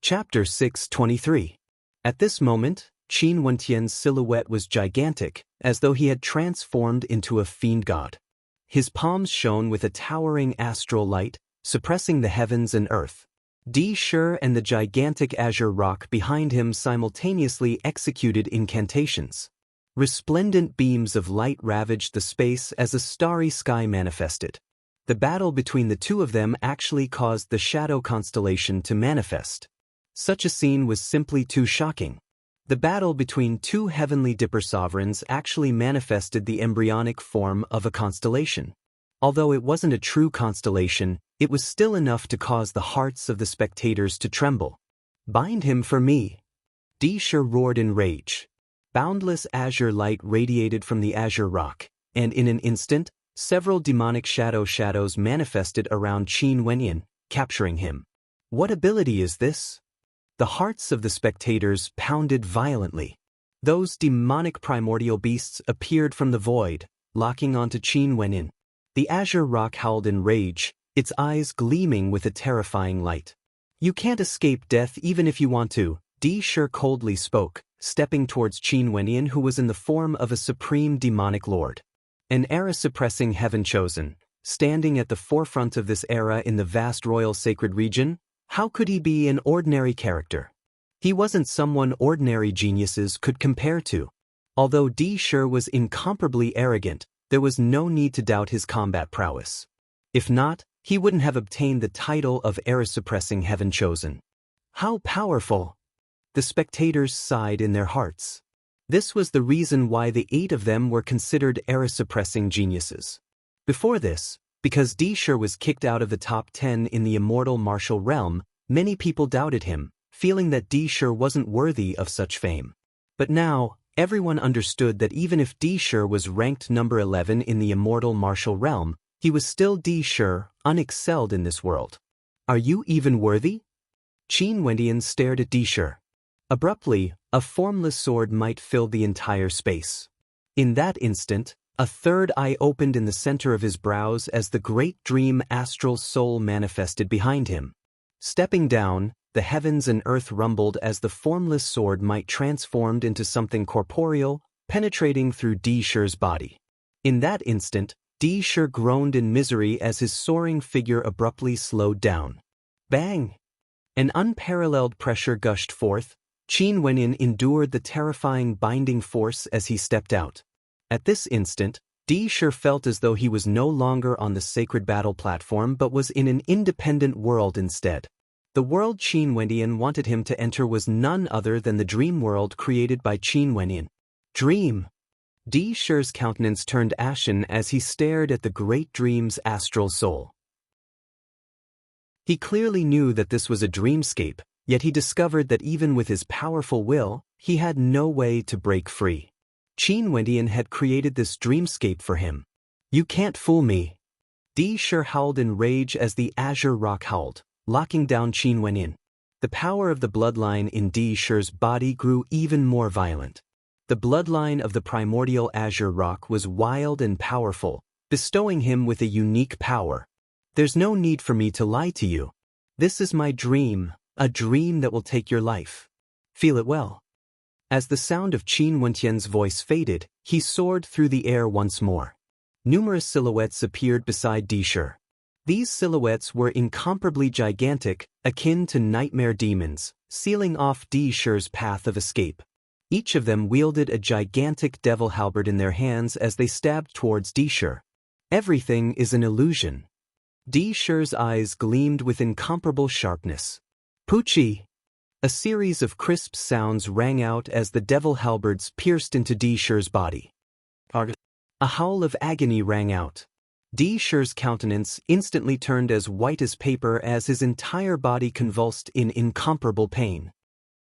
Chapter 623. At this moment, Qin Wentian's silhouette was gigantic, as though he had transformed into a fiend god. His palms shone with a towering astral light, suppressing the heavens and earth. Di Shi and the gigantic azure rock behind him simultaneously executed incantations. Resplendent beams of light ravaged the space as a starry sky manifested. The battle between the two of them actually caused the shadow constellation to manifest. Such a scene was simply too shocking. The battle between two heavenly dipper sovereigns actually manifested the embryonic form of a constellation. Although it wasn't a true constellation, it was still enough to cause the hearts of the spectators to tremble. "Bind him for me!" Di Shi roared in rage. Boundless azure light radiated from the azure rock, and in an instant, several demonic shadows manifested around Qin Wentian, capturing him. What ability is this? The hearts of the spectators pounded violently. Those demonic primordial beasts appeared from the void, locking onto Qin Wentian. The azure rock howled in rage, its eyes gleaming with a terrifying light. "You can't escape death even if you want to," Di Shi coldly spoke, stepping towards Qin Wentian, who was in the form of a supreme demonic lord. An era-suppressing heaven-chosen, standing at the forefront of this era in the vast royal sacred region. How could he be an ordinary character? He wasn't someone ordinary geniuses could compare to. Although Di Shi was incomparably arrogant, there was no need to doubt his combat prowess. If not, he wouldn't have obtained the title of era-suppressing heaven-chosen. How powerful! The spectators sighed in their hearts. This was the reason why the 8 of them were considered era-suppressing geniuses. Before this, because Di Shi was kicked out of the top 10 in the immortal martial realm, many people doubted him, feeling that Di Shi wasn't worthy of such fame. But now, everyone understood that even if Di Shi was ranked number 11 in the immortal martial realm, he was still Di Shi, unexcelled in this world. "Are you even worthy?" Qin Wentian stared at Di Shi. Abruptly, a formless sword might fill the entire space. In that instant, a third eye opened in the center of his brows as the great dream astral soul manifested behind him. Stepping down, the heavens and earth rumbled as the formless sword might transformed into something corporeal, penetrating through Di Shi's body. In that instant, Di Shi groaned in misery as his soaring figure abruptly slowed down. Bang! An unparalleled pressure gushed forth. Qin Wentian endured the terrifying binding force as he stepped out. At this instant, Di Shi felt as though he was no longer on the sacred battle platform but was in an independent world instead. The world Qin Wentian wanted him to enter was none other than the dream world created by Qin Wentian. Dream! Di Shi's countenance turned ashen as he stared at the great dream's astral soul. He clearly knew that this was a dreamscape, yet he discovered that even with his powerful will, he had no way to break free. Qin Wentian had created this dreamscape for him. "You can't fool me." Di Shi howled in rage as the azure rock howled, locking down Qin Wentian. The power of the bloodline in Di Shi's body grew even more violent. The bloodline of the primordial azure rock was wild and powerful, bestowing him with a unique power. "There's no need for me to lie to you. This is my dream, a dream that will take your life. Feel it well." As the sound of Qin Wentian's voice faded, he soared through the air once more. Numerous silhouettes appeared beside Di Shi. These silhouettes were incomparably gigantic, akin to nightmare demons, sealing off Di Shi's path of escape. Each of them wielded a gigantic devil halberd in their hands as they stabbed towards Di Shi. Everything is an illusion. Di Shi's eyes gleamed with incomparable sharpness. "Poochie!" A series of crisp sounds rang out as the devil halberds pierced into Di Shi's body. A howl of agony rang out. Di Shi's countenance instantly turned as white as paper as his entire body convulsed in incomparable pain.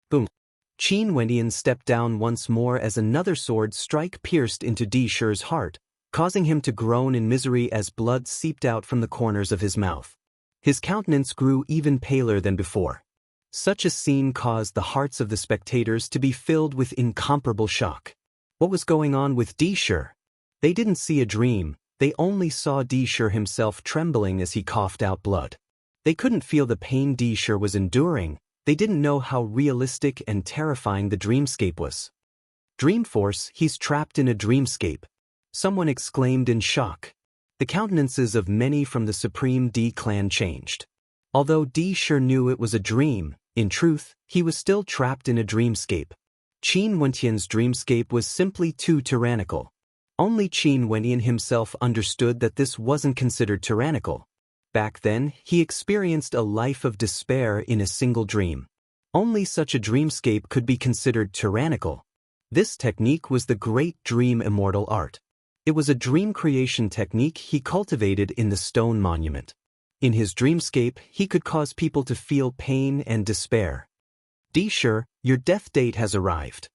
Boom! Qin Wentian stepped down once more as another sword strike pierced into Di Shi's heart, causing him to groan in misery as blood seeped out from the corners of his mouth. His countenance grew even paler than before. Such a scene caused the hearts of the spectators to be filled with incomparable shock. What was going on with Di Shi? They didn't see a dream, they only saw Di Shi himself trembling as he coughed out blood. They couldn't feel the pain Di Shi was enduring, They didn't know how realistic and terrifying the dreamscape was. Dreamforce, he's trapped in a dreamscape. Someone exclaimed in shock. The countenances of many from the Supreme D clan changed. Although D sure knew it was a dream, in truth, he was still trapped in a dreamscape. Qin Wentian's dreamscape was simply too tyrannical. Only Qin Wentian himself understood that this wasn't considered tyrannical. Back then, he experienced a life of despair in a single dream. Only such a dreamscape could be considered tyrannical. This technique was the great dream immortal art. It was a dream creation technique he cultivated in the stone monument. In his dreamscape, he could cause people to feel pain and despair. Dishur, your death date has arrived.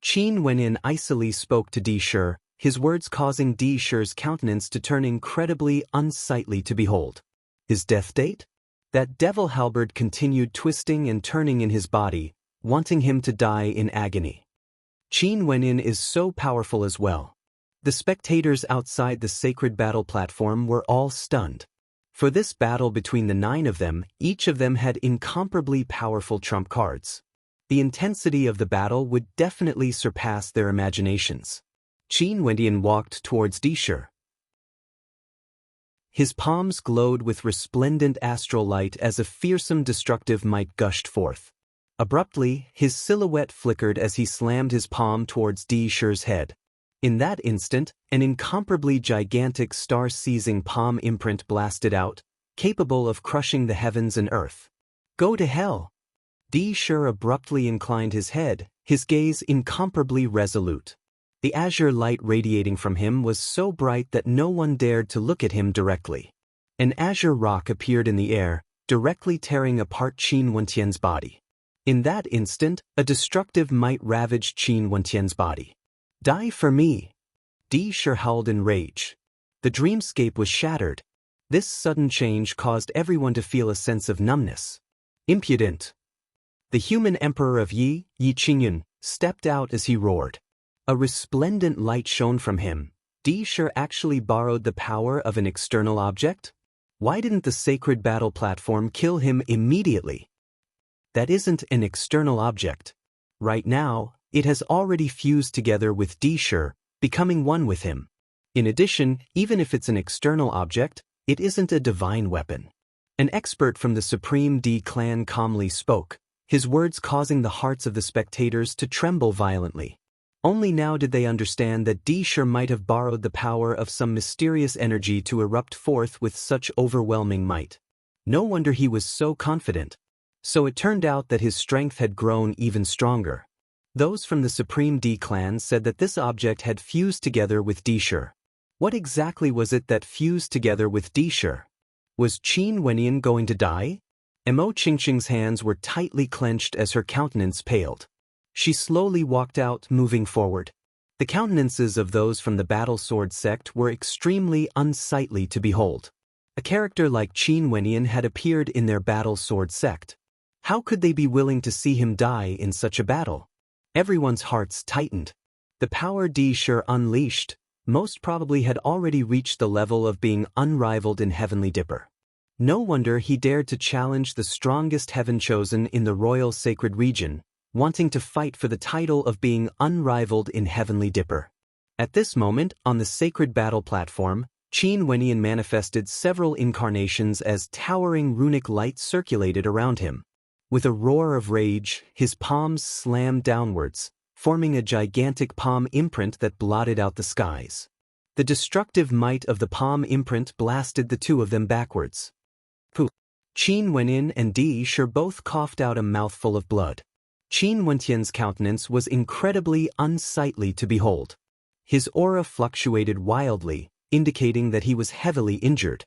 Qin Wentian icily spoke to Dishur, his words causing Dishur's countenance to turn incredibly unsightly to behold. His death date? That devil halberd continued twisting and turning in his body, wanting him to die in agony. Qin Wentian is so powerful as well. The spectators outside the sacred battle platform were all stunned. For this battle between the 9 of them, each of them had incomparably powerful trump cards. The intensity of the battle would definitely surpass their imaginations. Qin Wentian walked towards Dishur. His palms glowed with resplendent astral light as a fearsome destructive might gushed forth. Abruptly, his silhouette flickered as he slammed his palm towards Dishur's head. In that instant, an incomparably gigantic star-seizing palm imprint blasted out, capable of crushing the heavens and earth. Go to hell! Dishur abruptly inclined his head, his gaze incomparably resolute. The azure light radiating from him was so bright that no one dared to look at him directly. An azure rock appeared in the air, directly tearing apart Qin Wentian's body. In that instant, a destructive might ravaged Qin Wentian's body. Die for me! Dishur howled in rage. The dreamscape was shattered. This sudden change caused everyone to feel a sense of numbness. Impudent! The human emperor of Yi Qingyun, stepped out as he roared. A resplendent light shone from him. Dishur actually borrowed the power of an external object? Why didn't the sacred battle platform kill him immediately? That isn't an external object. Right now, it has already fused together with Dishur, becoming one with him. In addition, even if it's an external object, it isn't a divine weapon. An expert from the Supreme D clan calmly spoke, his words causing the hearts of the spectators to tremble violently. Only now did they understand that Dishur might have borrowed the power of some mysterious energy to erupt forth with such overwhelming might. No wonder he was so confident. So it turned out that his strength had grown even stronger. Those from the Supreme D clan said that this object had fused together with Dishur. What exactly was it that fused together with Dishur? Was Qin Wentian going to die? Mo Qingqing's hands were tightly clenched as her countenance paled. She slowly walked out, moving forward. The countenances of those from the Battle Sword sect were extremely unsightly to behold. A character like Qin Wentian had appeared in their Battle Sword sect. How could they be willing to see him die in such a battle? Everyone's hearts tightened. The power Dishur unleashed most probably had already reached the level of being unrivaled in Heavenly Dipper. No wonder he dared to challenge the strongest heaven chosen in the royal sacred region, wanting to fight for the title of being unrivaled in Heavenly Dipper. At this moment, on the sacred battle platform, Qin Wentian manifested several incarnations as towering runic light circulated around him. With a roar of rage, his palms slammed downwards, forming a gigantic palm imprint that blotted out the skies. The destructive might of the palm imprint blasted the two of them backwards. Poof! Qin Wentian and Dishur both coughed out a mouthful of blood. Qin Wentian's countenance was incredibly unsightly to behold. His aura fluctuated wildly, indicating that he was heavily injured.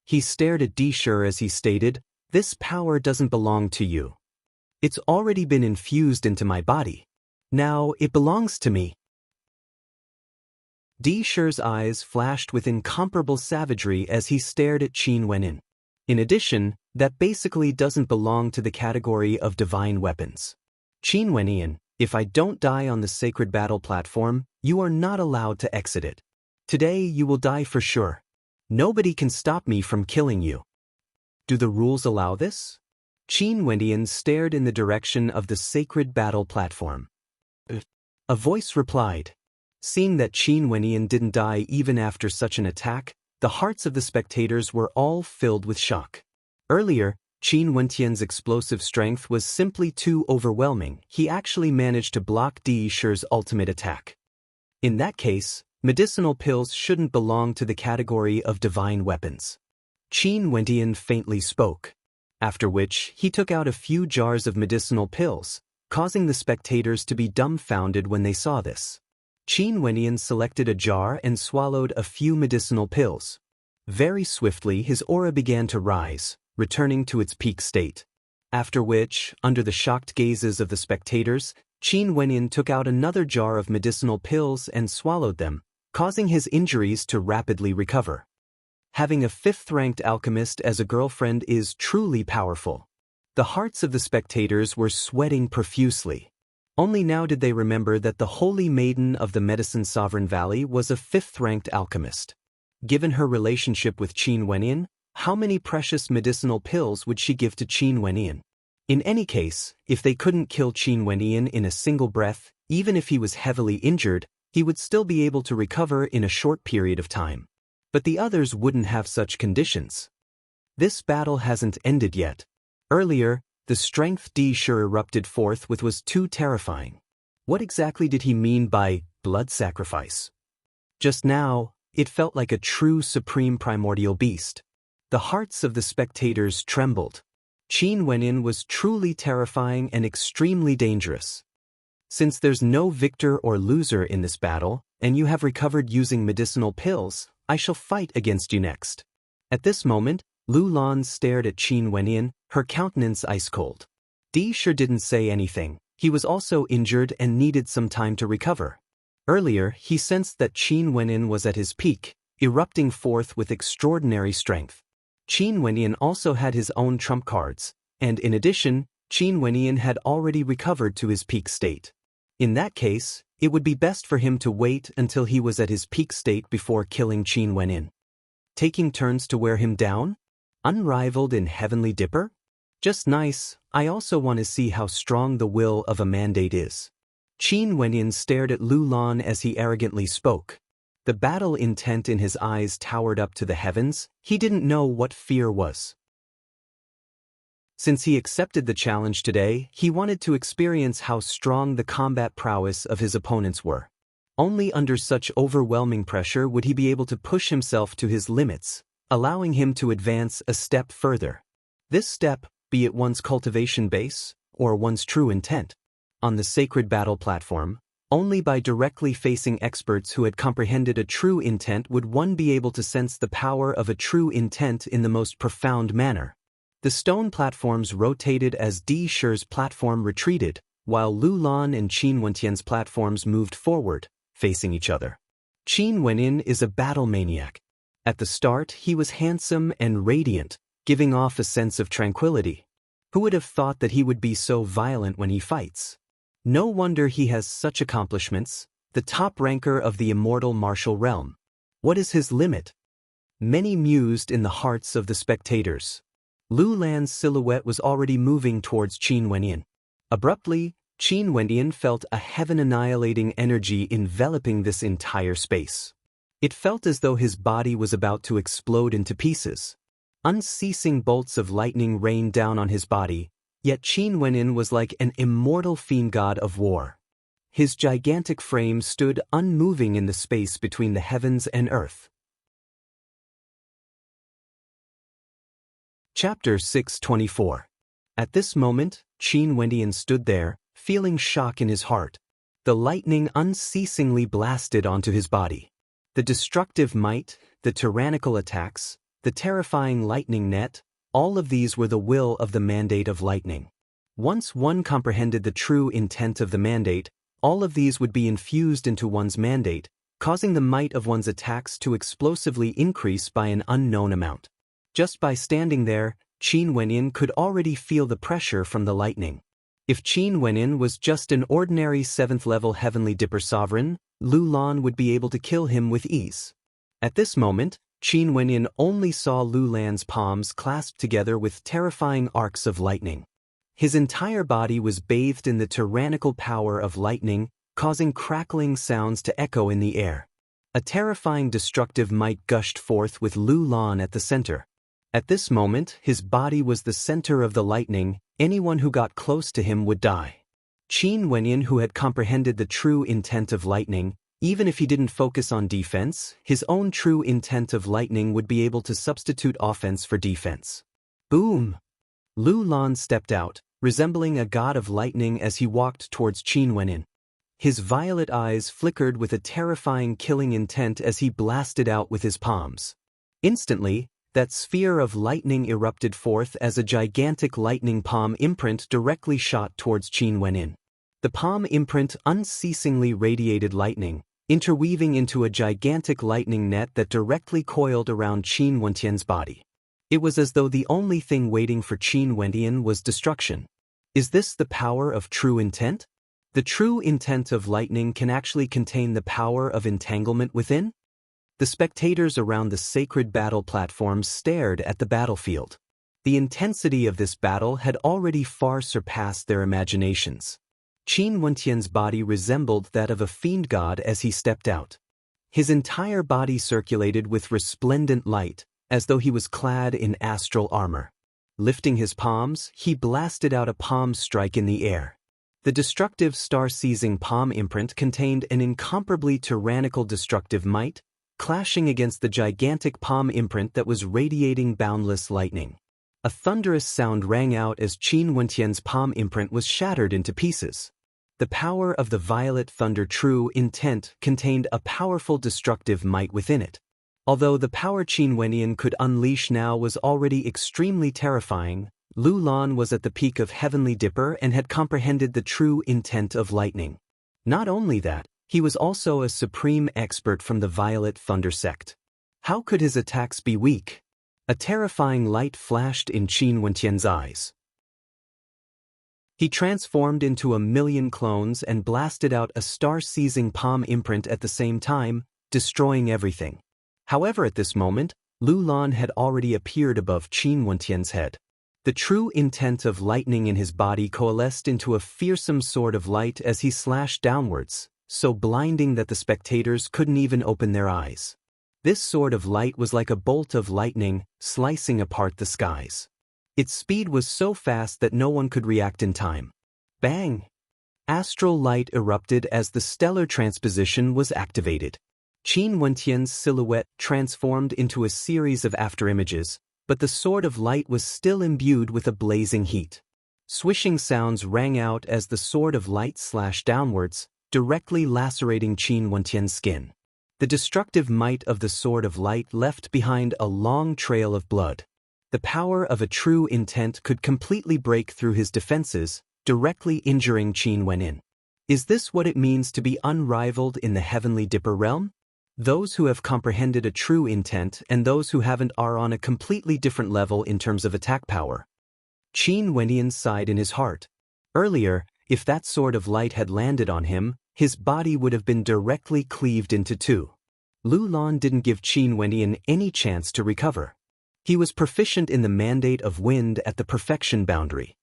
He stared at Dishur as he stated, "This power doesn't belong to you. It's already been infused into my body. Now it belongs to me." Dishur's eyes flashed with incomparable savagery as he stared at Qin Wentian. In addition, that basically doesn't belong to the category of divine weapons. Qin Wentian, if I don't die on the sacred battle platform, you are not allowed to exit it. Today you will die for sure. Nobody can stop me from killing you. Do the rules allow this? Qin Wendian stared in the direction of the sacred battle platform. A voice replied. Seeing that Qin Wendian didn't die even after such an attack, the hearts of the spectators were all filled with shock. Earlier, Qin Wendian's explosive strength was simply too overwhelming. He actually managed to block Di Shi's ultimate attack. In that case, medicinal pills shouldn't belong to the category of divine weapons. Qin Wendian faintly spoke. After which, he took out a few jars of medicinal pills, causing the spectators to be dumbfounded when they saw this. Qin Wendian selected a jar and swallowed a few medicinal pills. Very swiftly his aura began to rise, returning to its peak state. After which, under the shocked gazes of the spectators, Qin Wendian took out another jar of medicinal pills and swallowed them, causing his injuries to rapidly recover. Having a 5th-ranked alchemist as a girlfriend is truly powerful. The hearts of the spectators were sweating profusely. Only now did they remember that the Holy Maiden of the Medicine Sovereign Valley was a 5th-ranked alchemist. Given her relationship with Qin Wendian, how many precious medicinal pills would she give to Qin Wendian? In any case, if they couldn't kill Qin Wendian in a single breath, even if he was heavily injured, he would still be able to recover in a short period of time. But the others wouldn't have such conditions. This battle hasn't ended yet. Earlier, the strength Di Shi erupted forth with was too terrifying. What exactly did he mean by blood sacrifice? Just now, it felt like a true supreme primordial beast. The hearts of the spectators trembled. Qin Wendian was truly terrifying and extremely dangerous. Since there's no victor or loser in this battle, and you have recovered using medicinal pills, I shall fight against you next. At this moment, Lu Lan stared at Qin Wendian, her countenance ice-cold. Di Shi didn't say anything. He was also injured and needed some time to recover. Earlier, he sensed that Qin Wendian was at his peak, erupting forth with extraordinary strength. Qin Wendian also had his own trump cards, and in addition, Qin Wendian had already recovered to his peak state. In that case, it would be best for him to wait until he was at his peak state before killing Qin Wendian. Taking turns to wear him down? Unrivaled in Heavenly Dipper? Just nice. I also want to see how strong the will of a mandate is. Qin Wendian stared at Lu Lan as he arrogantly spoke. The battle intent in his eyes towered up to the heavens. He didn't know what fear was. Since he accepted the challenge today, he wanted to experience how strong the combat prowess of his opponents were. Only under such overwhelming pressure would he be able to push himself to his limits, allowing him to advance a step further. This step, be it one's cultivation base, or one's true intent. On the sacred battle platform, only by directly facing experts who had comprehended a true intent would one be able to sense the power of a true intent in the most profound manner. The stone platforms rotated as Di Shi's platform retreated, while Lu Lan and Qin Wendian's platforms moved forward, facing each other. Qin Wendian is a battle maniac. At the start, he was handsome and radiant, giving off a sense of tranquility. Who would have thought that he would be so violent when he fights? No wonder he has such accomplishments, the top ranker of the immortal martial realm. What is his limit? Many mused in the hearts of the spectators. Lu Lan's silhouette was already moving towards Qin Wendian. Abruptly, Qin Wendian felt a heaven-annihilating energy enveloping this entire space. It felt as though his body was about to explode into pieces. Unceasing bolts of lightning rained down on his body, yet Qin Wendian was like an immortal fiend god of war. His gigantic frame stood unmoving in the space between the heavens and earth. Chapter 624. At this moment, Qin Wendian stood there, feeling shock in his heart. The lightning unceasingly blasted onto his body. The destructive might, the tyrannical attacks, the terrifying lightning net, all of these were the will of the mandate of lightning. Once one comprehended the true intent of the mandate, all of these would be infused into one's mandate, causing the might of one's attacks to explosively increase by an unknown amount. Just by standing there, Qin Wendian could already feel the pressure from the lightning. If Qin Wendian was just an ordinary 7th-level Heavenly Dipper sovereign, Lu Lan would be able to kill him with ease. At this moment, Qin Wenyin only saw Lu Lan's palms clasped together with terrifying arcs of lightning. His entire body was bathed in the tyrannical power of lightning, causing crackling sounds to echo in the air. A terrifying destructive might gushed forth with Lu Lan at the center. At this moment, his body was the center of the lightning. Anyone who got close to him would die. Qin Wenyin, who had comprehended the true intent of lightning, even if he didn't focus on defense, his own true intent of lightning would be able to substitute offense for defense. Boom! Lu Lan stepped out, resembling a god of lightning as he walked towards Qin Wenyin. His violet eyes flickered with a terrifying killing intent as he blasted out with his palms. Instantly, that sphere of lightning erupted forth as a gigantic lightning palm imprint directly shot towards Qin Wenyin. The palm imprint unceasingly radiated lightning, interweaving into a gigantic lightning net that directly coiled around Qin Wentian's body. It was as though the only thing waiting for Qin Wentian was destruction. Is this the power of true intent? The true intent of lightning can actually contain the power of entanglement within? The spectators around the sacred battle platform stared at the battlefield. The intensity of this battle had already far surpassed their imaginations. Qin Wentian's body resembled that of a fiend god as he stepped out. His entire body circulated with resplendent light, as though he was clad in astral armor. Lifting his palms, he blasted out a palm strike in the air. The destructive star-seizing palm imprint contained an incomparably tyrannical destructive might, clashing against the gigantic palm imprint that was radiating boundless lightning. A thunderous sound rang out as Qin Wentian's palm imprint was shattered into pieces. The power of the violet thunder true intent contained a powerful destructive might within it. Although the power Qin Wenyin could unleash now was already extremely terrifying, Lu Lan was at the peak of Heavenly Dipper and had comprehended the true intent of lightning. Not only that, he was also a supreme expert from the Violet Thunder sect. How could his attacks be weak? A terrifying light flashed in Qin Wentian's eyes. He transformed into 1,000,000 clones and blasted out a star-seizing palm imprint at the same time, destroying everything. However, at this moment, Lu Lan had already appeared above Qin Wentian's head. The true intent of lightning in his body coalesced into a fearsome sword of light as he slashed downwards, so blinding that the spectators couldn't even open their eyes. This sword of light was like a bolt of lightning, slicing apart the skies. Its speed was so fast that no one could react in time. Bang! Astral light erupted as the stellar transposition was activated. Qin Wentian's silhouette transformed into a series of afterimages, but the sword of light was still imbued with a blazing heat. Swishing sounds rang out as the sword of light slashed downwards, directly lacerating Qin Wentian's skin. The destructive might of the sword of light left behind a long trail of blood. The power of a true intent could completely break through his defenses, directly injuring Qin Wenyin. Is this what it means to be unrivaled in the Heavenly Dipper realm? Those who have comprehended a true intent and those who haven't are on a completely different level in terms of attack power. Qin Wenyin sighed in his heart. Earlier, if that sword of light had landed on him, his body would have been directly cleaved into two. Lu Lan didn't give Qin Wenyin any chance to recover. He was proficient in the mandate of wind at the perfection boundary.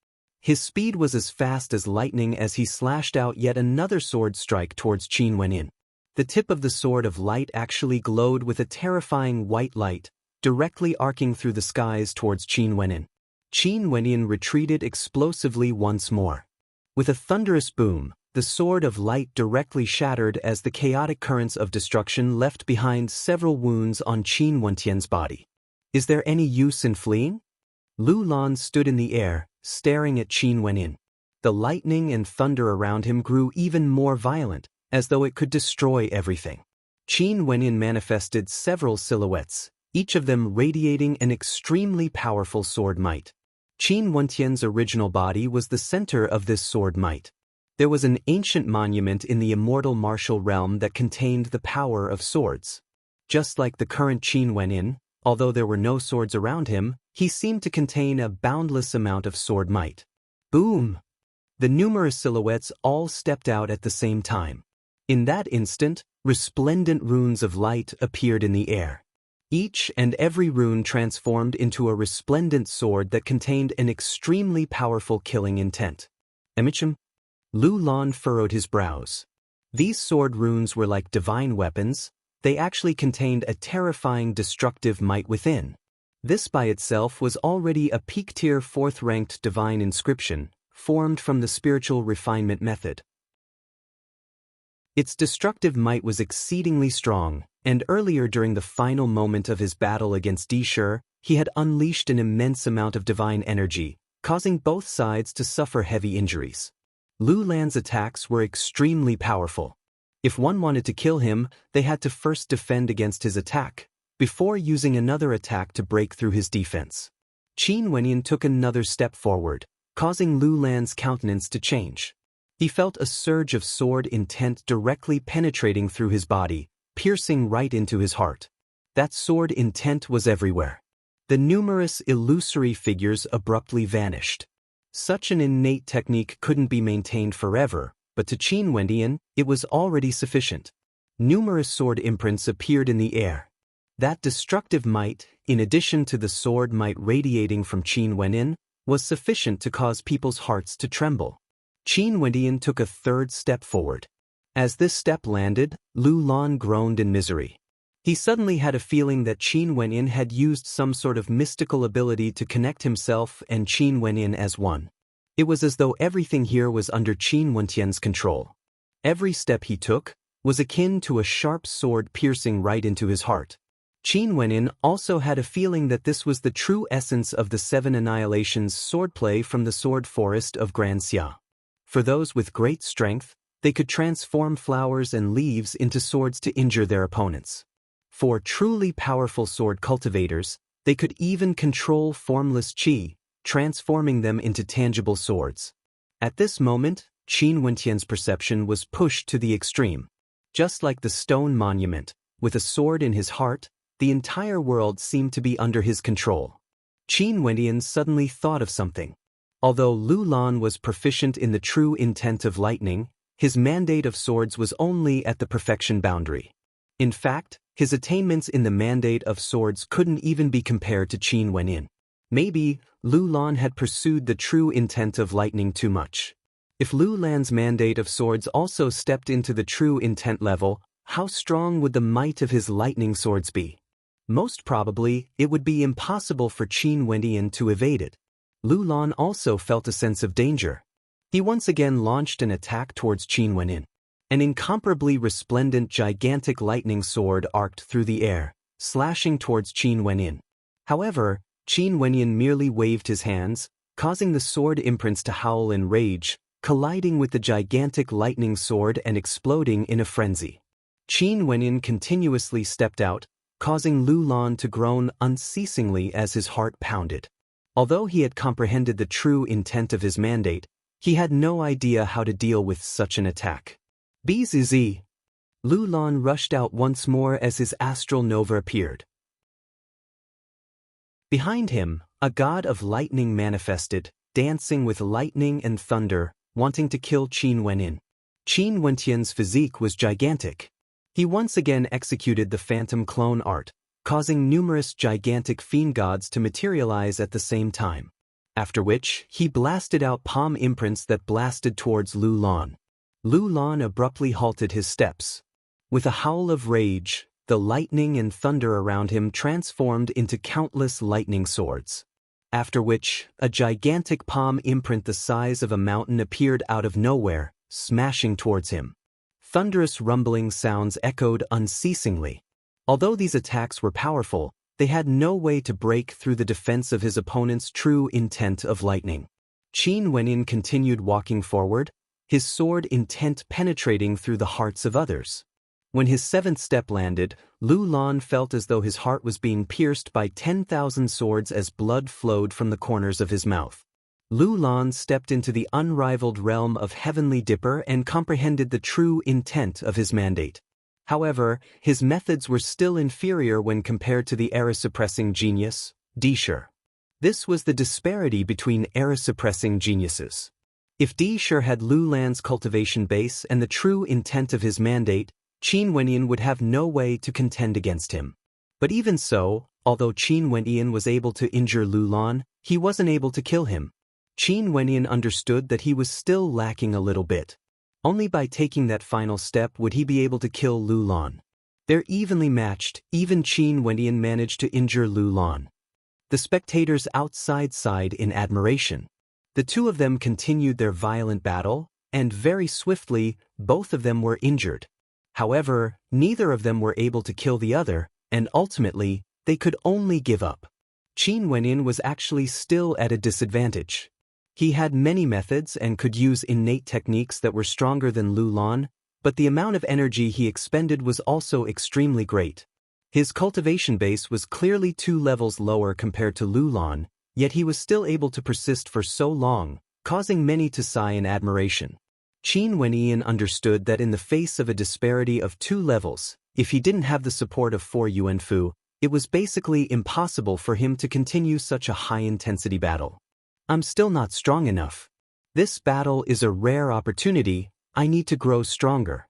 His speed was as fast as lightning as he slashed out yet another sword strike towards Qin Wenyin. The tip of the sword of light actually glowed with a terrifying white light, directly arcing through the skies towards Qin Wenyin. Qin Wenyin retreated explosively once more. With a thunderous boom, the sword of light directly shattered as the chaotic currents of destruction left behind several wounds on Qin Wentian's body. Is there any use in fleeing? Lu Lan stood in the air, staring at Qin Wenyin. The lightning and thunder around him grew even more violent, as though it could destroy everything. Qin Wenyin manifested several silhouettes, each of them radiating an extremely powerful sword might. Qin Wentian's original body was the center of this sword might. There was an ancient monument in the immortal martial realm that contained the power of swords. Just like the current Qin Wenyin, although there were no swords around him, he seemed to contain a boundless amount of sword might. Boom! The numerous silhouettes all stepped out at the same time. In that instant, resplendent runes of light appeared in the air. Each and every rune transformed into a resplendent sword that contained an extremely powerful killing intent. Emichim? Lu Lan furrowed his brows. These sword runes were like divine weapons. They actually contained a terrifying destructive might within. This by itself was already a peak-tier 4th-ranked divine inscription, formed from the spiritual refinement method. Its destructive might was exceedingly strong, and earlier during the final moment of his battle against Dishur, he had unleashed an immense amount of divine energy, causing both sides to suffer heavy injuries. Lu Lan's attacks were extremely powerful. If one wanted to kill him, they had to first defend against his attack, before using another attack to break through his defense. Qin Wenyan took another step forward, causing Lu Lan's countenance to change. He felt a surge of sword intent directly penetrating through his body, piercing right into his heart. That sword intent was everywhere. The numerous illusory figures abruptly vanished. Such an innate technique couldn't be maintained forever, but to Qin Wenyan, it was already sufficient. Numerous sword imprints appeared in the air. That destructive might, in addition to the sword might radiating from Qin Wenyan, was sufficient to cause people's hearts to tremble. Qin Wenyan took a third step forward. As this step landed, Lu Lan groaned in misery. He suddenly had a feeling that Qin Wenyan had used some sort of mystical ability to connect himself and Qin Wenyan as one. It was as though everything here was under Qin Wenyan's control. Every step he took was akin to a sharp sword piercing right into his heart. Qin Wenyan also had a feeling that this was the true essence of the 7 Annihilations swordplay from the sword forest of Grand Xia. For those with great strength, they could transform flowers and leaves into swords to injure their opponents. For truly powerful sword cultivators, they could even control formless qi, transforming them into tangible swords. At this moment, Qin Wenyan's perception was pushed to the extreme. Just like the stone monument, with a sword in his heart, the entire world seemed to be under his control. Qin Wenyan suddenly thought of something. Although Lu Lan was proficient in the true intent of lightning, his mandate of swords was only at the perfection boundary. In fact, his attainments in the mandate of swords couldn't even be compared to Qin Wenyan. Maybe, Lu Lan had pursued the true intent of lightning too much. If Lu Lan's mandate of swords also stepped into the true intent level, how strong would the might of his lightning swords be? Most probably, it would be impossible for Qin Wenyan to evade it. Lu Lan also felt a sense of danger. He once again launched an attack towards Qin Wenyan. An incomparably resplendent gigantic lightning sword arced through the air, slashing towards Qin Wenyan. However, Qin Wenyan merely waved his hands, causing the sword imprints to howl in rage, colliding with the gigantic lightning sword and exploding in a frenzy. Qin Wenyan continuously stepped out, causing Lu Lan to groan unceasingly as his heart pounded. Although he had comprehended the true intent of his mandate, he had no idea how to deal with such an attack. Bzz. Lu Lan rushed out once more as his astral nova appeared. Behind him, a god of lightning manifested, dancing with lightning and thunder, wanting to kill Qin Wenyan. Qin Wenyan's physique was gigantic. He once again executed the phantom clone art, causing numerous gigantic fiend gods to materialize at the same time. After which, he blasted out palm imprints that blasted towards Lu Lan. Lu Lan abruptly halted his steps. With a howl of rage, the lightning and thunder around him transformed into countless lightning swords. After which, a gigantic palm imprint the size of a mountain appeared out of nowhere, smashing towards him. Thunderous rumbling sounds echoed unceasingly. Although these attacks were powerful, they had no way to break through the defense of his opponent's true intent of lightning. Qin Wenyan continued walking forward, his sword intent penetrating through the hearts of others. When his 7th step landed, Lu Lan felt as though his heart was being pierced by 10,000 swords as blood flowed from the corners of his mouth. Lu Lan stepped into the unrivaled realm of Heavenly Dipper and comprehended the true intent of his mandate. However, his methods were still inferior when compared to the era-suppressing genius, Dishur. This was the disparity between era-suppressing geniuses. If Dishur had Lu Lan's cultivation base and the true intent of his mandate, Qin Wenyan would have no way to contend against him. But even so, although Qin Wenyan was able to injure Lu Lan, he wasn't able to kill him. Qin Wenyan understood that he was still lacking a little bit. Only by taking that final step would he be able to kill Lu Lan. They're evenly matched. Even Qin Wenyan managed to injure Lu Lan. The spectators outside sighed in admiration. The two of them continued their violent battle, and very swiftly, both of them were injured. However, neither of them were able to kill the other, and ultimately, they could only give up. Qin Wenyan was actually still at a disadvantage. He had many methods and could use innate techniques that were stronger than Lu Lan, but the amount of energy he expended was also extremely great. His cultivation base was clearly 2 levels lower compared to Lu Lan, yet he was still able to persist for so long, causing many to sigh in admiration. Qin Wenyan understood that in the face of a disparity of 2 levels, if he didn't have the support of 4 Yuanfu, it was basically impossible for him to continue such a high-intensity battle. I'm still not strong enough. This battle is a rare opportunity. I need to grow stronger.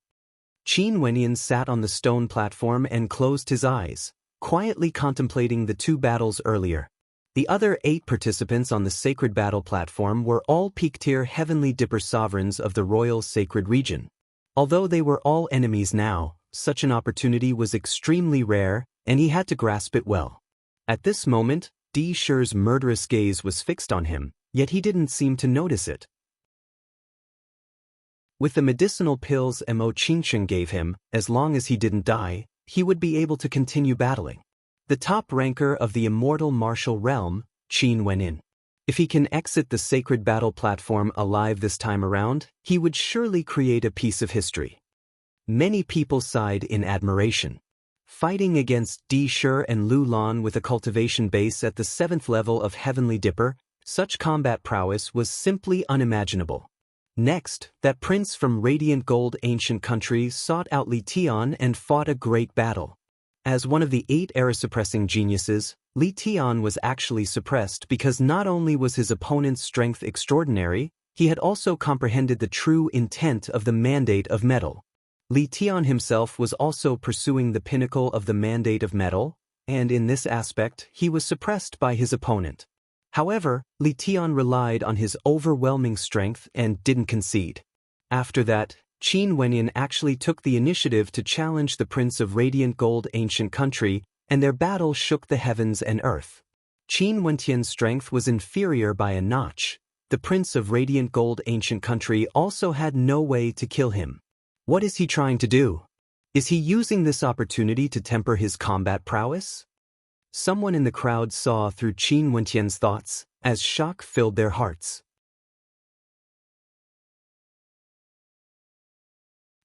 Qin Wenyan sat on the stone platform and closed his eyes, quietly contemplating the 2 battles earlier. The other 8 participants on the sacred battle platform were all peak-tier Heavenly Dipper sovereigns of the royal sacred region. Although they were all enemies now, such an opportunity was extremely rare, and he had to grasp it well. At this moment, Di Shi's murderous gaze was fixed on him, yet he didn't seem to notice it. With the medicinal pills Mo Qingsheng gave him, as long as he didn't die, he would be able to continue battling. The top ranker of the immortal martial realm, Qin Wenyan. If he can exit the sacred battle platform alive this time around, he would surely create a piece of history. Many people sighed in admiration. Fighting against Di Shi and Lu Lan with a cultivation base at the 7th level of Heavenly Dipper, such combat prowess was simply unimaginable. Next, that prince from Radiant Gold ancient country sought out Li Tian and fought a great battle. As one of the 8 era-suppressing geniuses, Li Tian was actually suppressed because not only was his opponent's strength extraordinary, he had also comprehended the true intent of the mandate of metal. Li Tian himself was also pursuing the pinnacle of the mandate of metal, and in this aspect he was suppressed by his opponent. However, Li Tian relied on his overwhelming strength and didn't concede. After that, Qin Wenyan actually took the initiative to challenge the Prince of Radiant Gold ancient country, and their battle shook the heavens and earth. Qin Wenyan's strength was inferior by a notch. The Prince of Radiant Gold ancient country also had no way to kill him. What is he trying to do? Is he using this opportunity to temper his combat prowess? Someone in the crowd saw through Qin Wenyan's thoughts, as shock filled their hearts.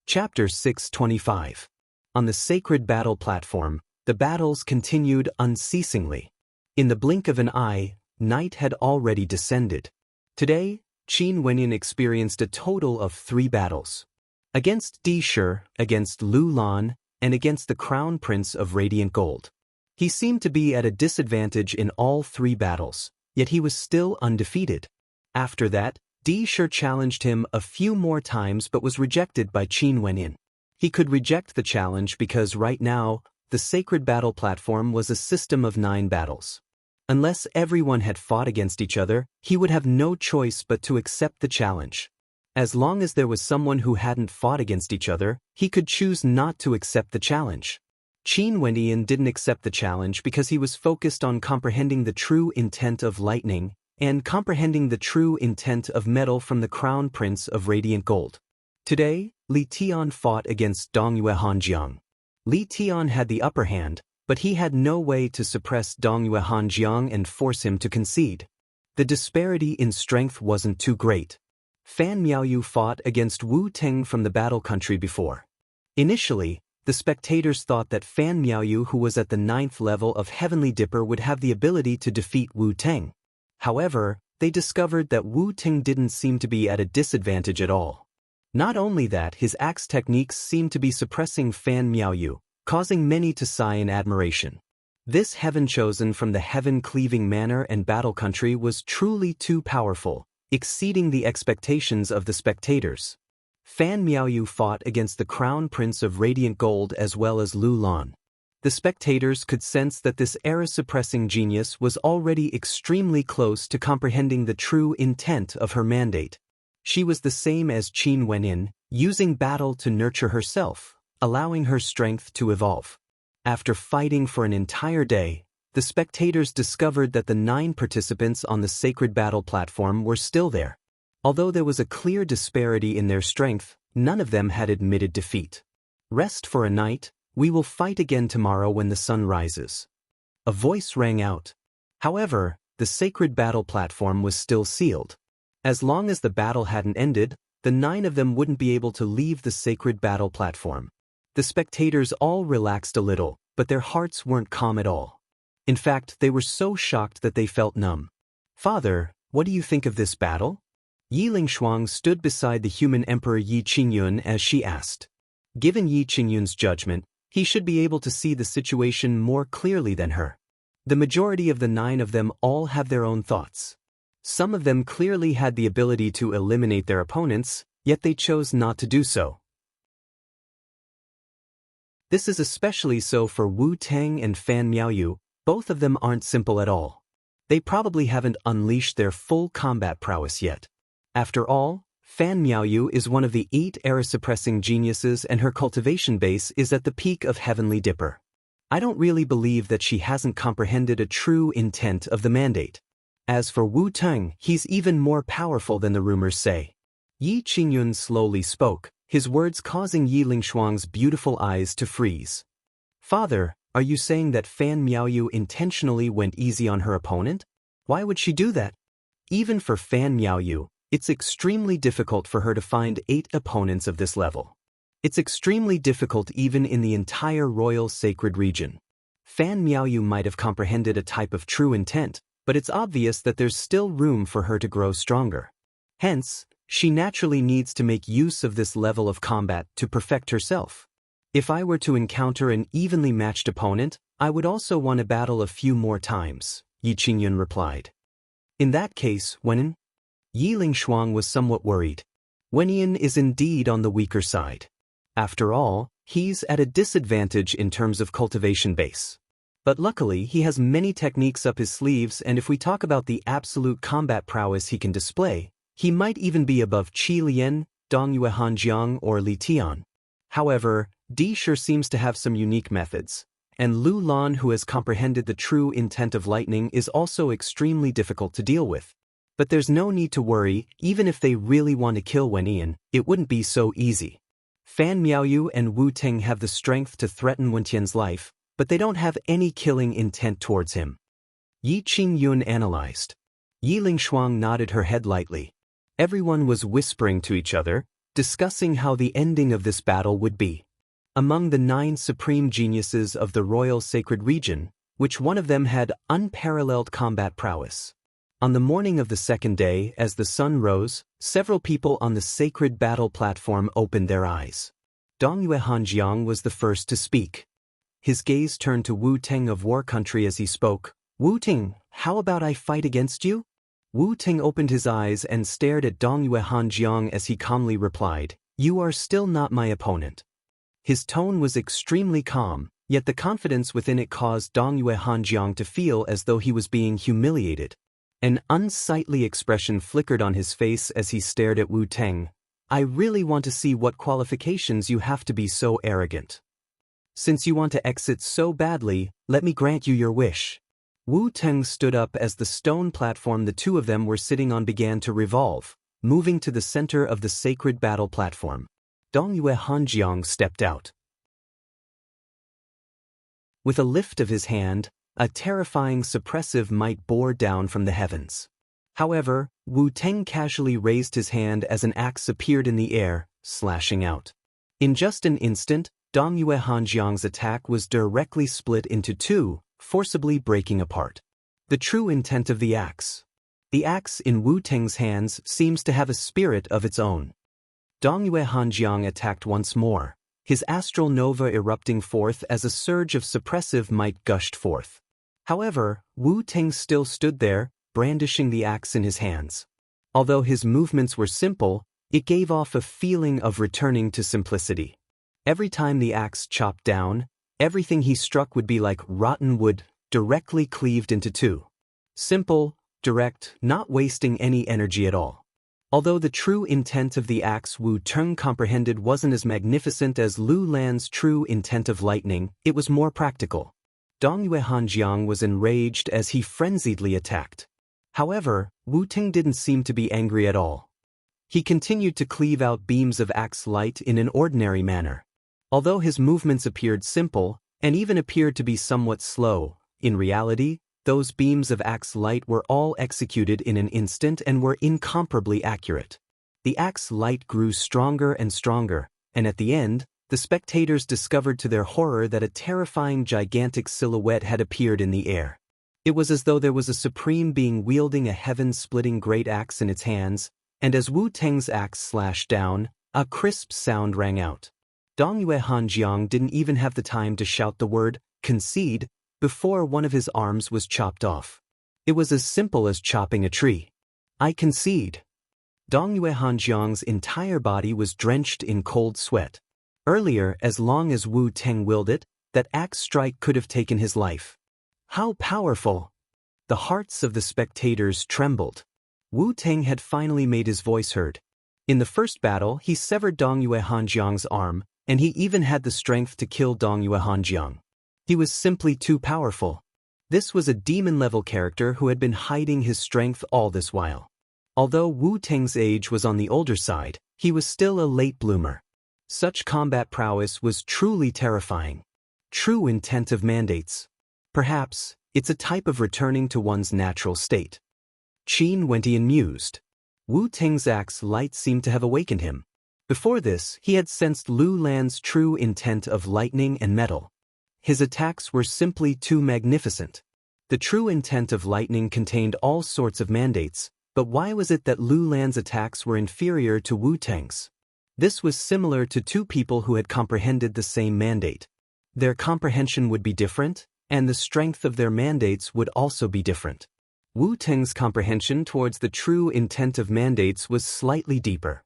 Chapter 625. On the sacred battle platform, the battles continued unceasingly. In the blink of an eye, night had already descended. Today, Qin Wenyan experienced a total of 3 battles. Against Di Shi, against Lu Lan, and against the Crown Prince of Radiant Gold. He seemed to be at a disadvantage in all 3 battles, yet he was still undefeated. After that, Di Shi challenged him a few more times but was rejected by Qin Wenyan. He could reject the challenge because right now, the sacred battle platform was a system of 9 battles. Unless everyone had fought against each other, he would have no choice but to accept the challenge. As long as there was someone who hadn't fought against each other, he could choose not to accept the challenge. Qin Wenyan didn't accept the challenge because he was focused on comprehending the true intent of lightning, and comprehending the true intent of metal from the Crown Prince of Radiant Gold. Today, Li Tian fought against Dongyue Hanjiang. Li Tian had the upper hand, but he had no way to suppress Dongyue Hanjiang and force him to concede. The disparity in strength wasn't too great. Fan Miaoyu fought against Wu Teng from the battle country before. Initially, the spectators thought that Fan Miaoyu, who was at the 9th level of Heavenly Dipper, would have the ability to defeat Wu Teng. However, they discovered that Wu Teng didn't seem to be at a disadvantage at all. Not only that, his axe techniques seemed to be suppressing Fan Miaoyu, causing many to sigh in admiration. This heaven chosen from the heaven-cleaving manor and battle country was truly too powerful, exceeding the expectations of the spectators. Fan Miaoyu fought against the Crown Prince of Radiant Gold as well as Lu Lan. The spectators could sense that this era-suppressing genius was already extremely close to comprehending the true intent of her mandate. She was the same as Qin Wenin, using battle to nurture herself, allowing her strength to evolve. After fighting for an entire day, the spectators discovered that the 9 participants on the sacred battle platform were still there. Although there was a clear disparity in their strength, none of them had admitted defeat. "Rest for a night, we will fight again tomorrow when the sun rises." A voice rang out. However, the sacred battle platform was still sealed. As long as the battle hadn't ended, the 9 of them wouldn't be able to leave the sacred battle platform. The spectators all relaxed a little, but their hearts weren't calm at all. In fact, they were so shocked that they felt numb. "Father, what do you think of this battle?" Yi Lingshuang stood beside the human emperor Yi Qingyun as she asked. Given Yi Qingyun's judgment, he should be able to see the situation more clearly than her. The majority of the 9 of them all have their own thoughts. Some of them clearly had the ability to eliminate their opponents, yet they chose not to do so. This is especially so for Wu Teng and Fan Miaoyu. Both of them aren't simple at all. They probably haven't unleashed their full combat prowess yet. After all, Fan Miaoyu is one of the 8 era-suppressing geniuses and her cultivation base is at the peak of Heavenly Dipper. I don't really believe that she hasn't comprehended a true intent of the mandate. As for Wu Teng, he's even more powerful than the rumors say. Yi Qingyun slowly spoke, his words causing Yi Lingshuang's beautiful eyes to freeze. "Father, are you saying that Fan Miaoyu intentionally went easy on her opponent? Why would she do that? Even for Fan Miaoyu, it's extremely difficult for her to find 8 opponents of this level. It's extremely difficult even in the entire royal sacred region. Fan Miaoyu might have comprehended a type of true intent, but it's obvious that there's still room for her to grow stronger. Hence, she naturally needs to make use of this level of combat to perfect herself. If I were to encounter an evenly matched opponent, I would also want to battle a few more times," Yi Qingyun replied. "In that case, Wenin?" Yi Lingshuang was somewhat worried. Wenin is indeed on the weaker side. After all, he's at a disadvantage in terms of cultivation base. But luckily, he has many techniques up his sleeves, and if we talk about the absolute combat prowess he can display, he might even be above Qi Lian, Dongyue Hanjiang, or Li Tian. However, Di sure seems to have some unique methods, and Lu Lan, who has comprehended the true intent of lightning, is also extremely difficult to deal with. But there's no need to worry, even if they really want to kill Wenin, it wouldn't be so easy. Fan Miaoyu and Wu Teng have the strength to threaten Wentian's life, but they don't have any killing intent towards him. Yi Qingyun analyzed. Yi Lingshuang nodded her head lightly. Everyone was whispering to each other, discussing how the ending of this battle would be. Among the 9 supreme geniuses of the royal sacred region, which one of them had unparalleled combat prowess. On the morning of the second day, as the sun rose, several people on the sacred battle platform opened their eyes. Dongyue Hanjiang was the first to speak. His gaze turned to Wu Teng of War Country as he spoke. "Wu Teng, how about I fight against you?" Wu Teng opened his eyes and stared at Dongyue Hanjiang as he calmly replied, "You are still not my opponent." His tone was extremely calm, yet the confidence within it caused Dongyue Hanjiang to feel as though he was being humiliated. An unsightly expression flickered on his face as he stared at Wu Teng. "I really want to see what qualifications you have to be so arrogant. Since you want to exit so badly, let me grant you your wish." Wu Teng stood up as the stone platform the 2 of them were sitting on began to revolve, moving to the center of the sacred battle platform. Dongyue Hanjiang stepped out. With a lift of his hand, a terrifying suppressive might bore down from the heavens. However, Wu Teng casually raised his hand as an axe appeared in the air, slashing out. In just an instant, Dongyue Hanjiang's attack was directly split into 2, forcibly breaking apart. The true intent of the axe. The axe in Wu Teng's hands seems to have a spirit of its own. Dongyue Hanjiang attacked once more, his astral nova erupting forth as a surge of suppressive might gushed forth. However, Wu Teng still stood there, brandishing the axe in his hands. Although his movements were simple, it gave off a feeling of returning to simplicity. Every time the axe chopped down, Everything he struck would be like rotten wood, directly cleaved into two. Simple, direct, not wasting any energy at all. Although the true intent of the axe Wu Teng comprehended wasn't as magnificent as Lu Lan's true intent of lightning, it was more practical. Dong Yue Hanjiang was enraged as he frenziedly attacked. However, Wu Teng didn't seem to be angry at all. He continued to cleave out beams of axe light in an ordinary manner. Although his movements appeared simple, and even appeared to be somewhat slow, in reality, those beams of axe light were all executed in an instant and were incomparably accurate. The axe light grew stronger and stronger, and at the end, the spectators discovered to their horror that a terrifying gigantic silhouette had appeared in the air. It was as though there was a supreme being wielding a heaven-splitting great axe in its hands, and as Wu Teng's axe slashed down, a crisp sound rang out. Dong Yue Hanjiang didn't even have the time to shout the word, concede, before one of his arms was chopped off. It was as simple as chopping a tree. I concede. Dong Yue Hanjiang's entire body was drenched in cold sweat. Earlier, as long as Wu Teng willed it, that axe strike could have taken his life. How powerful! The hearts of the spectators trembled. Wu Teng had finally made his voice heard. In the first battle, he severed Dong Yue Hanjiang's arm, and he even had the strength to kill Dong Yue Hanjiang. He was simply too powerful. This was a demon-level character who had been hiding his strength all this while. Although Wu Teng's age was on the older side, he was still a late bloomer. Such combat prowess was truly terrifying. True intent of mandates. Perhaps, it's a type of returning to one's natural state. Qin Wentian mused. Wu Teng's axe light seemed to have awakened him. Before this, he had sensed Lu Lan's true intent of lightning and metal. His attacks were simply too magnificent. The true intent of lightning contained all sorts of mandates, but why was it that Lu Lan's attacks were inferior to Wu Teng's? This was similar to two people who had comprehended the same mandate. Their comprehension would be different, and the strength of their mandates would also be different. Wu Teng's comprehension towards the true intent of mandates was slightly deeper.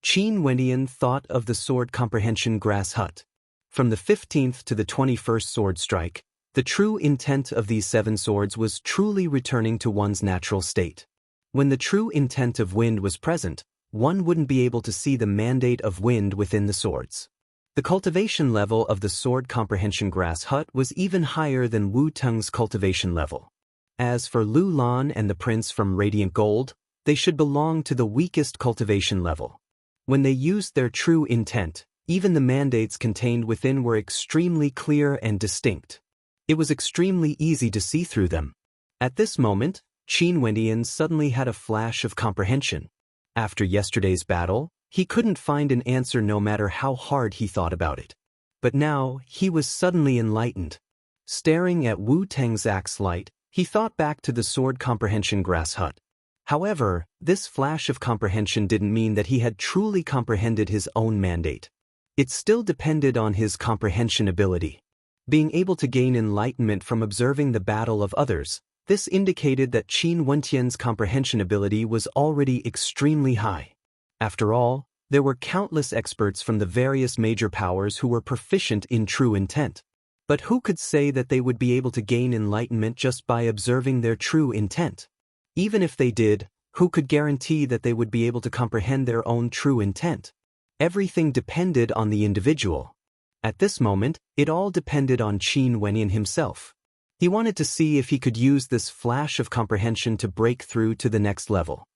Qin Wentian thought of the sword comprehension grass hut. From the 15th to the 21st sword strike, the true intent of these 7 swords was truly returning to one's natural state. When the true intent of wind was present, one wouldn't be able to see the mandate of wind within the swords. The cultivation level of the sword comprehension grass hut was even higher than Wu Teng's cultivation level. As for Lu Lan and the prince from Radiant Gold, they should belong to the weakest cultivation level. When they used their true intent, even the mandates contained within were extremely clear and distinct. It was extremely easy to see through them. At this moment, Qin Wentian suddenly had a flash of comprehension. After yesterday's battle, he couldn't find an answer no matter how hard he thought about it. But now, he was suddenly enlightened. Staring at Wu Teng's axe light, he thought back to the sword comprehension grass hut. However, this flash of comprehension didn't mean that he had truly comprehended his own mandate. It still depended on his comprehension ability. Being able to gain enlightenment from observing the battle of others, this indicated that Qin Wentian's comprehension ability was already extremely high. After all, there were countless experts from the various major powers who were proficient in true intent. But who could say that they would be able to gain enlightenment just by observing their true intent? Even if they did, who could guarantee that they would be able to comprehend their own true intent? Everything depended on the individual. At this moment, it all depended on Qin Wentian himself. He wanted to see if he could use this flash of comprehension to break through to the next level.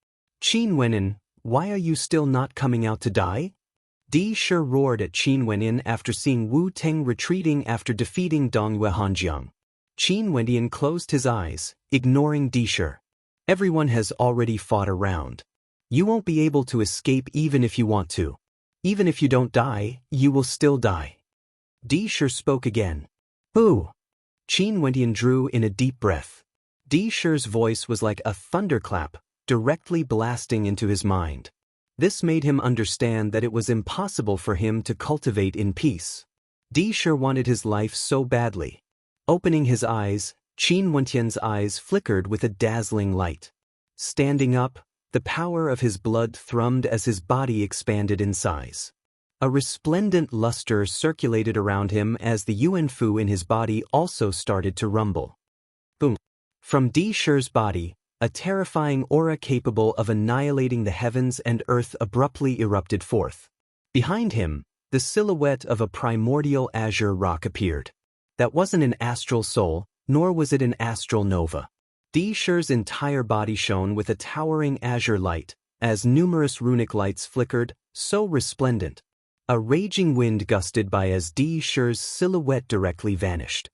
Qin Wentian, why are you still not coming out to die? Di Shi roared at Qin Wentian after seeing Wu Teng retreating after defeating Dong Yue Hanjiang. Qin Wentian closed his eyes, ignoring Di Shi. Everyone has already fought a round. You won't be able to escape even if you want to. Even if you don't die, you will still die. Di Shi spoke again. Boo! Qin Wentian drew in a deep breath. Di Shi's voice was like a thunderclap, directly blasting into his mind. This made him understand that it was impossible for him to cultivate in peace. Di Shi wanted his life so badly. Opening his eyes, Qin Wentian's eyes flickered with a dazzling light. Standing up, the power of his blood thrummed as his body expanded in size. A resplendent luster circulated around him as the yuan fu in his body also started to rumble. Boom. From Di Shi's body, a terrifying aura capable of annihilating the heavens and earth abruptly erupted forth. Behind him, the silhouette of a primordial azure rock appeared. That wasn't an astral soul, nor was it an astral nova. Di Shi's entire body shone with a towering azure light, as numerous runic lights flickered, so resplendent. A raging wind gusted by as Di Shi's silhouette directly vanished.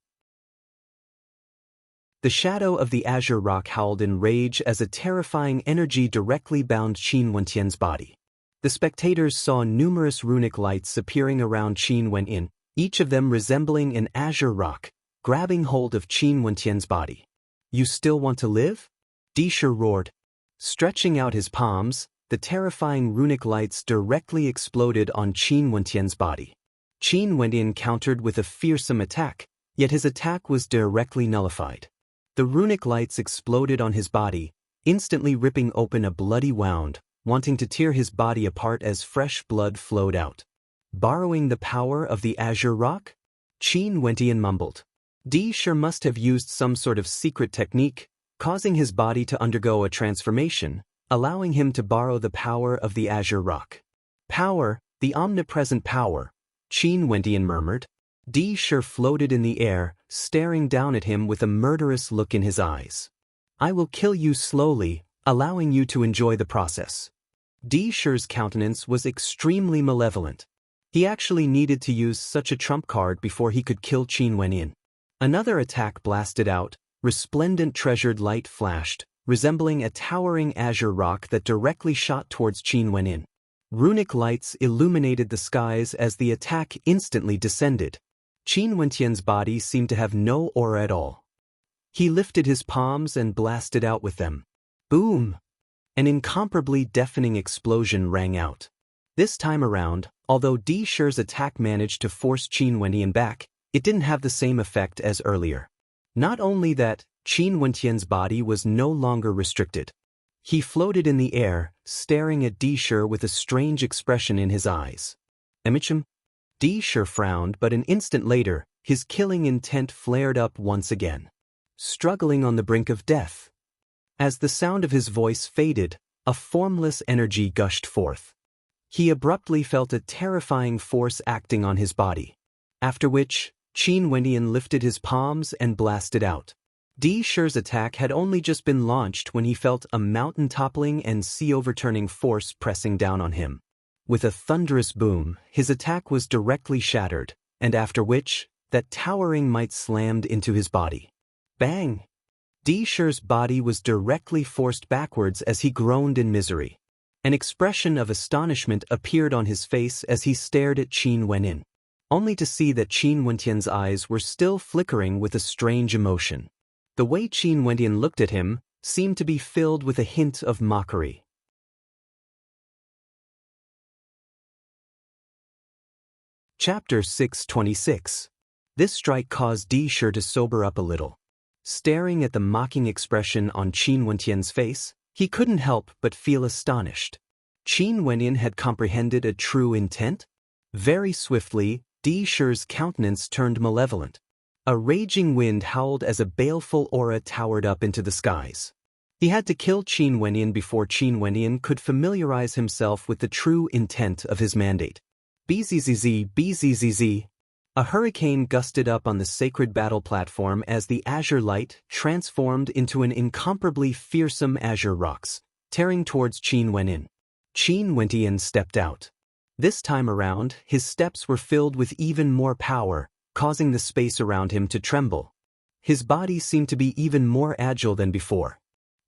The shadow of the azure rock howled in rage as a terrifying energy directly bound Qin Wentian's body. The spectators saw numerous runic lights appearing around Qin Wenyin, each of them resembling an azure rock, grabbing hold of Qin Wentian's body. "You still want to live?" Di Shi roared. Stretching out his palms, the terrifying runic lights directly exploded on Qin Wentian's body. Qin Wenyan countered with a fearsome attack, yet his attack was directly nullified. The runic lights exploded on his body, instantly ripping open a bloody wound, wanting to tear his body apart as fresh blood flowed out. Borrowing the power of the azure rock? Qin Wentian mumbled. Di Shi must have used some sort of secret technique, causing his body to undergo a transformation, allowing him to borrow the power of the azure rock. "Power, the omnipresent power," Qin Wentian murmured. Di Shi floated in the air, staring down at him with a murderous look in his eyes. "I will kill you slowly, allowing you to enjoy the process." Di Shi's countenance was extremely malevolent. He actually needed to use such a trump card before he could kill Qin Wenyin. Another attack blasted out, resplendent treasured light flashed, resembling a towering azure rock that directly shot towards Qin Wenyin. Runic lights illuminated the skies as the attack instantly descended. Qin Wentian's body seemed to have no aura at all. He lifted his palms and blasted out with them. Boom! An incomparably deafening explosion rang out. This time around, although Di Shi's attack managed to force Qin Wenyan back, it didn't have the same effect as earlier. Not only that, Qin Wentian's body was no longer restricted. He floated in the air, staring at Di Shi with a strange expression in his eyes. "Emichim?" Di Shi frowned, but an instant later, his killing intent flared up once again. Struggling on the brink of death. As the sound of his voice faded, a formless energy gushed forth. He abruptly felt a terrifying force acting on his body. After which, Qin Wenyan lifted his palms and blasted out. Di Shi's attack had only just been launched when he felt a mountain-toppling and sea-overturning force pressing down on him. With a thunderous boom, his attack was directly shattered, and after which, that towering might slammed into his body. Bang! Di Shi's body was directly forced backwards as he groaned in misery. An expression of astonishment appeared on his face as he stared at Qin Wenyin, only to see that Qin Wentian's eyes were still flickering with a strange emotion. The way Qin Wenyan looked at him seemed to be filled with a hint of mockery. Chapter 626. This strike caused Di Shi to sober up a little. Staring at the mocking expression on Qin Wentian's face, he couldn't help but feel astonished. Qin Wenyan had comprehended a true intent? Very swiftly, Di Shi's countenance turned malevolent. A raging wind howled as a baleful aura towered up into the skies. He had to kill Qin Wenyan before Qin Wenyan could familiarize himself with the true intent of his mandate. Bzzz, bzzz. A hurricane gusted up on the sacred battle platform as the azure light transformed into an incomparably fearsome azure rocks, tearing towards Qin Wenyin. Qin Wentian stepped out. This time around, his steps were filled with even more power, causing the space around him to tremble. His body seemed to be even more agile than before.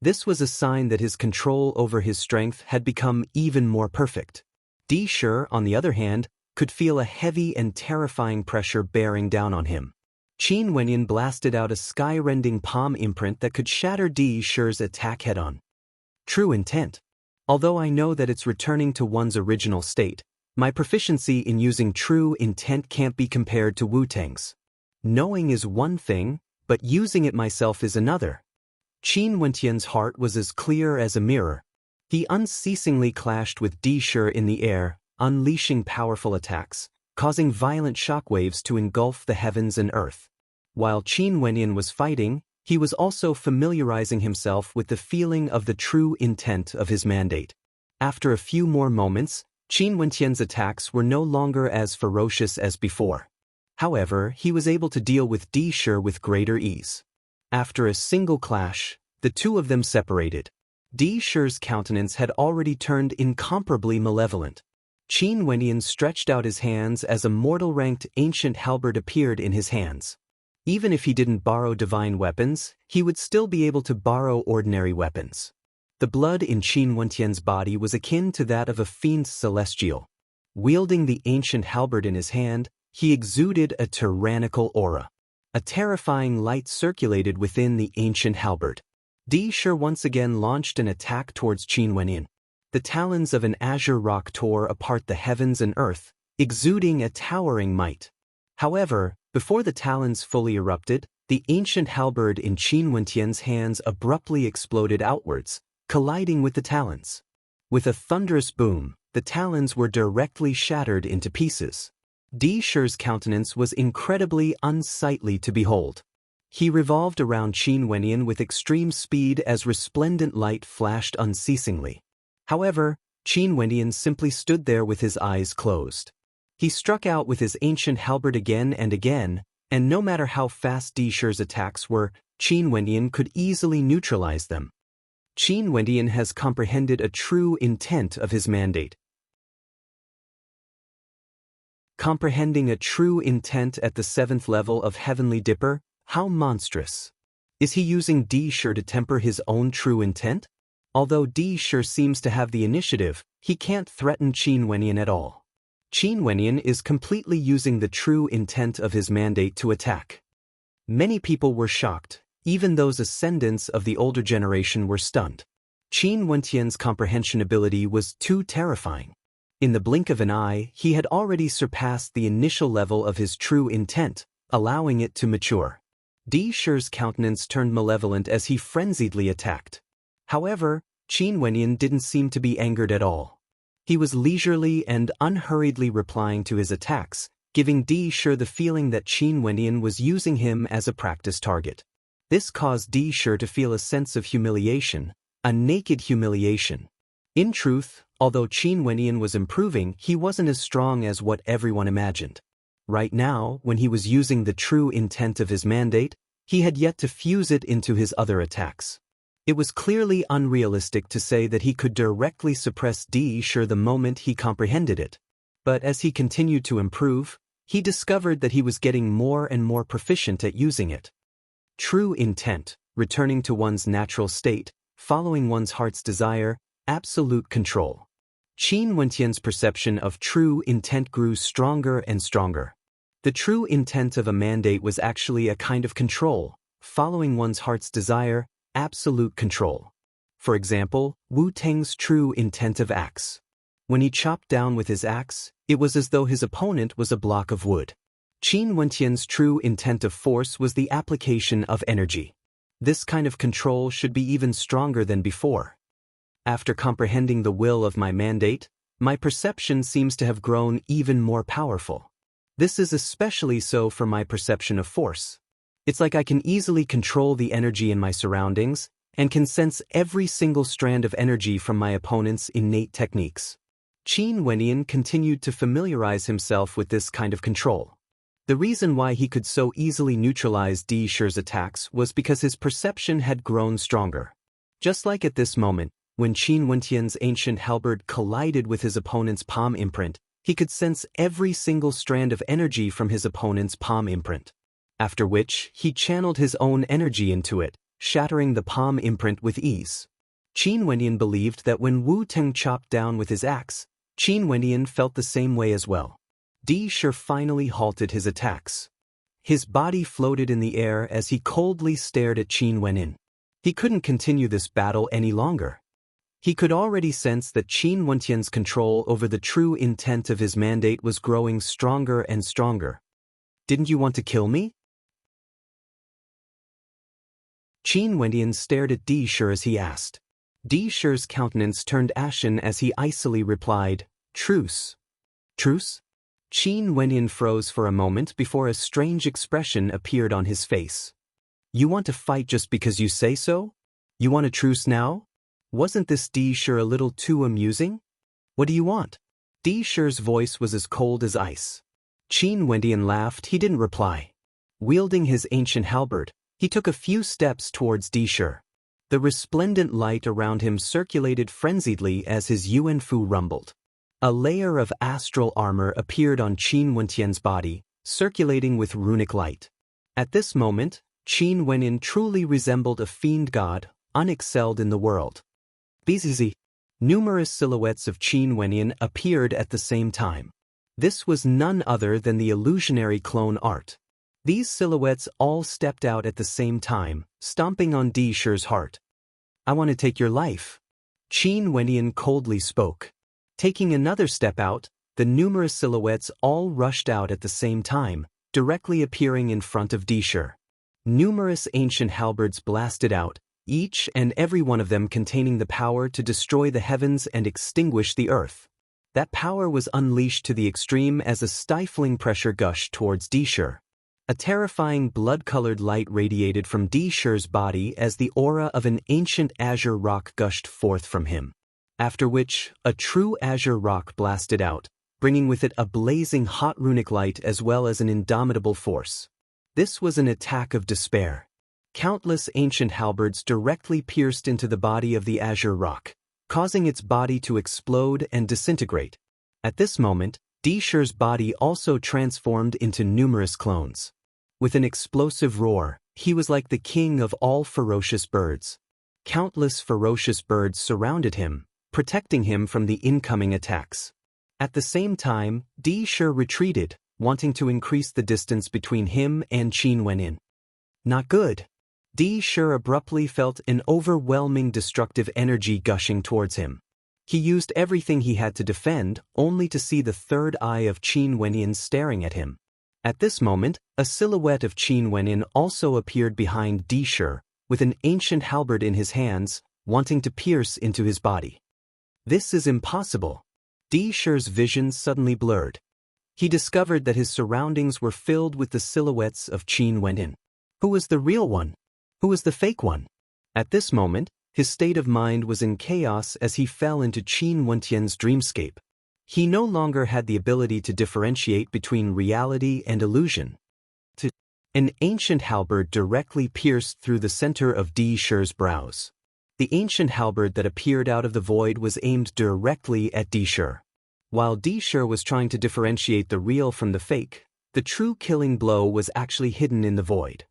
This was a sign that his control over his strength had become even more perfect. Di Shi, on the other hand, could feel a heavy and terrifying pressure bearing down on him. Qin Wenyan blasted out a sky-rending palm imprint that could shatter Di Shi's attack head-on. True intent. Although I know that it's returning to one's original state, my proficiency in using true intent can't be compared to Wu-Tang's. Knowing is one thing, but using it myself is another. Qin Wentian's heart was as clear as a mirror. He unceasingly clashed with Di Shi in the air, unleashing powerful attacks, causing violent shockwaves to engulf the heavens and earth. While Qin Wenyan was fighting, he was also familiarizing himself with the feeling of the true intent of his mandate. After a few more moments, Qin Wenyan's attacks were no longer as ferocious as before. However, he was able to deal with Di Shi with greater ease. After a single clash, the two of them separated. Di Shi's countenance had already turned incomparably malevolent. Qin Wenyan stretched out his hands as a mortal-ranked ancient halberd appeared in his hands. Even if he didn't borrow divine weapons, he would still be able to borrow ordinary weapons. The blood in Qin Wenyan's body was akin to that of a fiend celestial. Wielding the ancient halberd in his hand, he exuded a tyrannical aura. A terrifying light circulated within the ancient halberd. Di Shi once again launched an attack towards Qin Wenyan. The talons of an azure rock tore apart the heavens and earth, exuding a towering might. However, before the talons fully erupted, the ancient halberd in Qin Wenyan's hands abruptly exploded outwards, colliding with the talons. With a thunderous boom, the talons were directly shattered into pieces. Di Shi's countenance was incredibly unsightly to behold. He revolved around Qin Wenyan with extreme speed as resplendent light flashed unceasingly. However, Qin Wenyan simply stood there with his eyes closed. He struck out with his ancient halberd again, and no matter how fast Di Shi's attacks were, Qin Wenyan could easily neutralize them. Qin Wenyan has comprehended a true intent of his mandate. Comprehending a true intent at the 7th level of Heavenly Dipper, how monstrous. Is he using Di Shi to temper his own true intent? Although Di Shi seems to have the initiative, he can't threaten Qin Wenyan at all. Qin Wenyan is completely using the true intent of his mandate to attack. Many people were shocked, even those ascendants of the older generation were stunned. Qin Wenyan's comprehension ability was too terrifying. In the blink of an eye, he had already surpassed the initial level of his true intent, allowing it to mature. Di Shi's countenance turned malevolent as he frenziedly attacked. However, Qin Wenyan didn't seem to be angered at all. He was leisurely and unhurriedly replying to his attacks, giving Di Shi the feeling that Qin Wenyan was using him as a practice target. This caused Di Shi to feel a sense of humiliation, a naked humiliation. In truth, although Qin Wenyan was improving, he wasn't as strong as what everyone imagined. Right now, when he was using the true intent of his mandate, he had yet to fuse it into his other attacks. It was clearly unrealistic to say that he could directly suppress Di Shi the moment he comprehended it. But as he continued to improve, he discovered that he was getting more and more proficient at using it. True intent, returning to one's natural state, following one's heart's desire, absolute control. Qin Wenyan's perception of true intent grew stronger and stronger. The true intent of a mandate was actually a kind of control, following one's heart's desire, absolute control. For example, Wu Teng's true intent of axe. When he chopped down with his axe, it was as though his opponent was a block of wood. Qin Wenyan's true intent of force was the application of energy. This kind of control should be even stronger than before. After comprehending the will of my mandate, my perception seems to have grown even more powerful. This is especially so for my perception of force. It's like I can easily control the energy in my surroundings and can sense every single strand of energy from my opponent's innate techniques. Qin Wenyan continued to familiarize himself with this kind of control. The reason why he could so easily neutralize Di Shi's attacks was because his perception had grown stronger. Just like at this moment, when Qin Wenyan's ancient halberd collided with his opponent's palm imprint, he could sense every single strand of energy from his opponent's palm imprint. After which, he channeled his own energy into it, shattering the palm imprint with ease. Qin Wenyan believed that when Wu Teng chopped down with his axe, Qin Wenyan felt the same way as well. Di Shi finally halted his attacks. His body floated in the air as he coldly stared at Qin Wenyan. He couldn't continue this battle any longer. He could already sense that Qin Wenyan's control over the true intent of his mandate was growing stronger and stronger. Didn't you want to kill me? Qin Wenyan stared at Di Shi as he asked. Di Shi's countenance turned ashen as he icily replied, "Truce, Truce? Qin Wenyan froze for a moment before a strange expression appeared on his face. You want to fight just because you say so? You want a truce now? Wasn't this Di Shi a little too amusing? What do you want? Di Shi's voice was as cold as ice. Qin Wenyan laughed. He didn't reply. Wielding his ancient halberd, he took a few steps towards Di Shi. The resplendent light around him circulated frenziedly as his Yuanfu rumbled. A layer of astral armor appeared on Qin Wentian's body, circulating with runic light. At this moment, Qin Wenyan truly resembled a fiend god, unexcelled in the world. Bzz. Numerous silhouettes of Qin Wenyan appeared at the same time. This was none other than the illusionary clone art. These silhouettes all stepped out at the same time, stomping on Di Shi's heart. I want to take your life. Qin Wenyan coldly spoke. Taking another step out, the numerous silhouettes all rushed out at the same time, directly appearing in front of Di Shi. Numerous ancient halberds blasted out, each and every one of them containing the power to destroy the heavens and extinguish the earth. That power was unleashed to the extreme as a stifling pressure gushed towards Di Shi. A terrifying blood-colored light radiated from Di Shi's body as the aura of an ancient azure rock gushed forth from him. After which, a true azure rock blasted out, bringing with it a blazing hot runic light as well as an indomitable force. This was an attack of despair. Countless ancient halberds directly pierced into the body of the azure rock, causing its body to explode and disintegrate. At this moment, Di Shi's body also transformed into numerous clones. With an explosive roar, he was like the king of all ferocious birds. Countless ferocious birds surrounded him, protecting him from the incoming attacks. At the same time, Di Shi retreated, wanting to increase the distance between him and Qin Wenyan. Not good. Di Shi abruptly felt an overwhelming destructive energy gushing towards him. He used everything he had to defend, only to see the third eye of Qin Wenyan staring at him. At this moment, a silhouette of Qin Wenyan also appeared behind Di Shi, with an ancient halberd in his hands, wanting to pierce into his body. This is impossible. Di Shi's vision suddenly blurred. He discovered that his surroundings were filled with the silhouettes of Qin Wenyan. Who was the real one? Who was the fake one? At this moment, his state of mind was in chaos as he fell into Qin Wentian's dreamscape. He no longer had the ability to differentiate between reality and illusion. An ancient halberd directly pierced through the center of Di Shi's brows. The ancient halberd that appeared out of the void was aimed directly at Di Shi. While Di Shi was trying to differentiate the real from the fake, the true killing blow was actually hidden in the void.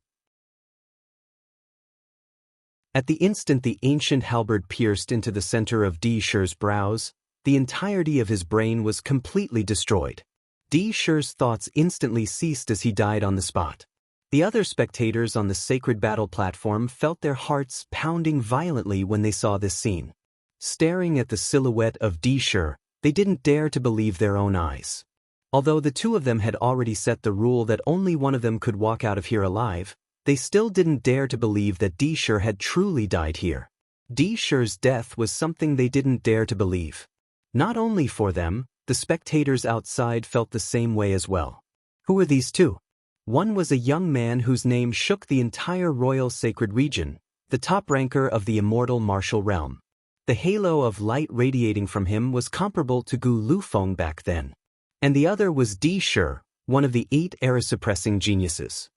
At the instant the ancient halberd pierced into the center of Di Shi's brows, the entirety of his brain was completely destroyed. Di Shi's thoughts instantly ceased as he died on the spot. The other spectators on the sacred battle platform felt their hearts pounding violently when they saw this scene. Staring at the silhouette of Di Shi, they didn't dare to believe their own eyes. Although the two of them had already set the rule that only one of them could walk out of here alive, they still didn't dare to believe that Di Shi had truly died here. Di Shi's death was something they didn't dare to believe. Not only for them, the spectators outside felt the same way as well. Who were these two? One was a young man whose name shook the entire royal sacred region, the top ranker of the immortal martial realm. The halo of light radiating from him was comparable to Gu Lufeng back then. And the other was Di Shi, one of the 8 era-suppressing geniuses.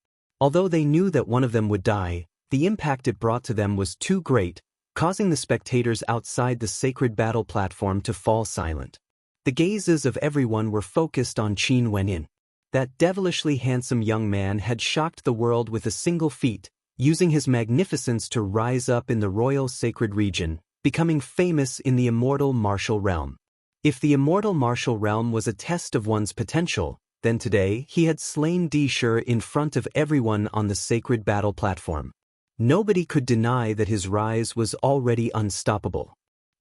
Although they knew that one of them would die, the impact it brought to them was too great, causing the spectators outside the sacred battle platform to fall silent. The gazes of everyone were focused on Qin Wenyan. That devilishly handsome young man had shocked the world with a single feat, using his magnificence to rise up in the royal sacred region, becoming famous in the immortal martial realm. If the immortal martial realm was a test of one's potential, then today he had slain Di Shi in front of everyone on the sacred battle platform. Nobody could deny that his rise was already unstoppable.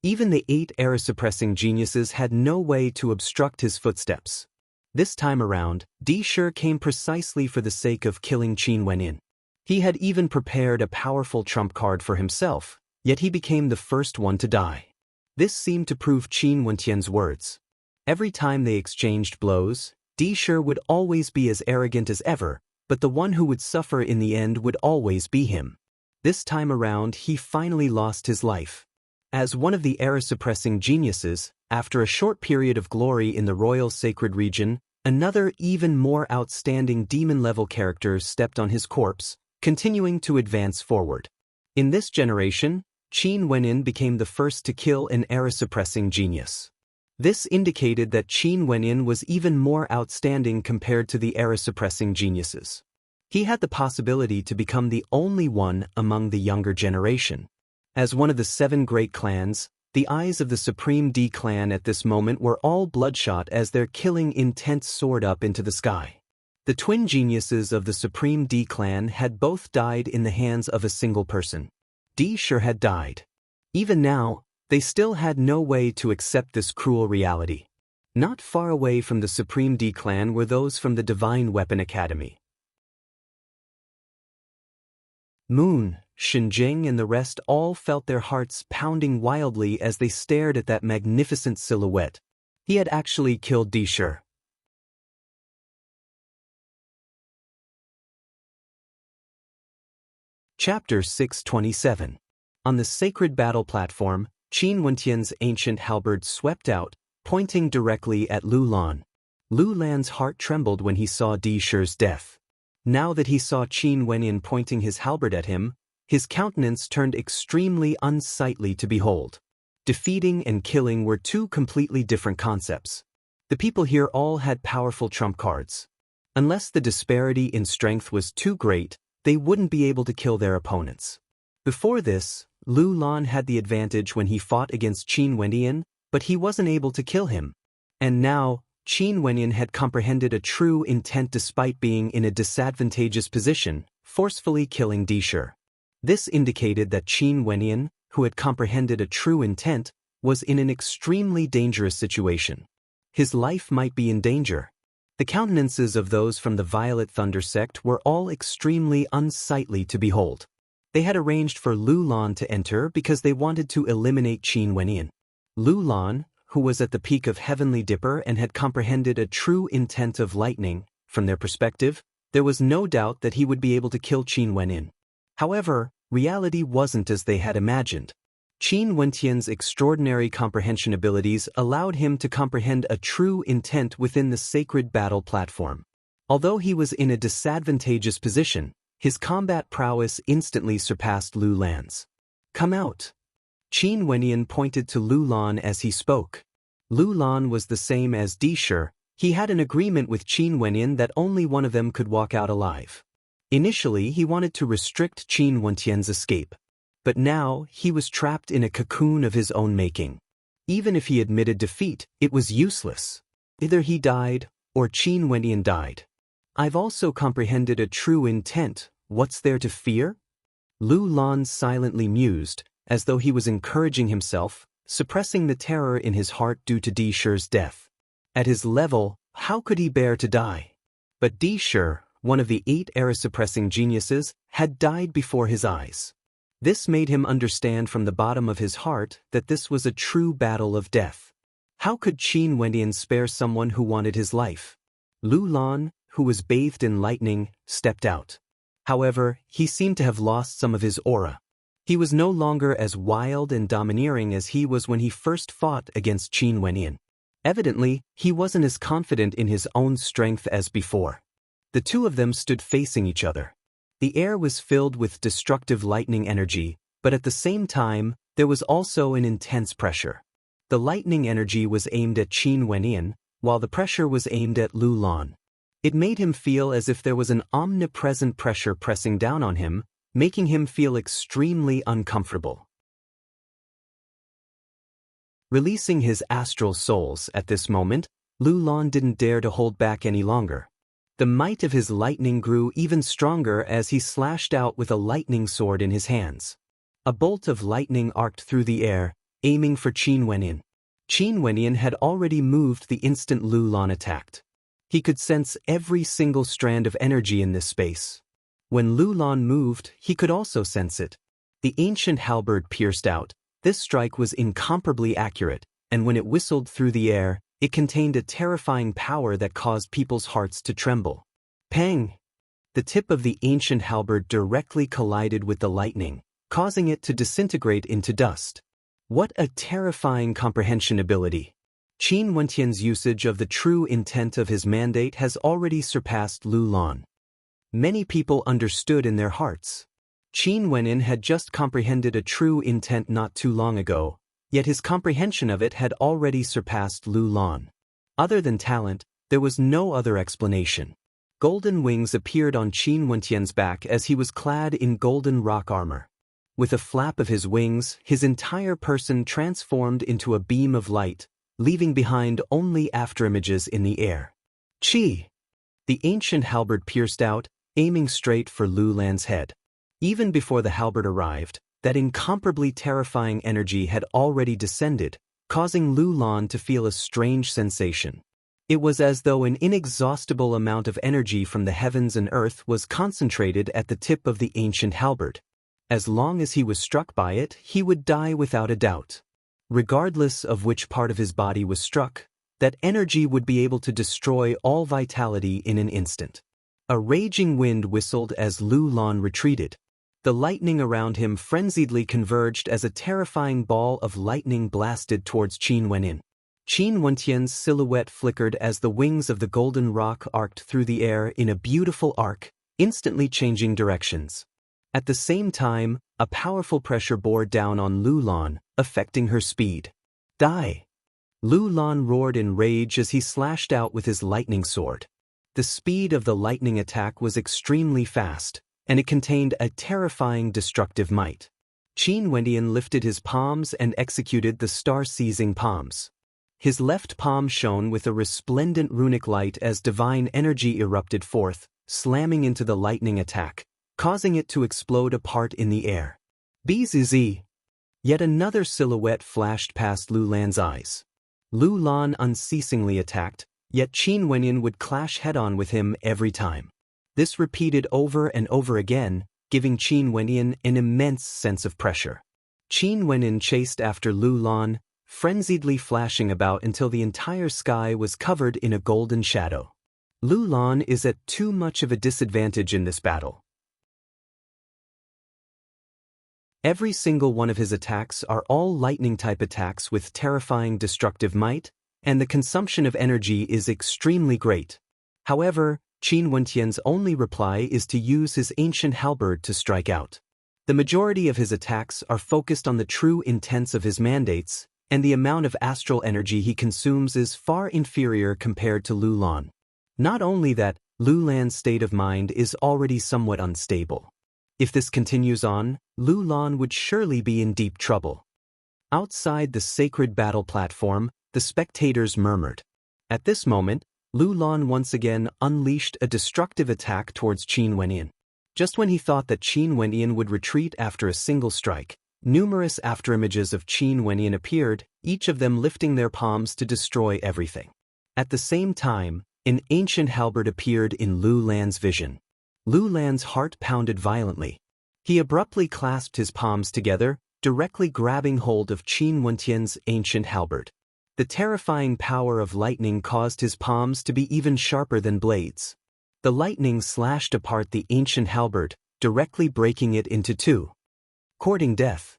Even the 8 era-suppressing geniuses had no way to obstruct his footsteps. This time around, Di Shi came precisely for the sake of killing Qin Wenyan. He had even prepared a powerful trump card for himself, yet he became the first one to die. This seemed to prove Qin Wentian's words. Every time they exchanged blows, Di Shi would always be as arrogant as ever, but the one who would suffer in the end would always be him. This time around, he finally lost his life. As one of the era-suppressing geniuses, after a short period of glory in the royal sacred region, another even more outstanding demon-level character stepped on his corpse, continuing to advance forward. In this generation, Qin Wenyin became the first to kill an era-suppressing genius. This indicated that Qin Wenyin was even more outstanding compared to the era-suppressing geniuses. He had the possibility to become the only one among the younger generation. As one of the 7 great clans, the eyes of the Supreme D clan at this moment were all bloodshot as their killing intent soared up into the sky. The twin geniuses of the Supreme D clan had both died in the hands of a single person. Di Shi had died. Even now, they still had no way to accept this cruel reality. Not far away from the Supreme D clan were those from the Divine Weapon Academy. Moon, Shinjing and the rest all felt their hearts pounding wildly as they stared at that magnificent silhouette. He had actually killed Di Shi. Chapter 627. On the sacred battle platform, Qin Wentian's ancient halberd swept out, pointing directly at Lu Lan. Lu Lan's heart trembled when he saw Di Shi's death. Now that he saw Qin Wenyin pointing his halberd at him, his countenance turned extremely unsightly to behold. Defeating and killing were 2 completely different concepts. The people here all had powerful trump cards. Unless the disparity in strength was too great, they wouldn't be able to kill their opponents. Before this, Lu Lan had the advantage when he fought against Qin Wenyin, but he wasn't able to kill him. And now, Qin Wenyin had comprehended a true intent despite being in a disadvantageous position, forcefully killing Di Shi. This indicated that Qin Wenyin, who had comprehended a true intent, was in an extremely dangerous situation. His life might be in danger. The countenances of those from the Violet Thunder sect were all extremely unsightly to behold. They had arranged for Lu Lan to enter because they wanted to eliminate Qin Wenyin. Lu Lan, who was at the peak of Heavenly Dipper and had comprehended a true intent of lightning, from their perspective, there was no doubt that he would be able to kill Qin Wenyin. However, reality wasn't as they had imagined. Qin Wentian's extraordinary comprehension abilities allowed him to comprehend a true intent within the sacred battle platform. Although he was in a disadvantageous position, his combat prowess instantly surpassed Lu Lan's. "Come out." Qin Wenyin pointed to Lu Lan as he spoke. Lu Lan was the same as Di Shi. He had an agreement with Qin Wenyin that only one of them could walk out alive. Initially, he wanted to restrict Qin Wentian's escape. But now, he was trapped in a cocoon of his own making. Even if he admitted defeat, it was useless. Either he died, or Qin Wenyin died. "I've also comprehended a true intent. What's there to fear?" Lu Lan silently mused, as though he was encouraging himself, suppressing the terror in his heart due to Di Shi's death. At his level, how could he bear to die? But Di Shi, one of the 8 era-suppressing geniuses, had died before his eyes. This made him understand from the bottom of his heart that this was a true battle of death. How could Qin Wenyin spare someone who wanted his life? Lu Lan, who was bathed in lightning, stepped out. However, he seemed to have lost some of his aura. He was no longer as wild and domineering as he was when he first fought against Qin Wenyin. Evidently, he wasn't as confident in his own strength as before. The 2 of them stood facing each other. The air was filled with destructive lightning energy, but at the same time, there was also an intense pressure. The lightning energy was aimed at Qin Wenyin, while the pressure was aimed at Lu Lan. It made him feel as if there was an omnipresent pressure pressing down on him, making him feel extremely uncomfortable. Releasing his astral souls at this moment, Lu Lan didn't dare to hold back any longer. The might of his lightning grew even stronger as he slashed out with a lightning sword in his hands. A bolt of lightning arced through the air, aiming for Qin Wenyin. Qin Wenyin had already moved the instant Lu Lan attacked. He could sense every single strand of energy in this space. When Lu Lan moved, he could also sense it. The ancient halberd pierced out. This strike was incomparably accurate, and when it whistled through the air, It contained a terrifying power that caused people's hearts to tremble. Pang! The tip of the ancient halberd directly collided with the lightning, causing it to disintegrate into dust. What a terrifying comprehension ability! Qin Wentian's usage of the true intent of his mandate has already surpassed Lu Lan. Many people understood in their hearts. Qin Wenin had just comprehended a true intent not too long ago, yet his comprehension of it had already surpassed Lu Lan. Other than talent, there was no other explanation. Golden wings appeared on Qin Wentian's back as he was clad in golden rock armor. With a flap of his wings, his entire person transformed into a beam of light, leaving behind only afterimages in the air. Qi! The ancient halberd pierced out, aiming straight for Lu Lan's head. Even before the halberd arrived, that incomparably terrifying energy had already descended, causing Lu Lan to feel a strange sensation. It was as though an inexhaustible amount of energy from the heavens and earth was concentrated at the tip of the ancient halberd. As long as he was struck by it, he would die without a doubt. Regardless of which part of his body was struck, that energy would be able to destroy all vitality in an instant. A raging wind whistled as Lu Lan retreated. The lightning around him frenziedly converged as a terrifying ball of lightning blasted towards Qin Wenin. Qin Wentian's silhouette flickered as the wings of the golden rock arced through the air in a beautiful arc, instantly changing directions. At the same time, a powerful pressure bore down on Lu Lan, affecting her speed. Die! Lu Lan roared in rage as he slashed out with his lightning sword. The speed of the lightning attack was extremely fast, and it contained a terrifying destructive might. Qin Wentian lifted his palms and executed the star-seizing palms. His left palm shone with a resplendent runic light as divine energy erupted forth, slamming into the lightning attack, causing it to explode apart in the air. Bzz! Yet another silhouette flashed past Lu Lan's eyes. Lu Lan unceasingly attacked, yet Qin Wentian would clash head-on with him every time. This repeated over and over again, giving Qin Wentian an immense sense of pressure. Qin Wentian chased after Lu Lan, frenziedly flashing about until the entire sky was covered in a golden shadow. Lu Lan is at too much of a disadvantage in this battle. Every single one of his attacks are all lightning-type attacks with terrifying destructive might, and the consumption of energy is extremely great. However, Qin Wentian's only reply is to use his ancient halberd to strike out. The majority of his attacks are focused on the true intents of his mandates, and the amount of astral energy he consumes is far inferior compared to Lu Lan. Not only that, Lu Lan's state of mind is already somewhat unstable. If this continues on, Lu Lan would surely be in deep trouble. Outside the sacred battle platform, the spectators murmured. At this moment, Lu Lan once again unleashed a destructive attack towards Qin Wentian. Just when he thought that Qin Wentian would retreat after a single strike, numerous afterimages of Qin Wentian appeared, each of them lifting their palms to destroy everything. At the same time, an ancient halberd appeared in Lu Lan's vision. Lu Lan's heart pounded violently. He abruptly clasped his palms together, directly grabbing hold of Qin Wentian's ancient halberd. The terrifying power of lightning caused his palms to be even sharper than blades. The lightning slashed apart the ancient halberd, directly breaking it into two. Courting death.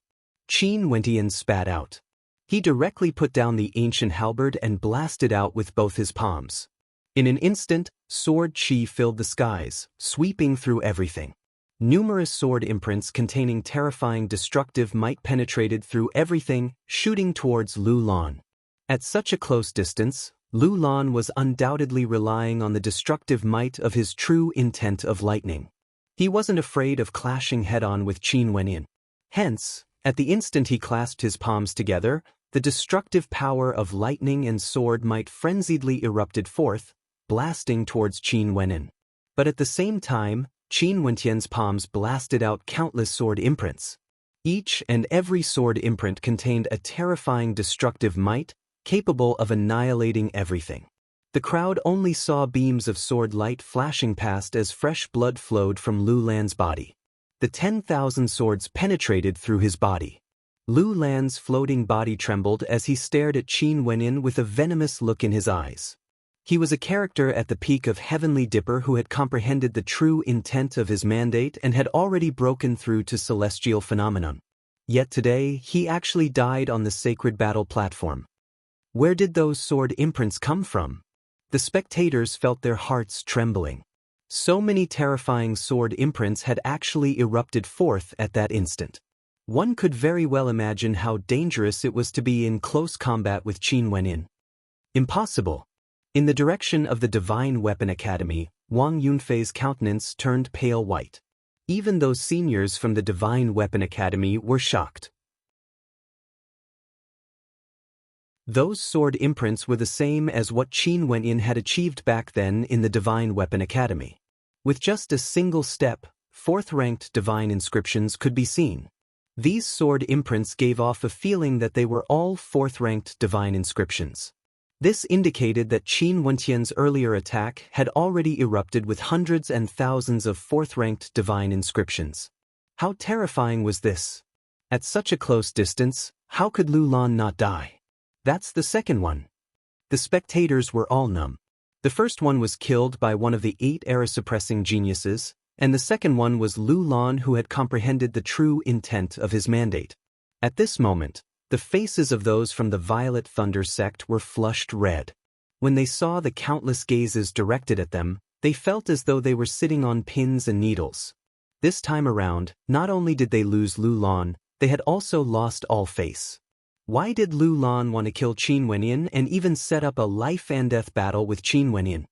Qin Wentian spat out. He directly put down the ancient halberd and blasted out with both his palms. In an instant, sword chi filled the skies, sweeping through everything. Numerous sword imprints containing terrifying destructive might penetrated through everything, shooting towards Lu Lan. At such a close distance, Lu Lan was undoubtedly relying on the destructive might of his true intent of lightning. He wasn't afraid of clashing head-on with Qin Wentian. Hence, at the instant he clasped his palms together, the destructive power of lightning and sword might frenziedly erupted forth, blasting towards Qin Wentian. But at the same time, Qin Wentian's palms blasted out countless sword imprints. Each and every sword imprint contained a terrifying destructive might, capable of annihilating everything. The crowd only saw beams of sword light flashing past as fresh blood flowed from Lu Lan's body. The 10,000 swords penetrated through his body. Lu Lan's floating body trembled as he stared at Qin Wenyin with a venomous look in his eyes. He was a character at the peak of Heavenly Dipper who had comprehended the true intent of his mandate and had already broken through to celestial phenomenon. Yet today, he actually died on the sacred battle platform. Where did those sword imprints come from? The spectators felt their hearts trembling. So many terrifying sword imprints had actually erupted forth at that instant. One could very well imagine how dangerous it was to be in close combat with Qin Wenyin. Impossible. In the direction of the Divine Weapon Academy, Wang Yunfei's countenance turned pale white. Even those seniors from the Divine Weapon Academy were shocked. Those sword imprints were the same as what Qin Wenyin had achieved back then in the Divine Weapon Academy. With just a single step, fourth-ranked divine inscriptions could be seen. These sword imprints gave off a feeling that they were all fourth-ranked divine inscriptions. This indicated that Qin Wentian's earlier attack had already erupted with hundreds and thousands of fourth-ranked divine inscriptions. How terrifying was this? At such a close distance, how could Lu Lan not die? That's the second one. The spectators were all numb. The first one was killed by one of the 8 era-suppressing geniuses, and the second one was Lu Lan, who had comprehended the true intent of his mandate. At this moment, the faces of those from the Violet Thunder sect were flushed red. When they saw the countless gazes directed at them, they felt as though they were sitting on pins and needles. This time around, not only did they lose Lu Lan, they had also lost all face. Why did Lu Lan want to kill Qin Wenyin and even set up a life-and-death battle with Qin Wenyin?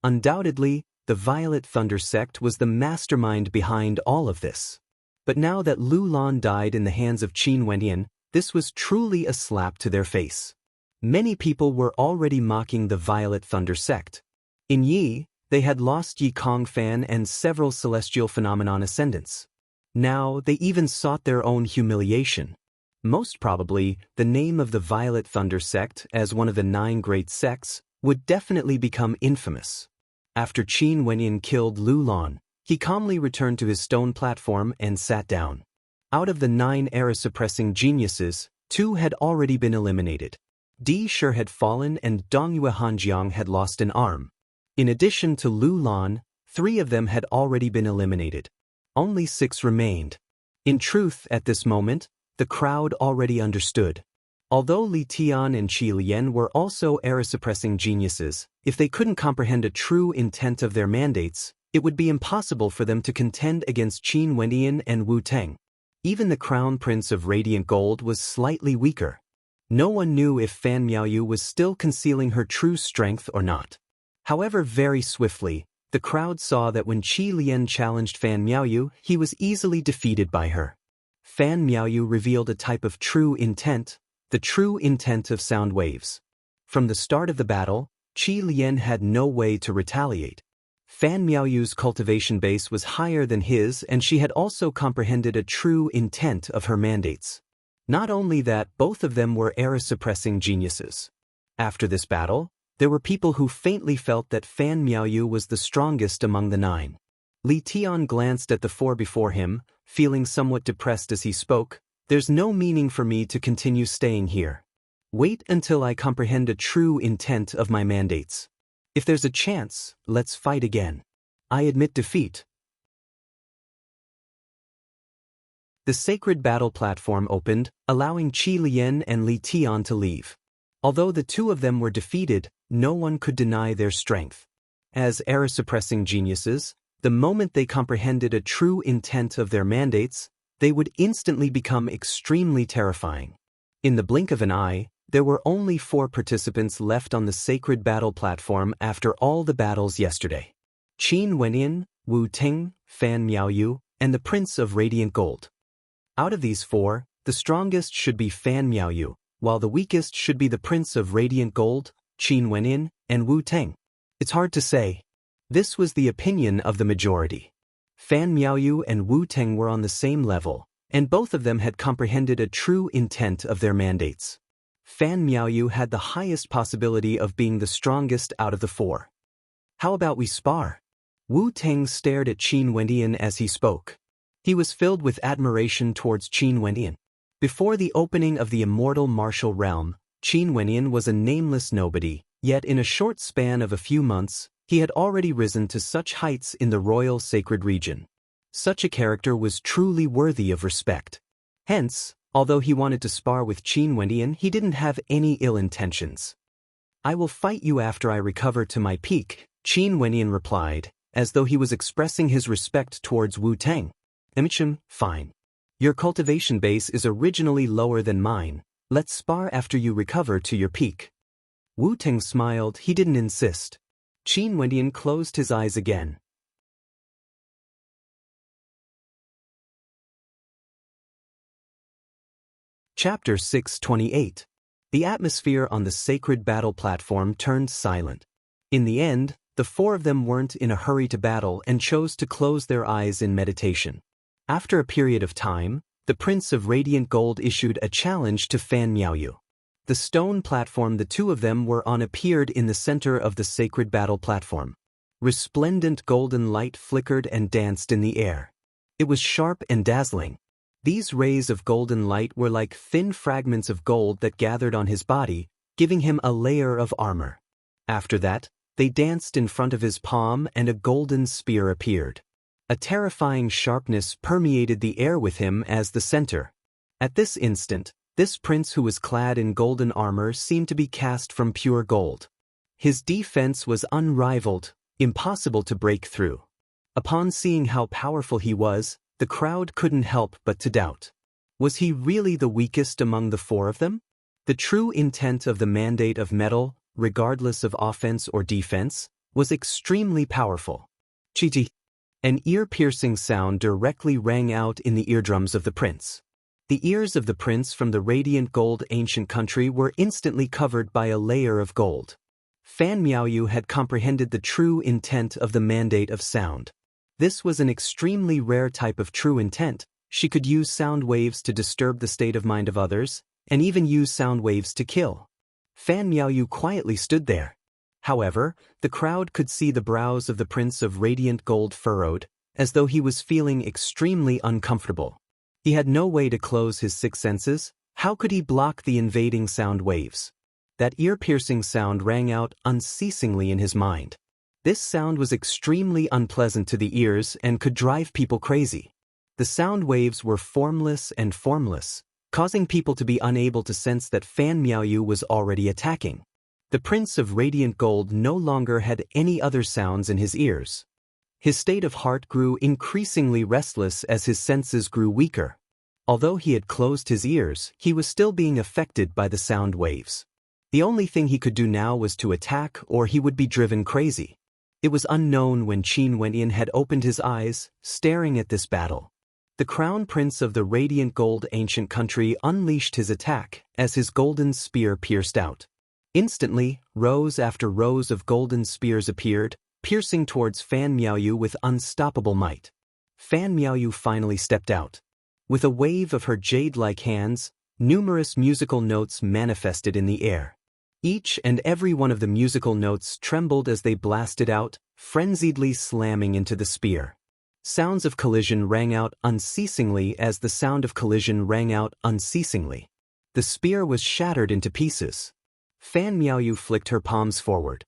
Undoubtedly, the Violet Thunder sect was the mastermind behind all of this. But now that Lu Lan died in the hands of Qin Wenyin, this was truly a slap to their face. Many people were already mocking the Violet Thunder sect. In Yi, they had lost Yi Kongfan and several celestial phenomenon ascendants. Now they even sought their own humiliation. Most probably, the name of the Violet Thunder sect as one of the 9 great sects would definitely become infamous. After Qin Wenyin killed Lu Lan, he calmly returned to his stone platform and sat down. Out of the 9 era-suppressing geniuses, 2 had already been eliminated. Di Shi had fallen and Dongyue Hanjiang had lost an arm. In addition to Lu Lan, 3 of them had already been eliminated. Only 6 remained. In truth, at this moment, the crowd already understood. Although Li Tian and Qi Lian were also era-suppressing geniuses, if they couldn't comprehend a true intent of their mandates, it would be impossible for them to contend against Qin Wenyin and Wu Teng. Even the Crown Prince of Radiant Gold was slightly weaker. No one knew if Fan Miaoyu was still concealing her true strength or not. However, very swiftly, the crowd saw that when Qi Lian challenged Fan Miaoyu, he was easily defeated by her. Fan Miaoyu revealed a type of true intent, the true intent of sound waves. From the start of the battle, Qi Lian had no way to retaliate. Fan Miaoyu's cultivation base was higher than his, and she had also comprehended a true intent of her mandates. Not only that, both of them were era-suppressing geniuses. After this battle, there were people who faintly felt that Fan Miaoyu was the strongest among the 9. Li Tian glanced at the 4 before him, feeling somewhat depressed as he spoke. There's no meaning for me to continue staying here. Wait until I comprehend a true intent of my mandates. If there's a chance, let's fight again. I admit defeat. The sacred battle platform opened, allowing Qi Lian and Li Tian to leave. Although the 2 of them were defeated, no one could deny their strength. As era-suppressing geniuses, the moment they comprehended a true intent of their mandates, they would instantly become extremely terrifying. In the blink of an eye, there were only 4 participants left on the sacred battle platform after all the battles yesterday. Qin Wenyin, Wu Teng, Fan Miaoyu, and the Prince of Radiant Gold. Out of these 4, the strongest should be Fan Miaoyu, while the weakest should be the Prince of Radiant Gold, Qin Wenyin, and Wu Teng. It's hard to say. This was the opinion of the majority. Fan Miaoyu and Wu Teng were on the same level, and both of them had comprehended a true intent of their mandates. Fan Miaoyu had the highest possibility of being the strongest out of the 4. How about we spar? Wu Teng stared at Qin Wenyin as he spoke. He was filled with admiration towards Qin Wenyin. Before the opening of the immortal martial realm, Qin Wenyan was a nameless nobody, yet in a short span of a few months, he had already risen to such heights in the royal sacred region. Such a character was truly worthy of respect. Hence, although he wanted to spar with Qin Wenyan, he didn't have any ill intentions. "I will fight you after I recover to my peak," Qin Wenyan replied, as though he was expressing his respect towards Wu Tang. "Fine. Your cultivation base is originally lower than mine. Let's spar after you recover to your peak." Wu Tang smiled. He didn't insist. Qin Wenyan closed his eyes again. Chapter 628. The atmosphere on the sacred battle platform turned silent. In the end, the four of them weren't in a hurry to battle and chose to close their eyes in meditation. After a period of time, the Prince of Radiant Gold issued a challenge to Fan Miaoyu. The stone platform the two of them were on appeared in the center of the sacred battle platform. Resplendent golden light flickered and danced in the air. It was sharp and dazzling. These rays of golden light were like thin fragments of gold that gathered on his body, giving him a layer of armor. After that, they danced in front of his palm and a golden spear appeared. A terrifying sharpness permeated the air with him as the center. At this instant, this prince who was clad in golden armor seemed to be cast from pure gold. His defense was unrivaled, impossible to break through. Upon seeing how powerful he was, the crowd couldn't help but to doubt. Was he really the weakest among the four of them? The true intent of the mandate of metal, regardless of offense or defense, was extremely powerful. Chi-chi. An ear-piercing sound directly rang out in the eardrums of the prince. The ears of the prince from the radiant gold ancient country were instantly covered by a layer of gold. Fan Miaoyu had comprehended the true intent of the mandate of sound. This was an extremely rare type of true intent. She could use sound waves to disturb the state of mind of others, and even use sound waves to kill. Fan Miaoyu quietly stood there. However, the crowd could see the brows of the Prince of Radiant Gold furrowed, as though he was feeling extremely uncomfortable. He had no way to close his six senses. How could he block the invading sound waves? That ear-piercing sound rang out unceasingly in his mind. This sound was extremely unpleasant to the ears and could drive people crazy. The sound waves were formless and formless, causing people to be unable to sense that Fan Miaoyu was already attacking. The Prince of Radiant Gold no longer had any other sounds in his ears. His state of heart grew increasingly restless as his senses grew weaker. Although he had closed his ears, he was still being affected by the sound waves. The only thing he could do now was to attack, or he would be driven crazy. It was unknown when Qin Wenyan had opened his eyes, staring at this battle. The Crown Prince of the Radiant Gold ancient country unleashed his attack as his golden spear pierced out. Instantly, rows after rows of golden spears appeared, piercing towards Fan Miaoyu with unstoppable might. Fan Miaoyu finally stepped out. With a wave of her jade-like hands, numerous musical notes manifested in the air. Each and every one of the musical notes trembled as they blasted out, frenziedly slamming into the spear. Sounds of collision rang out unceasingly as the sound of collision rang out unceasingly. The spear was shattered into pieces. Fan Miaoyu flicked her palms forward.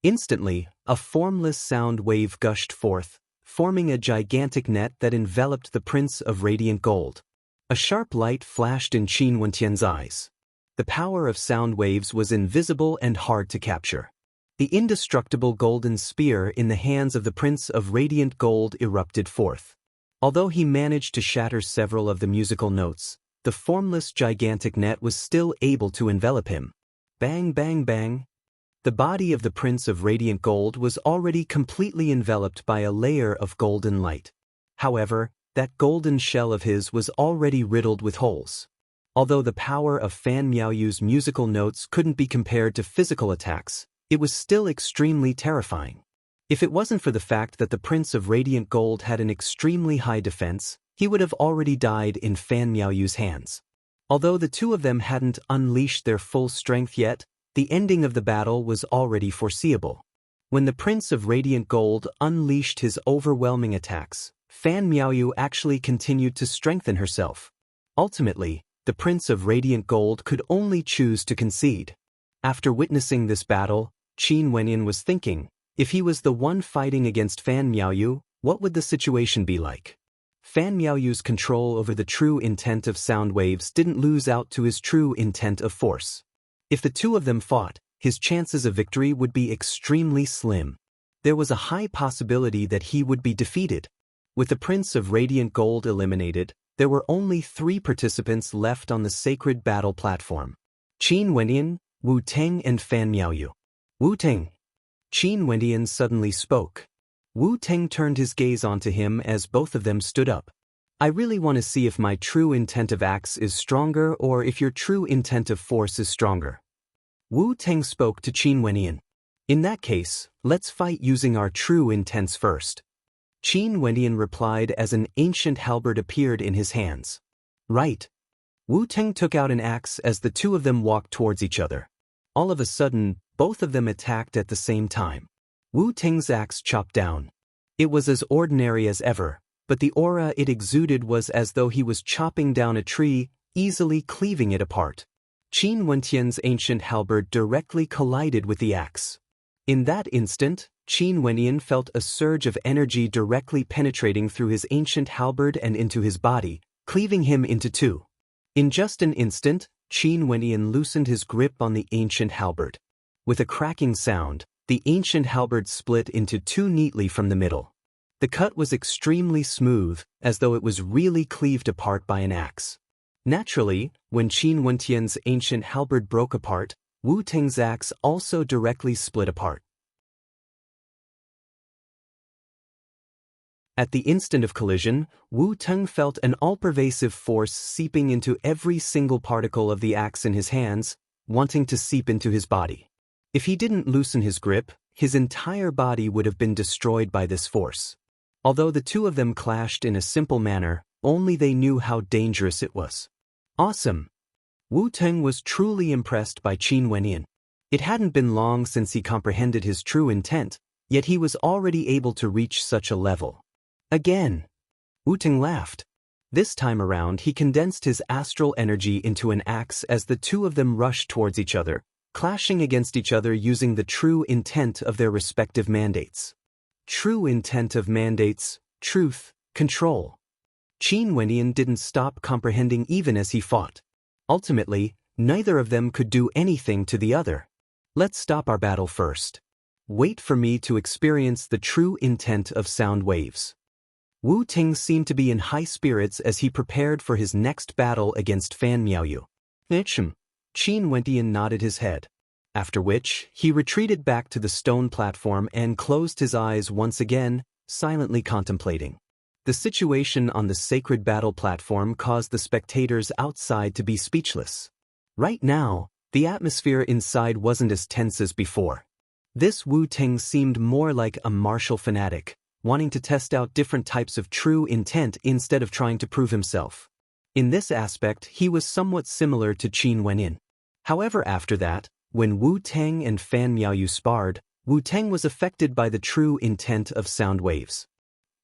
Instantly, a formless sound wave gushed forth, forming a gigantic net that enveloped the Prince of Radiant Gold. A sharp light flashed in Qin Wentian's eyes. The power of sound waves was invisible and hard to capture. The indestructible golden spear in the hands of the Prince of Radiant Gold erupted forth. Although he managed to shatter several of the musical notes, the formless gigantic net was still able to envelop him. Bang, bang, bang. The body of the Prince of Radiant Gold was already completely enveloped by a layer of golden light. However, that golden shell of his was already riddled with holes. Although the power of Fan Miaoyu's musical notes couldn't be compared to physical attacks, it was still extremely terrifying. If it wasn't for the fact that the Prince of Radiant Gold had an extremely high defense, he would have already died in Fan Miaoyu's hands. Although the two of them hadn't unleashed their full strength yet, the ending of the battle was already foreseeable. When the Prince of Radiant Gold unleashed his overwhelming attacks, Fan Miaoyu actually continued to strengthen herself. Ultimately, the Prince of Radiant Gold could only choose to concede. After witnessing this battle, Qin Wenyan was thinking, if he was the one fighting against Fan Miaoyu, what would the situation be like? Fan Miaoyu's control over the true intent of sound waves didn't lose out to his true intent of force. If the two of them fought, his chances of victory would be extremely slim. There was a high possibility that he would be defeated. With the Prince of Radiant Gold eliminated, there were only 3 participants left on the sacred battle platform: Qin Wenyan, Wu Teng and Fan Miaoyu. Wu Teng. Qin Wenyan suddenly spoke. Wu Teng turned his gaze onto him as both of them stood up. I really want to see if my true intent of axe is stronger or if your true intent of force is stronger. Wu Teng spoke to Qin Wenyan. In that case, let's fight using our true intents first. Qin Wenyan replied as an ancient halberd appeared in his hands. Right. Wu Teng took out an axe as the two of them walked towards each other. All of a sudden, both of them attacked at the same time. Wu Teng's axe chopped down. It was as ordinary as ever, but the aura it exuded was as though he was chopping down a tree, easily cleaving it apart. Qin Wentian's ancient halberd directly collided with the axe. In that instant, Qin Wenyan felt a surge of energy directly penetrating through his ancient halberd and into his body, cleaving him into 2. In just an instant, Qin Wenyan loosened his grip on the ancient halberd. With a cracking sound, the ancient halberd split into 2 neatly from the middle. The cut was extremely smooth, as though it was really cleaved apart by an axe. Naturally, when Qin Wentian's ancient halberd broke apart, Wu Teng's axe also directly split apart. At the instant of collision, Wu Teng felt an all-pervasive force seeping into every single particle of the axe in his hands, wanting to seep into his body. If he didn't loosen his grip, his entire body would have been destroyed by this force. Although the two of them clashed in a simple manner, only they knew how dangerous it was. Awesome! Wu Teng was truly impressed by Qin Wenyan. It hadn't been long since he comprehended his true intent, yet he was already able to reach such a level. Again! Wu Teng laughed. This time around he condensed his astral energy into an axe as the two of them rushed towards each other, clashing against each other using the true intent of their respective mandates. True intent of mandates, truth, control. Qin Wenyan didn't stop comprehending even as he fought. Ultimately, neither of them could do anything to the other. Let's stop our battle first. Wait for me to experience the true intent of sound waves. Wu Teng seemed to be in high spirits as he prepared for his next battle against Fan Miaoyu. Qin Wenyan nodded his head. After which, he retreated back to the stone platform and closed his eyes once again, silently contemplating. The situation on the sacred battle platform caused the spectators outside to be speechless. Right now, the atmosphere inside wasn't as tense as before. This Wu Teng seemed more like a martial fanatic, wanting to test out different types of true intent instead of trying to prove himself. In this aspect, he was somewhat similar to Qin Wenyan. However, after that, when Wu Teng and Fan Miaoyu sparred, Wu Teng was affected by the true intent of sound waves.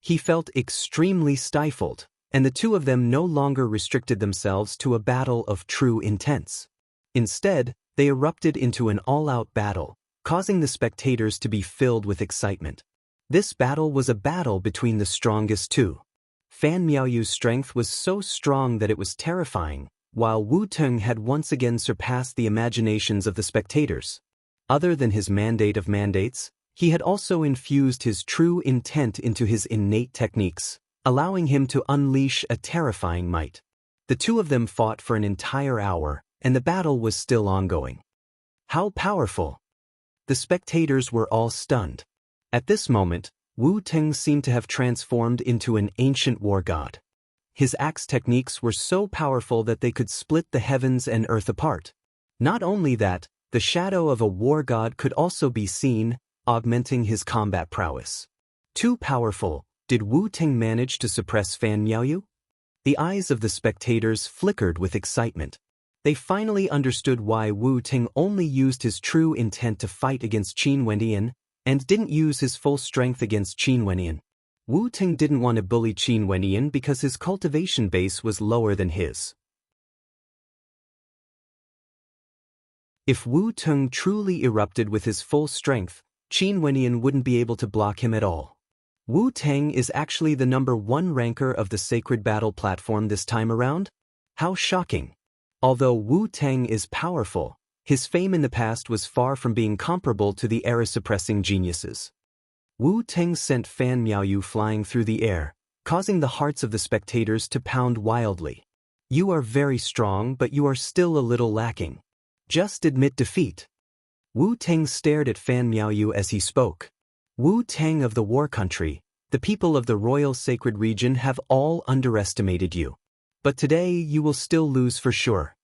He felt extremely stifled, and the two of them no longer restricted themselves to a battle of true intents. Instead, they erupted into an all-out battle, causing the spectators to be filled with excitement. This battle was a battle between the strongest two. Fan Miaoyu's strength was so strong that it was terrifying, while Wu Teng had once again surpassed the imaginations of the spectators. Other than his mandate of mandates, he had also infused his true intent into his innate techniques, allowing him to unleash a terrifying might. The two of them fought for an entire hour, and the battle was still ongoing. How powerful! The spectators were all stunned. At this moment, Wu Teng seemed to have transformed into an ancient war god. His axe techniques were so powerful that they could split the heavens and earth apart. Not only that, the shadow of a war god could also be seen, augmenting his combat prowess. Too powerful, did Wu Teng manage to suppress Fan Miaoyu? The eyes of the spectators flickered with excitement. They finally understood why Wu Teng only used his true intent to fight against Qin Wenyan, and didn't use his full strength against Qin Wenyan. Wu Ting didn't want to bully Qin Wenyan because his cultivation base was lower than his. If Wu Ting truly erupted with his full strength, Qin Wenyan wouldn't be able to block him at all. Wu Ting is actually the #1 ranker of the Sacred Battle platform this time around? How shocking! Although Wu Ting is powerful, his fame in the past was far from being comparable to the era-suppressing geniuses. Wu Ting sent Fan Miaoyu flying through the air, causing the hearts of the spectators to pound wildly. You are very strong, but you are still a little lacking. Just admit defeat. Wu Ting stared at Fan Miaoyu as he spoke. Wu Ting of the War Country, the people of the Royal Sacred Region have all underestimated you. But today you will still lose for sure.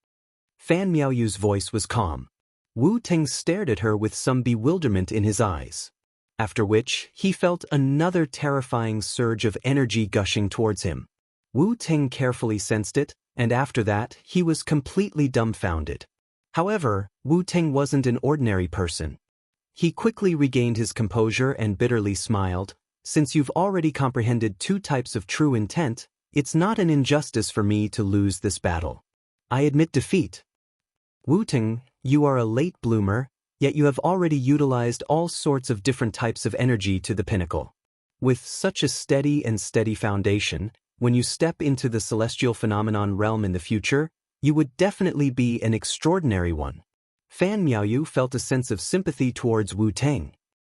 Fan Miaoyu's voice was calm. Wu Ting stared at her with some bewilderment in his eyes. After which, he felt another terrifying surge of energy gushing towards him. Wu Ting carefully sensed it, and after that, he was completely dumbfounded. However, Wu Ting wasn't an ordinary person. He quickly regained his composure and bitterly smiled. Since you've already comprehended 2 types of true intent, it's not an injustice for me to lose this battle. I admit defeat. Wu Ting, you are a late bloomer, yet you have already utilized all sorts of different types of energy to the pinnacle. With such a steady foundation, when you step into the celestial phenomenon realm in the future, you would definitely be an extraordinary one. Fan Miaoyu felt a sense of sympathy towards Wu Ting.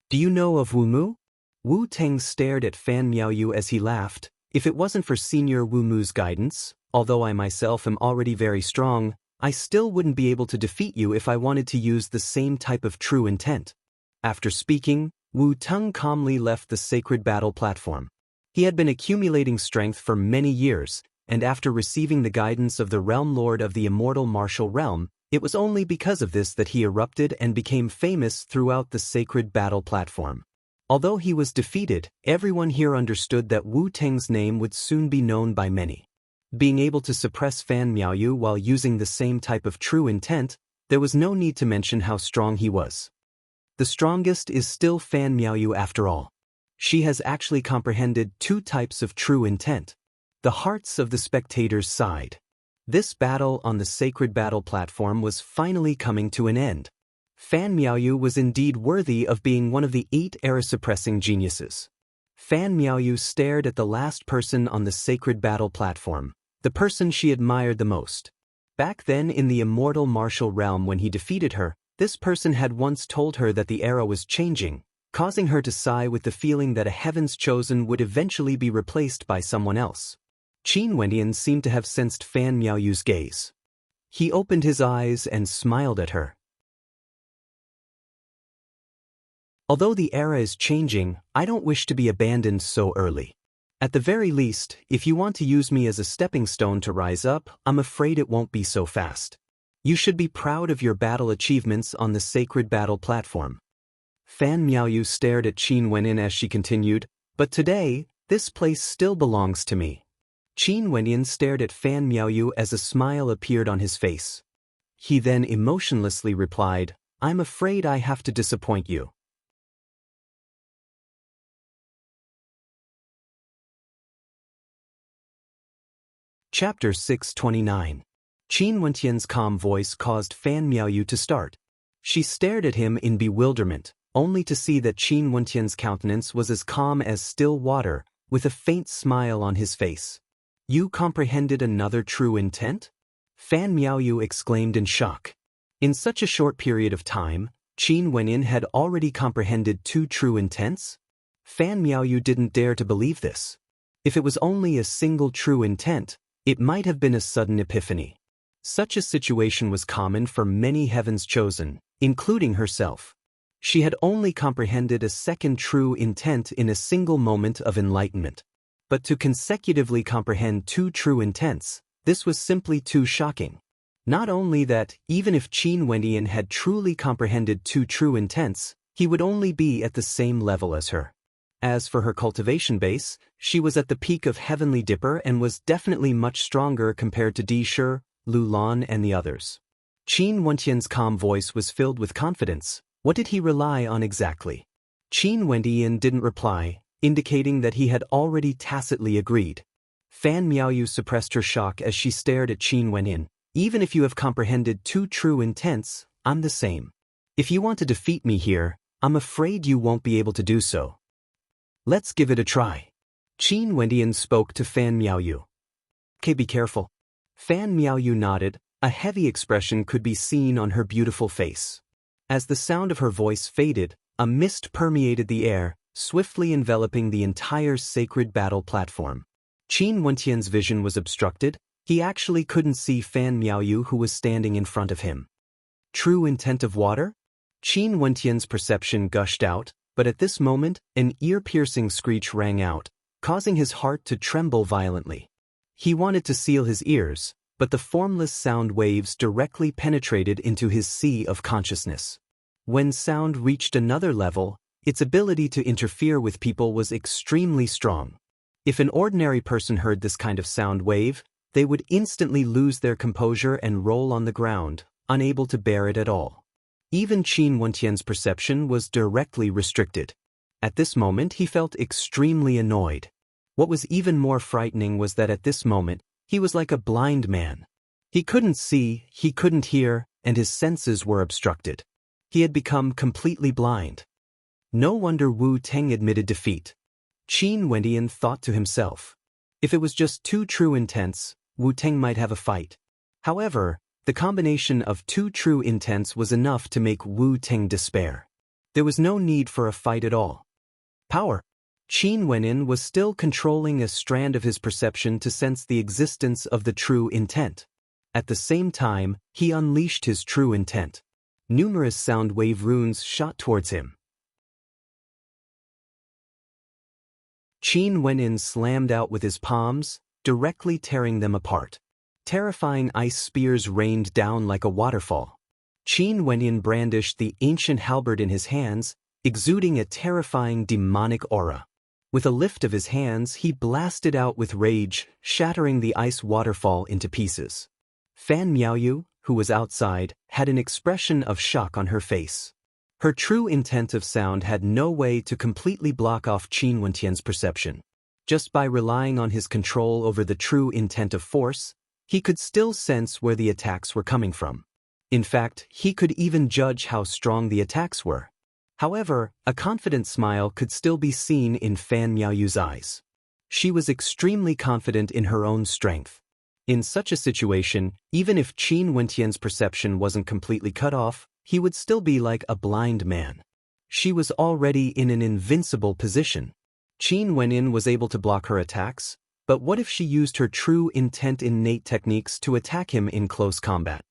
Do you know of Wu Mu? Wu Ting stared at Fan Miaoyu as he laughed. If it wasn't for Senior Wu Mu's guidance, although I myself am already very strong, I still wouldn't be able to defeat you if I wanted to use the same type of true intent. After speaking, Wu Ting calmly left the Sacred Battle platform. He had been accumulating strength for many years, and after receiving the guidance of the Realm Lord of the Immortal Martial Realm, it was only because of this that he erupted and became famous throughout the Sacred Battle platform. Although he was defeated, everyone here understood that Wu Ting's name would soon be known by many. Being able to suppress Fan Miaoyu while using the same type of true intent, there was no need to mention how strong he was. The strongest is still Fan Miaoyu after all. She has actually comprehended 2 types of true intent. The hearts of the spectators sighed. This battle on the Sacred Battle platform was finally coming to an end. Fan Miaoyu was indeed worthy of being one of the 8 era-suppressing geniuses. Fan Miaoyu stared at the last person on the Sacred Battle platform, the person she admired the most. Back then in the Immortal Martial Realm when he defeated her, this person had once told her that the era was changing, causing her to sigh with the feeling that a Heaven's Chosen would eventually be replaced by someone else. Qin Wenyan seemed to have sensed Fan Miaoyu's gaze. He opened his eyes and smiled at her. Although the era is changing, I don't wish to be abandoned so early. At the very least, if you want to use me as a stepping stone to rise up, I'm afraid it won't be so fast. You should be proud of your battle achievements on the Sacred Battle platform. Fan Miaoyu stared at Qin Wenyan as she continued, but today, this place still belongs to me. Qin Wenyan stared at Fan Miaoyu as a smile appeared on his face. He then emotionlessly replied, I'm afraid I have to disappoint you. Chapter 629. Qin Wenyan's calm voice caused Fan Miaoyu to start. She stared at him in bewilderment, only to see that Qin Wenyan's countenance was as calm as still water, with a faint smile on his face. You comprehended another true intent? Fan Miaoyu exclaimed in shock. In such a short period of time, Qin Wenyan had already comprehended 2 true intents? Fan Miaoyu didn't dare to believe this. If it was only a single true intent, it might have been a sudden epiphany. Such a situation was common for many Heaven's Chosen, including herself. She had only comprehended a second true intent in a single moment of enlightenment. But to consecutively comprehend 2 true intents, this was simply too shocking. Not only that, even if Qin Wenyan had truly comprehended 2 true intents, he would only be at the same level as her. As for her cultivation base, she was at the peak of Heavenly Dipper and was definitely much stronger compared to Di Shi, Lu Lan and the others. Qin Wenyan's calm voice was filled with confidence. What did he rely on exactly? Qin Wenyan didn't reply. indicating that he had already tacitly agreed. Fan Miaoyu suppressed her shock as she stared at Qin Wenyin. Even if you have comprehended two true intents, I'm the same. If you want to defeat me here, I'm afraid you won't be able to do so. Let's give it a try. Qin Wenyin spoke to Fan Miaoyu. Okay, be careful. Fan Miaoyu nodded, a heavy expression could be seen on her beautiful face. As the sound of her voice faded, a mist permeated the air, swiftly enveloping the entire sacred battle platform. Qin Wentian's vision was obstructed. He actually couldn't see Fan Miaoyu who was standing in front of him. True intent of water? Qin Wentian's perception gushed out, but at this moment, an ear-piercing screech rang out, causing his heart to tremble violently. He wanted to seal his ears, but the formless sound waves directly penetrated into his sea of consciousness. When sound reached another level, its ability to interfere with people was extremely strong. If an ordinary person heard this kind of sound wave, they would instantly lose their composure and roll on the ground, unable to bear it at all. Even Qin Wentian's perception was directly restricted. At this moment he felt extremely annoyed. What was even more frightening was that at this moment, he was like a blind man. He couldn't see, he couldn't hear, and his senses were obstructed. He had become completely blind. No wonder Wu Teng admitted defeat. Qin Wendian thought to himself. If it was just two true intents, Wu Teng might have a fight. However, the combination of two true intents was enough to make Wu Teng despair. There was no need for a fight at all. Power. Qin Wenyin was still controlling a strand of his perception to sense the existence of the true intent. At the same time, he unleashed his true intent. Numerous sound wave runes shot towards him. Qin Wenyin slammed out with his palms, directly tearing them apart. Terrifying ice spears rained down like a waterfall. Qin Wenyin brandished the ancient halberd in his hands, exuding a terrifying demonic aura. With a lift of his hands, he blasted out with rage, shattering the ice waterfall into pieces. Fan Miaoyu, who was outside, had an expression of shock on her face. Her true intent of sound had no way to completely block off Qin Wentian's perception. Just by relying on his control over the true intent of force, he could still sense where the attacks were coming from. In fact, he could even judge how strong the attacks were. However, a confident smile could still be seen in Fan Miaoyu's eyes. She was extremely confident in her own strength. In such a situation, even if Qin Wentian's perception wasn't completely cut off, he would still be like a blind man. She was already in an invincible position. Qin Wenyin was able to block her attacks, but what if she used her true intent innate techniques to attack him in close combat?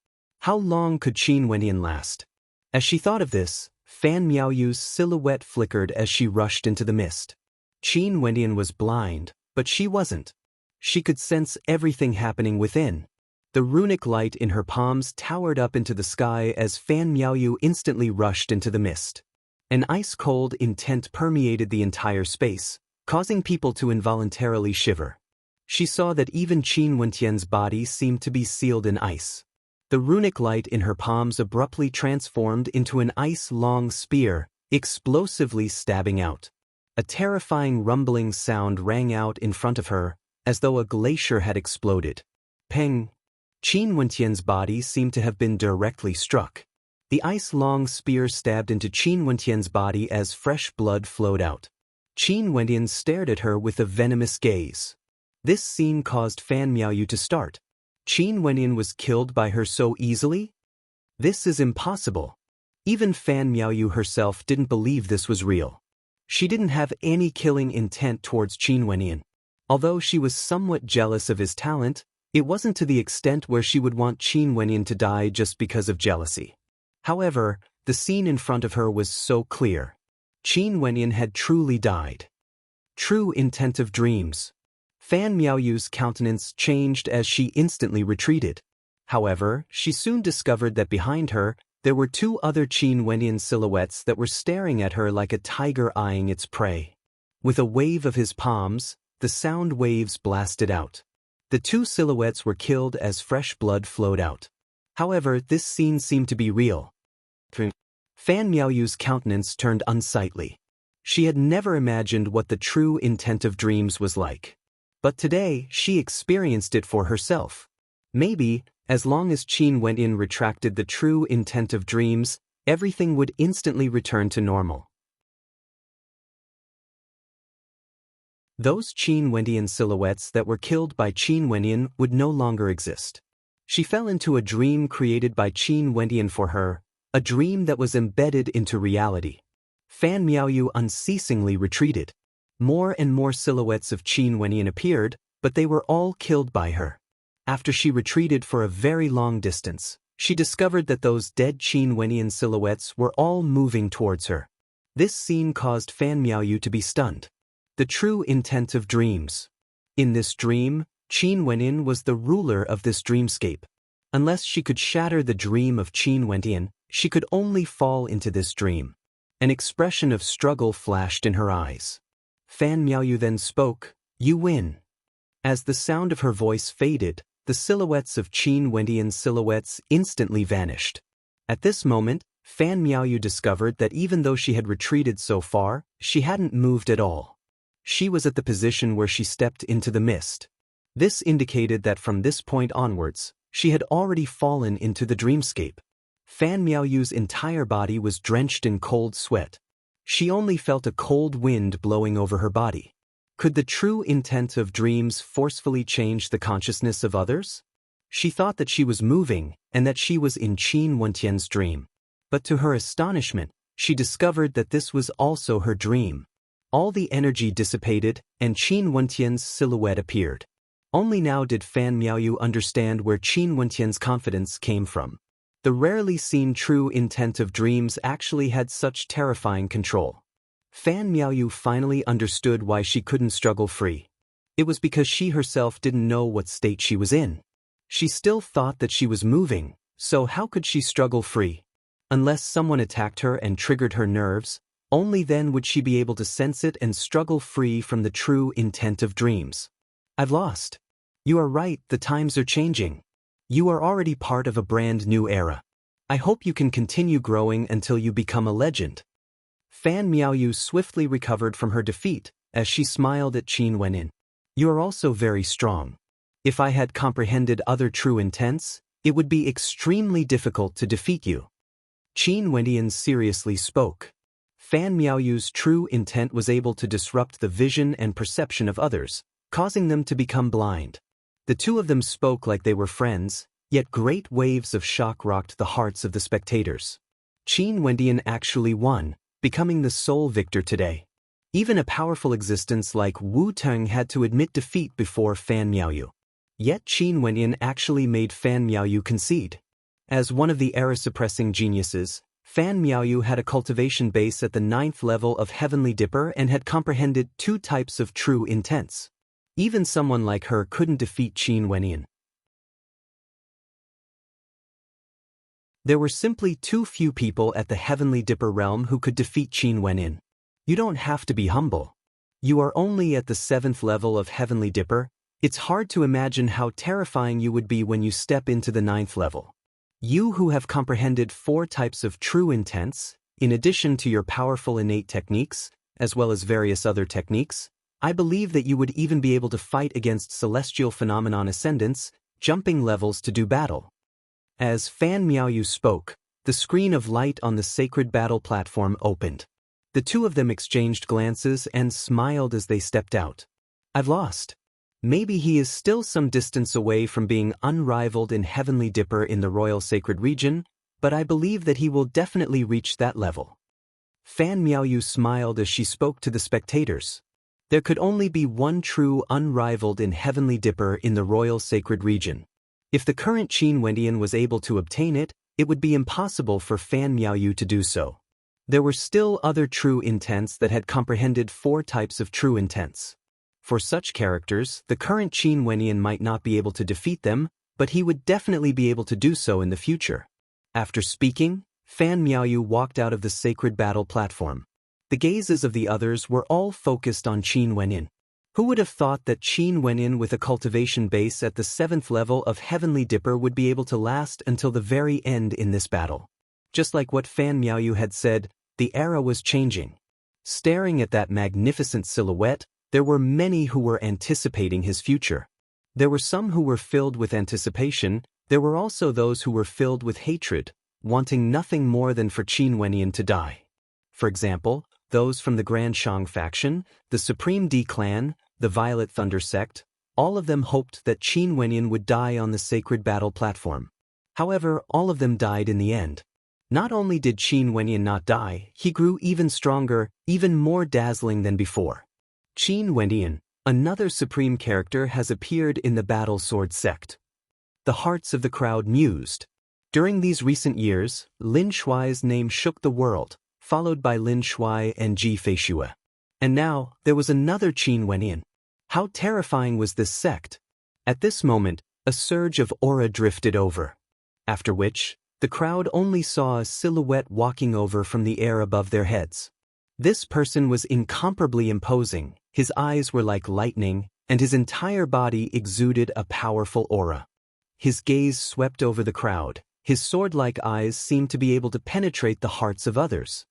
How long could Qin Wenyin last? As she thought of this, Fan Miaoyu's silhouette flickered as she rushed into the mist. Qin Wenyin was blind, but she wasn't. She could sense everything happening within. The runic light in her palms towered up into the sky as Fan Miaoyu instantly rushed into the mist. An ice-cold intent permeated the entire space, causing people to involuntarily shiver. She saw that even Qin Wentian's body seemed to be sealed in ice. The runic light in her palms abruptly transformed into an ice-long spear, explosively stabbing out. A terrifying rumbling sound rang out in front of her, as though a glacier had exploded. Peng! Qin Wentian's body seemed to have been directly struck. The ice-long spear stabbed into Qin Wentian's body as fresh blood flowed out. Qin Wentian stared at her with a venomous gaze. This scene caused Fan Miaoyu to start. Qin Wenyin was killed by her so easily? This is impossible. Even Fan Miaoyu herself didn't believe this was real. She didn't have any killing intent towards Qin Wenyin. Although she was somewhat jealous of his talent, it wasn't to the extent where she would want Qin Wenyin to die just because of jealousy. However, the scene in front of her was so clear. Qin Wenyin had truly died. True intent of dreams. Fan Miaoyu's countenance changed as she instantly retreated. However, she soon discovered that behind her, there were two other Qin Wenyin silhouettes that were staring at her like a tiger eyeing its prey. With a wave of his palms, the sound waves blasted out. The two silhouettes were killed as fresh blood flowed out. However, this scene seemed to be real. Fan Miaoyu's countenance turned unsightly. She had never imagined what the true intent of dreams was like. But today, she experienced it for herself. Maybe, as long as Qin Wenyan retracted the true intent of dreams, everything would instantly return to normal. Those Qin Wenyan silhouettes that were killed by Qin Wenyan would no longer exist. She fell into a dream created by Qin Wenyan for her, a dream that was embedded into reality. Fan Miaoyu unceasingly retreated. More and more silhouettes of Qin Wenyan appeared, but they were all killed by her. After she retreated for a very long distance, she discovered that those dead Qin Wenyan silhouettes were all moving towards her. This scene caused Fan Miaoyu to be stunned. The true intent of dreams. In this dream, Qin Wenyan was the ruler of this dreamscape. Unless she could shatter the dream of Qin Wenyan, she could only fall into this dream. An expression of struggle flashed in her eyes. Fan Miaoyu then spoke, "You win." As the sound of her voice faded, the silhouettes of Qin Wenyan's silhouettes instantly vanished. At this moment, Fan Miaoyu discovered that even though she had retreated so far, she hadn't moved at all. She was at the position where she stepped into the mist. This indicated that from this point onwards, she had already fallen into the dreamscape. Fan Miaoyu's entire body was drenched in cold sweat. She only felt a cold wind blowing over her body. Could the true intent of dreams forcefully change the consciousness of others? She thought that she was moving and that she was in Qin Wenyan's dream. But to her astonishment, she discovered that this was also her dream. All the energy dissipated, and Qin Wenyan's silhouette appeared. Only now did Fan Miaoyu understand where Qin Wenyan's confidence came from. The rarely seen true intent of dreams actually had such terrifying control. Fan Miaoyu finally understood why she couldn't struggle free. It was because she herself didn't know what state she was in. She still thought that she was moving, so how could she struggle free? Unless someone attacked her and triggered her nerves, only then would she be able to sense it and struggle free from the true intent of dreams. I've lost. You are right, the times are changing. You are already part of a brand new era. I hope you can continue growing until you become a legend. Fan Miaoyu swiftly recovered from her defeat as she smiled at Qin Wenyan. You are also very strong. If I had comprehended other true intents, it would be extremely difficult to defeat you. Qin Wenyan seriously spoke. Fan Miaoyu's true intent was able to disrupt the vision and perception of others, causing them to become blind. The two of them spoke like they were friends, yet great waves of shock rocked the hearts of the spectators. Qin Wenyan actually won, becoming the sole victor today. Even a powerful existence like Wu Teng had to admit defeat before Fan Miaoyu. Yet Qin Wenyan actually made Fan Miaoyu concede. As one of the era-suppressing geniuses, Fan Miaoyu had a cultivation base at the 9th level of Heavenly Dipper and had comprehended 2 types of true intents. Even someone like her couldn't defeat Qin Wenyan. There were simply too few people at the Heavenly Dipper realm who could defeat Qin Wenyan. You don't have to be humble. You are only at the 7th level of Heavenly Dipper. It's hard to imagine how terrifying you would be when you step into the 9th level. You who have comprehended 4 types of true intents, in addition to your powerful innate techniques, as well as various other techniques, I believe that you would even be able to fight against celestial phenomenon ascendants, jumping levels to do battle. As Fan Miaoyu spoke, the screen of light on the sacred battle platform opened. The two of them exchanged glances and smiled as they stepped out. I've lost. Maybe he is still some distance away from being unrivaled in Heavenly Dipper in the Royal Sacred Region, but I believe that he will definitely reach that level. Fan Miaoyu smiled as she spoke to the spectators. There could only be one true unrivaled in Heavenly Dipper in the Royal Sacred Region. If the current Qin Wenyan was able to obtain it, it would be impossible for Fan Miaoyu to do so. There were still other true intents that had comprehended 4 types of true intents. For such characters, the current Qin Wenyan might not be able to defeat them, but he would definitely be able to do so in the future. After speaking, Fan Miaoyu walked out of the sacred battle platform. The gazes of the others were all focused on Qin Wenyan. Who would have thought that Qin Wenyan with a cultivation base at the 7th level of Heavenly Dipper would be able to last until the very end in this battle? Just like what Fan Miaoyu had said, the era was changing. Staring at that magnificent silhouette, there were many who were anticipating his future. There were some who were filled with anticipation, there were also those who were filled with hatred, wanting nothing more than for Qin Wenyan to die. For example, those from the Grand Shang faction, the Supreme D clan, the Violet Thunder sect, all of them hoped that Qin Wenyan would die on the sacred battle platform. However, all of them died in the end. Not only did Qin Wenyan not die, he grew even stronger, even more dazzling than before. Qin Wenyan, another supreme character, has appeared in the Battle Sword sect. The hearts of the crowd mused. During these recent years, Lin Shuai's name shook the world, followed by Lin Shuai and Ji Feishue. And now, there was another Qin Wenyan. How terrifying was this sect? At this moment, a surge of aura drifted over. After which, the crowd only saw a silhouette walking over from the air above their heads. This person was incomparably imposing, his eyes were like lightning, and his entire body exuded a powerful aura. His gaze swept over the crowd, his sword-like eyes seemed to be able to penetrate the hearts of others.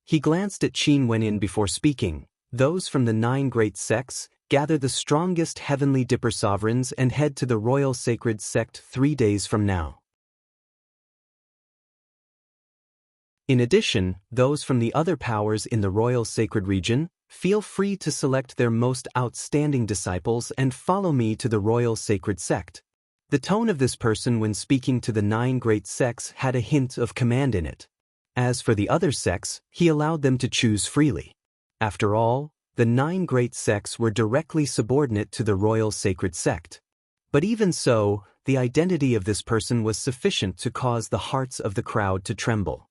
He glanced at Qin Wenyan before speaking. Those from the 9 great sects, gather the strongest heavenly Dipper sovereigns and head to the Royal Sacred Sect 3 days from now. In addition, those from the other powers in the Royal Sacred Region, feel free to select their most outstanding disciples and follow me to the Royal Sacred Sect. The tone of this person when speaking to the 9 great sects had a hint of command in it. As for the other sects, he allowed them to choose freely. After all, the 9 great sects were directly subordinate to the Royal Sacred Sect. But even so, the identity of this person was sufficient to cause the hearts of the crowd to tremble.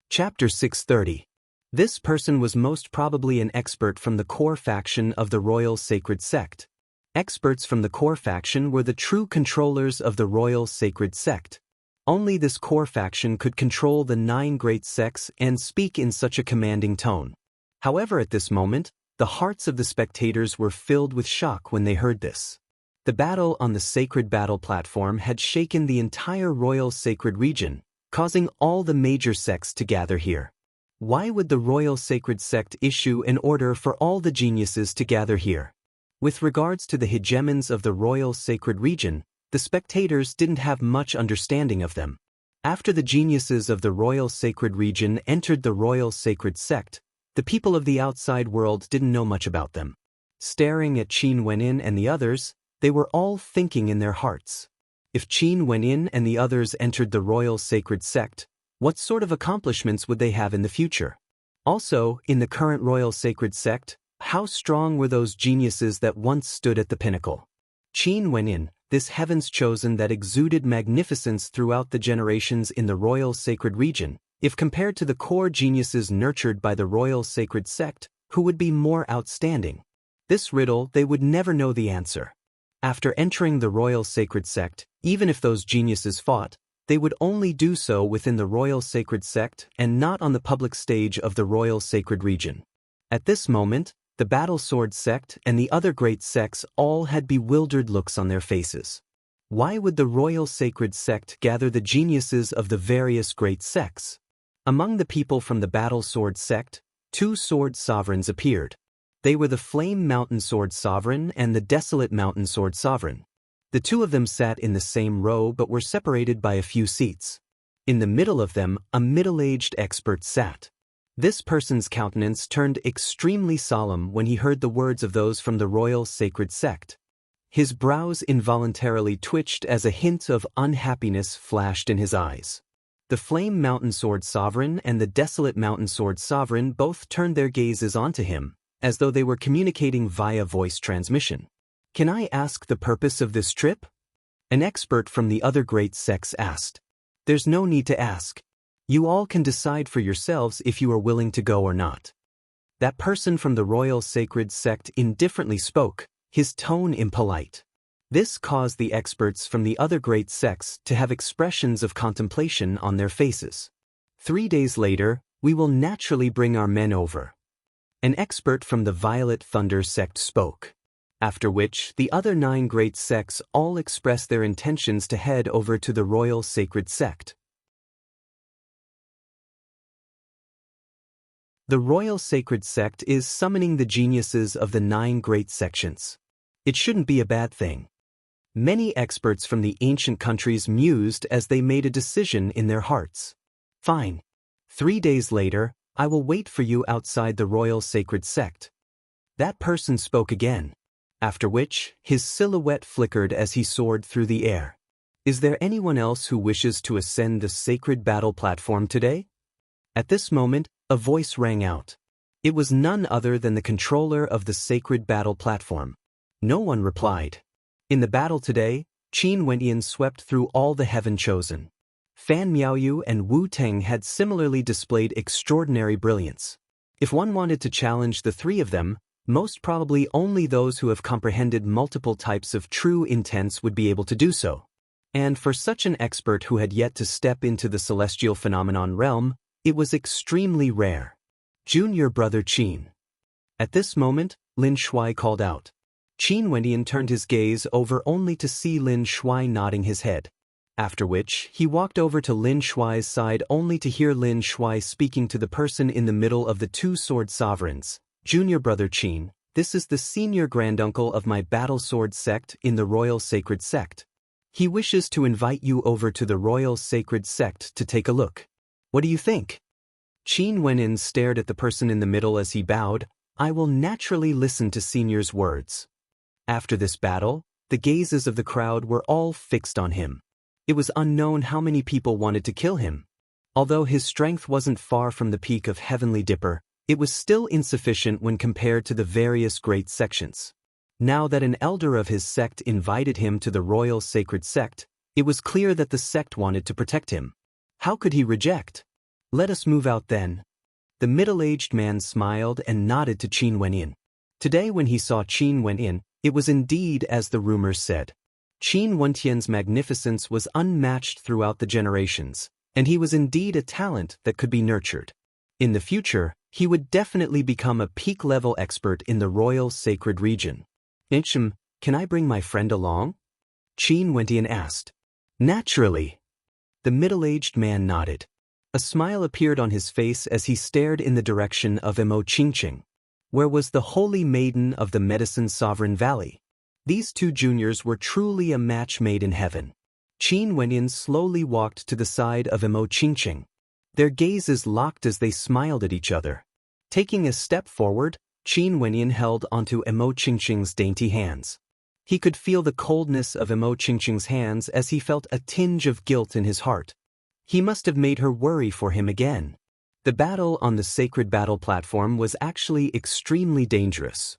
Chapter 630. This person was most probably an expert from the core faction of the Royal Sacred Sect. Experts from the core faction were the true controllers of the Royal Sacred Sect. Only this core faction could control the 9 great sects and speak in such a commanding tone. However, at this moment, the hearts of the spectators were filled with shock when they heard this. The battle on the sacred battle platform had shaken the entire Royal Sacred Region, causing all the major sects to gather here. Why would the Royal Sacred Sect issue an order for all the geniuses to gather here? With regards to the hegemons of the Royal Sacred Region, the spectators didn't have much understanding of them. After the geniuses of the Royal Sacred Region entered the Royal Sacred Sect, the people of the outside world didn't know much about them. Staring at Qin Wenyan and the others, they were all thinking in their hearts. If Qin Wenyan and the others entered the Royal Sacred Sect, what sort of accomplishments would they have in the future? Also, in the current Royal Sacred Sect, how strong were those geniuses that once stood at the pinnacle? Qin Wenyan, this heavens chosen that exuded magnificence throughout the generations in the Royal Sacred Region, if compared to the core geniuses nurtured by the Royal Sacred Sect, who would be more outstanding? This riddle they would never know the answer. After entering the Royal Sacred Sect, even if those geniuses fought, they would only do so within the Royal Sacred Sect and not on the public stage of the Royal Sacred Region. At this moment, the Battle Sword sect and the other great sects all had bewildered looks on their faces. Why would the Royal Sacred Sect gather the geniuses of the various great sects? Among the people from the Battle Sword sect, 2 sword sovereigns appeared. They were the Flame Mountain Sword Sovereign and the Desolate Mountain Sword Sovereign. The 2 of them sat in the same row but were separated by a few seats. In the middle of them, a middle-aged expert sat. This person's countenance turned extremely solemn when he heard the words of those from the Royal Sacred Sect. His brows involuntarily twitched as a hint of unhappiness flashed in his eyes. The Flame Mountain Sword Sovereign and the Desolate Mountain Sword Sovereign both turned their gazes onto him, as though they were communicating via voice transmission. "Can I ask the purpose of this trip?" An expert from the other great sects asked. "There's no need to ask. You all can decide for yourselves if you are willing to go or not." That person from the Royal Sacred Sect indifferently spoke, his tone impolite. This caused the experts from the other great sects to have expressions of contemplation on their faces. 3 days later, we will naturally bring our men over. An expert from the Violet Thunder sect spoke. after which the other 9 great sects all express their intentions to head over to the royal sacred sect. The royal sacred sect is summoning the geniuses of the 9 great sections. It shouldn't be a bad thing. Many experts from the ancient countries mused as they made a decision in their hearts. Fine. 3 days later, I will wait for you outside the royal sacred sect. That person spoke again, after which his silhouette flickered as he soared through the air. Is there anyone else who wishes to ascend the sacred battle platform today? At this moment, a voice rang out. It was none other than the controller of the sacred battle platform. No one replied. In the battle today, Qin Wenyan swept through all the heaven chosen. Fan Miaoyu and Wu Teng had similarly displayed extraordinary brilliance. If one wanted to challenge the 3 of them, most probably only those who have comprehended multiple types of true intents would be able to do so. And for such an expert who had yet to step into the celestial phenomenon realm, it was extremely rare. Junior brother Qin. At this moment, Lin Shuai called out. Qin Wenyan turned his gaze over only to see Lin Shuai nodding his head. After which, he walked over to Lin Shuai's side only to hear Lin Shuai speaking to the person in the middle of the 2 sword sovereigns. Junior brother Qin, this is the senior granduncle of my battle sword sect in the royal sacred sect. He wishes to invite you over to the royal sacred sect to take a look. What do you think? Qin Wenyan stared at the person in the middle as he bowed. I will naturally listen to senior's words. After this battle, the gazes of the crowd were all fixed on him. It was unknown how many people wanted to kill him. Although his strength wasn't far from the peak of Heavenly Dipper, it was still insufficient when compared to the various great sections. Now that an elder of his sect invited him to the royal sacred sect, it was clear that the sect wanted to protect him. How could he reject? Let us move out then. The middle-aged man smiled and nodded to Qin Wenyan. Today when he saw Qin Wenyan, it was indeed as the rumors said. Qin Wentian's magnificence was unmatched throughout the generations, and he was indeed a talent that could be nurtured. In the future, he would definitely become a peak-level expert in the royal sacred region. Can I bring my friend along? Qin Wentian asked. Naturally. The middle-aged man nodded. A smile appeared on his face as he stared in the direction of Emo Qingqing. Where was the holy maiden of the Medicine Sovereign Valley? These 2 juniors were truly a match made in heaven. Qin Wenyan slowly walked to the side of Emo Qingqing. Their gazes locked as they smiled at each other. Taking a step forward, Qin Wenyan held onto Emo Qingqing's dainty hands. He could feel the coldness of Emo Qingqing's hands as he felt a tinge of guilt in his heart. He must have made her worry for him again. The battle on the sacred battle platform was actually extremely dangerous.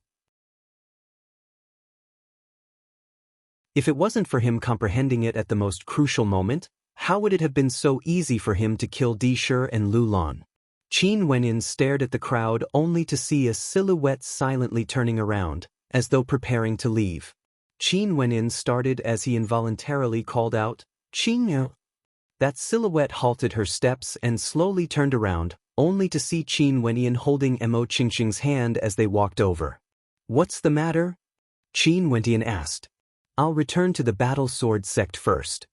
If it wasn't for him comprehending it at the most crucial moment, how would it have been so easy for him to kill Dishir and Lu Lan? Qin Wenyan stared at the crowd only to see a silhouette silently turning around, as though preparing to leave. Qin Wenyan started as he involuntarily called out, Qin. That silhouette halted her steps and slowly turned around, only to see Qin Wenyan holding Emo Qingqing's hand as they walked over. What's the matter? Qin Wenyan asked. I'll return to the battle sword sect first.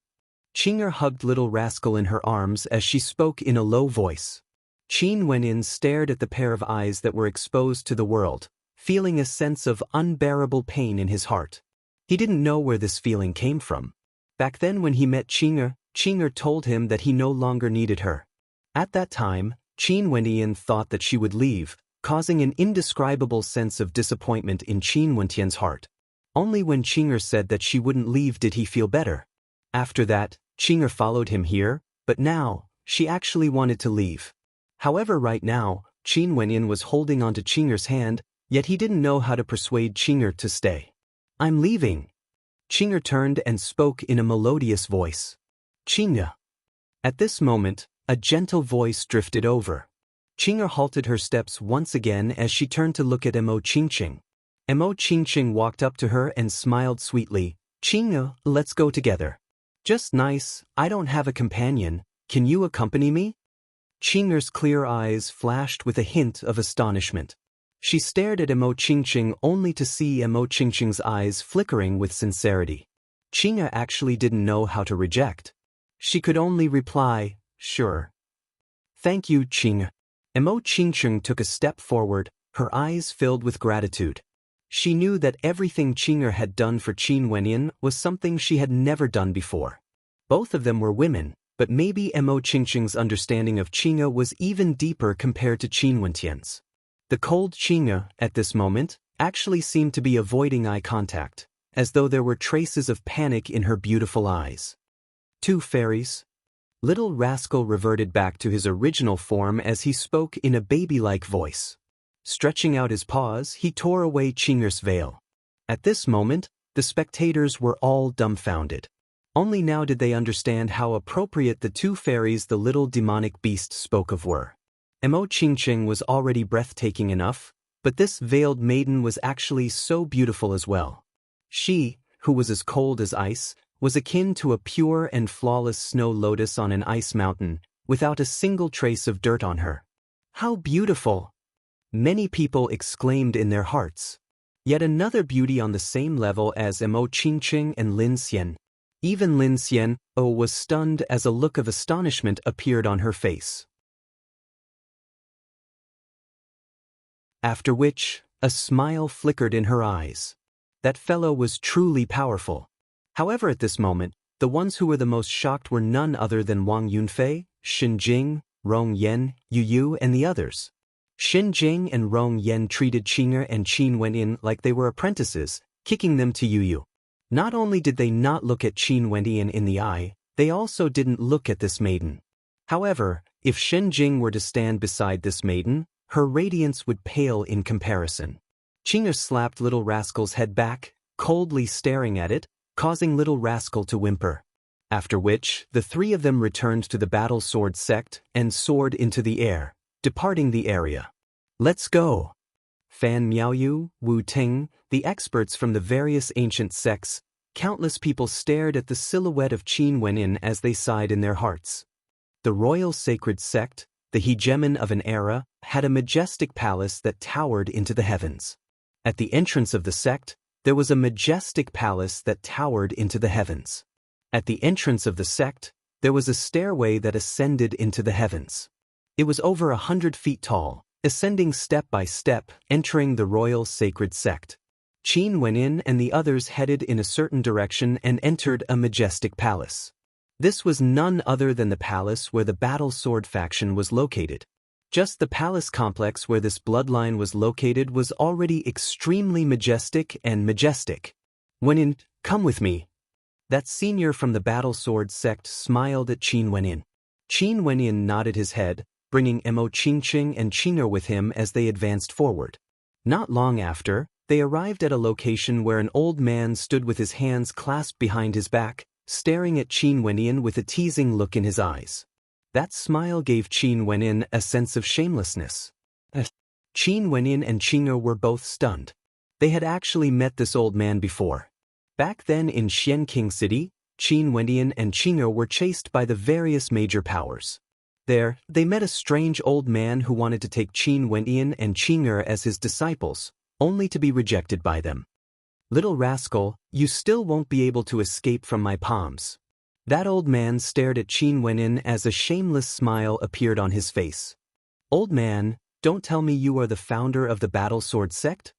Qinger hugged little rascal in her arms as she spoke in a low voice. Qin Wenyan stared at the pair of eyes that were exposed to the world, feeling a sense of unbearable pain in his heart. He didn't know where this feeling came from. Back then when he met Qinger told him that he no longer needed her. At that time, Qin Wenyan thought that she would leave, causing an indescribable sense of disappointment in Qin Wentian's heart. Only when Qinger said that she wouldn't leave did he feel better. After that, Qinger followed him here, but now, she actually wanted to leave. However, right now, Qin Wenyan was holding onto Qinger's hand, yet he didn't know how to persuade Qinger to stay. I'm leaving. Qinger turned and spoke in a melodious voice. Qinger. At this moment, a gentle voice drifted over. Qinger halted her steps once again as she turned to look at Emo Qingqing. Emo Qingqing walked up to her and smiled sweetly. Qinger, let's go together. Just nice, I don't have a companion, can you accompany me? Qinger's clear eyes flashed with a hint of astonishment. She stared at Mo Qingqing only to see Mo Qingqing's eyes flickering with sincerity. Qing'e actually didn't know how to reject. She could only reply, "Sure." "Thank you, Qing'e." Mo Qingqing took a step forward, her eyes filled with gratitude. She knew that everything Qing'e had done for Qin Wenyan was something she had never done before. Both of them were women, but maybe Mo Qingqing's understanding of Qing'e was even deeper compared to Qin Wentian's. The cold Qing'e, at this moment, actually seemed to be avoiding eye contact, as though there were traces of panic in her beautiful eyes. "Two fairies?" Little Rascal reverted back to his original form as he spoke in a baby-like voice. Stretching out his paws, he tore away Qing'e's veil. At this moment, the spectators were all dumbfounded. Only now did they understand how appropriate the two fairies the little demonic beast spoke of were. Mo Qingqing was already breathtaking enough, but this veiled maiden was actually so beautiful as well. She, who was as cold as ice, was akin to a pure and flawless snow lotus on an ice mountain, without a single trace of dirt on her. "How beautiful!" Many people exclaimed in their hearts. Yet another beauty on the same level as Mo Qingqing and Lin Xian. Even Lin Xian was stunned as a look of astonishment appeared on her face. After which, a smile flickered in her eyes. That fellow was truly powerful. However, at this moment, the ones who were the most shocked were none other than Wang Yunfei, Xin Jing, Rong Yan, Yu Yu, and the others. Xin Jing and Rong Yan treated Qing'e and Qin Wenyan like they were apprentices, kicking them to Yu Yu. Not only did they not look at Qin Wenyan in the eye, they also didn't look at this maiden. However, if Xin Jing were to stand beside this maiden, her radiance would pale in comparison. Qing'e slapped Little Rascal's head back, coldly staring at it, causing Little Rascal to whimper. After which, the three of them returned to the Battle Sword sect and soared into the air, departing the area. "Let's go!" Fan Miaoyu, Wu Ting, the experts from the various ancient sects, countless people stared at the silhouette of Qin Wenyan as they sighed in their hearts. The royal sacred sect, the hegemon of an era, had a majestic palace that towered into the heavens. At the entrance of the sect, there was a majestic palace that towered into the heavens. At the entrance of the sect, there was a stairway that ascended into the heavens. It was over 100 feet tall, ascending step by step, entering the royal sacred sect. Qin Wenyan and the others headed in a certain direction and entered a majestic palace. This was none other than the palace where the Battle Sword faction was located. Just the palace complex where this bloodline was located was already extremely majestic and majestic. "Wenyan, come with me." That senior from the Battle Sword sect smiled at Qin Wenyan. Qin Wenyan nodded his head, bringing Mo Qingqing and Qing'e with him as they advanced forward. Not long after, they arrived at a location where an old man stood with his hands clasped behind his back, staring at Qin Wenyan with a teasing look in his eyes. That smile gave Qin Wenyan a sense of shamelessness. Qin Wenyan and Qing'e were both stunned. They had actually met this old man before. Back then in Xianqing City, Qin Wenyan and Qing'e were chased by the various major powers. There, they met a strange old man who wanted to take Qin Wenyan and Qing'e as his disciples, only to be rejected by them. "Little rascal, you still won't be able to escape from my palms." That old man stared at Qin Wenyan as a shameless smile appeared on his face. "Old man, don't tell me you are the founder of the Battle Sword sect?"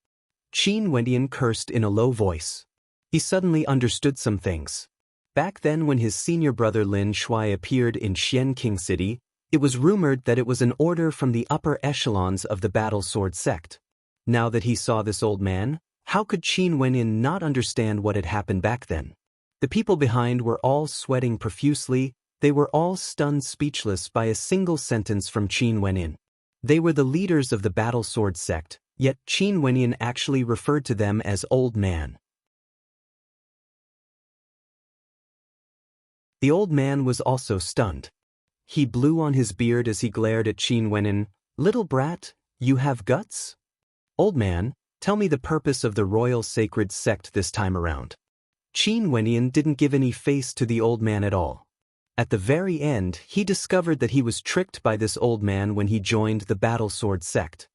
Qin Wenyan cursed in a low voice. He suddenly understood some things. Back then when his senior brother Lin Shuai appeared in Xianqing City, it was rumored that it was an order from the upper echelons of the Battle Sword sect. Now that he saw this old man, how could Qin Wenyan not understand what had happened back then? The people behind were all sweating profusely. They were all stunned speechless by a single sentence from Qin Wenyan. They were the leaders of the Battle Sword sect, yet Qin Wenyan actually referred to them as old man. The old man was also stunned. He blew on his beard as he glared at Qin Wenyan. "Little brat, you have guts? Old man, tell me the purpose of the royal sacred sect this time around." Qin Wenyan didn't give any face to the old man at all. At the very end, he discovered that he was tricked by this old man when he joined the Battle Sword sect.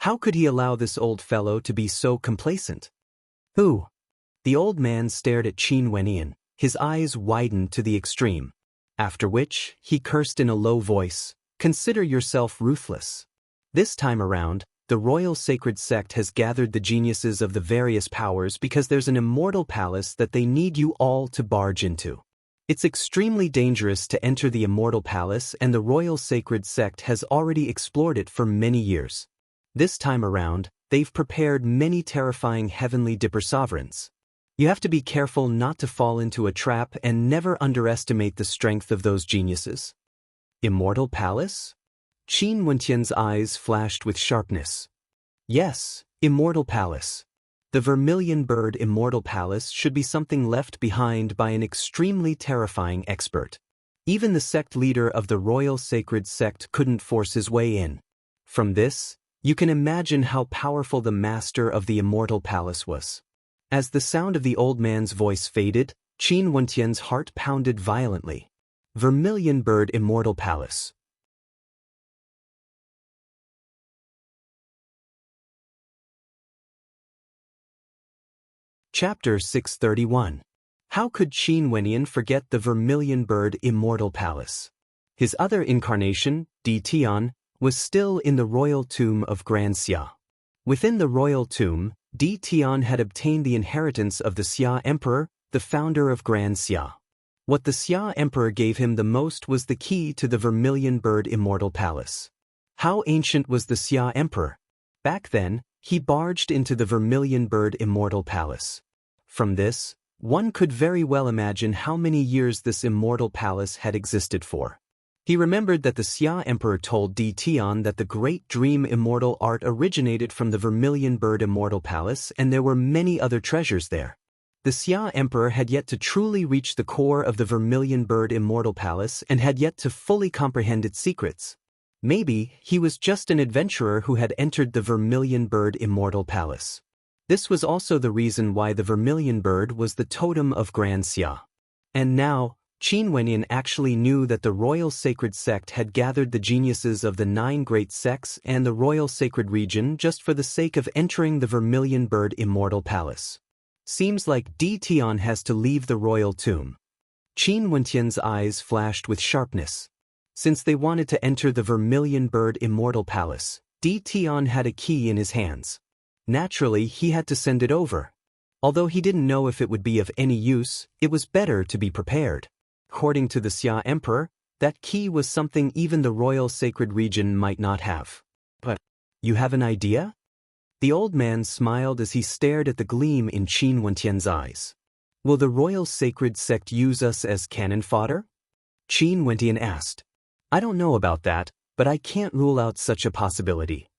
How could he allow this old fellow to be so complacent? Who? The old man stared at Qin Wenyan, his eyes widened to the extreme. After which, he cursed in a low voice, "Consider yourself ruthless. This time around, the royal sacred sect has gathered the geniuses of the various powers because there's an immortal palace that they need you all to barge into. It's extremely dangerous to enter the immortal palace, and the royal sacred sect has already explored it for many years. This time around, they've prepared many terrifying heavenly dipper sovereigns. You have to be careful not to fall into a trap and never underestimate the strength of those geniuses." Immortal palace? Qin Wentian's eyes flashed with sharpness. Yes, immortal palace. The Vermilion Bird Immortal Palace should be something left behind by an extremely terrifying expert. Even the sect leader of the royal sacred sect couldn't force his way in. From this, you can imagine how powerful the master of the immortal palace was. As the sound of the old man's voice faded, Qin Wentian's heart pounded violently. Vermilion Bird Immortal Palace. Chapter 631. How could Qin Wenyan forget the Vermilion Bird Immortal Palace? His other incarnation, Di Tian, was still in the royal tomb of Grand Xia. Within the royal tomb, Di Tian had obtained the inheritance of the Xia Emperor, the founder of Grand Xia. What the Xia Emperor gave him the most was the key to the Vermilion Bird Immortal Palace. How ancient was the Xia Emperor? Back then, he barged into the Vermilion Bird Immortal Palace. From this, one could very well imagine how many years this immortal palace had existed for. He remembered that the Xia Emperor told Di Tian that the great dream immortal art originated from the Vermilion Bird Immortal Palace, and there were many other treasures there. The Xia Emperor had yet to truly reach the core of the Vermilion Bird Immortal Palace and had yet to fully comprehend its secrets. Maybe he was just an adventurer who had entered the Vermilion Bird Immortal Palace. This was also the reason why the Vermilion Bird was the totem of Grand Xia. And now, Qin Wenyan actually knew that the royal sacred sect had gathered the geniuses of the 9 great sects and the royal sacred region just for the sake of entering the Vermilion Bird Immortal Palace. Seems like Di Tian has to leave the royal tomb. Qin Wentian's eyes flashed with sharpness. Since they wanted to enter the Vermilion Bird Immortal Palace, Di Tian had a key in his hands. Naturally, he had to send it over. Although he didn't know if it would be of any use, it was better to be prepared. According to the Xia Emperor, that key was something even the royal sacred region might not have. But, you have an idea? The old man smiled as he stared at the gleam in Qin Wentian's eyes. Will the royal sacred sect use us as cannon fodder? Qin Wentian asked. I don't know about that, but I can't rule out such a possibility.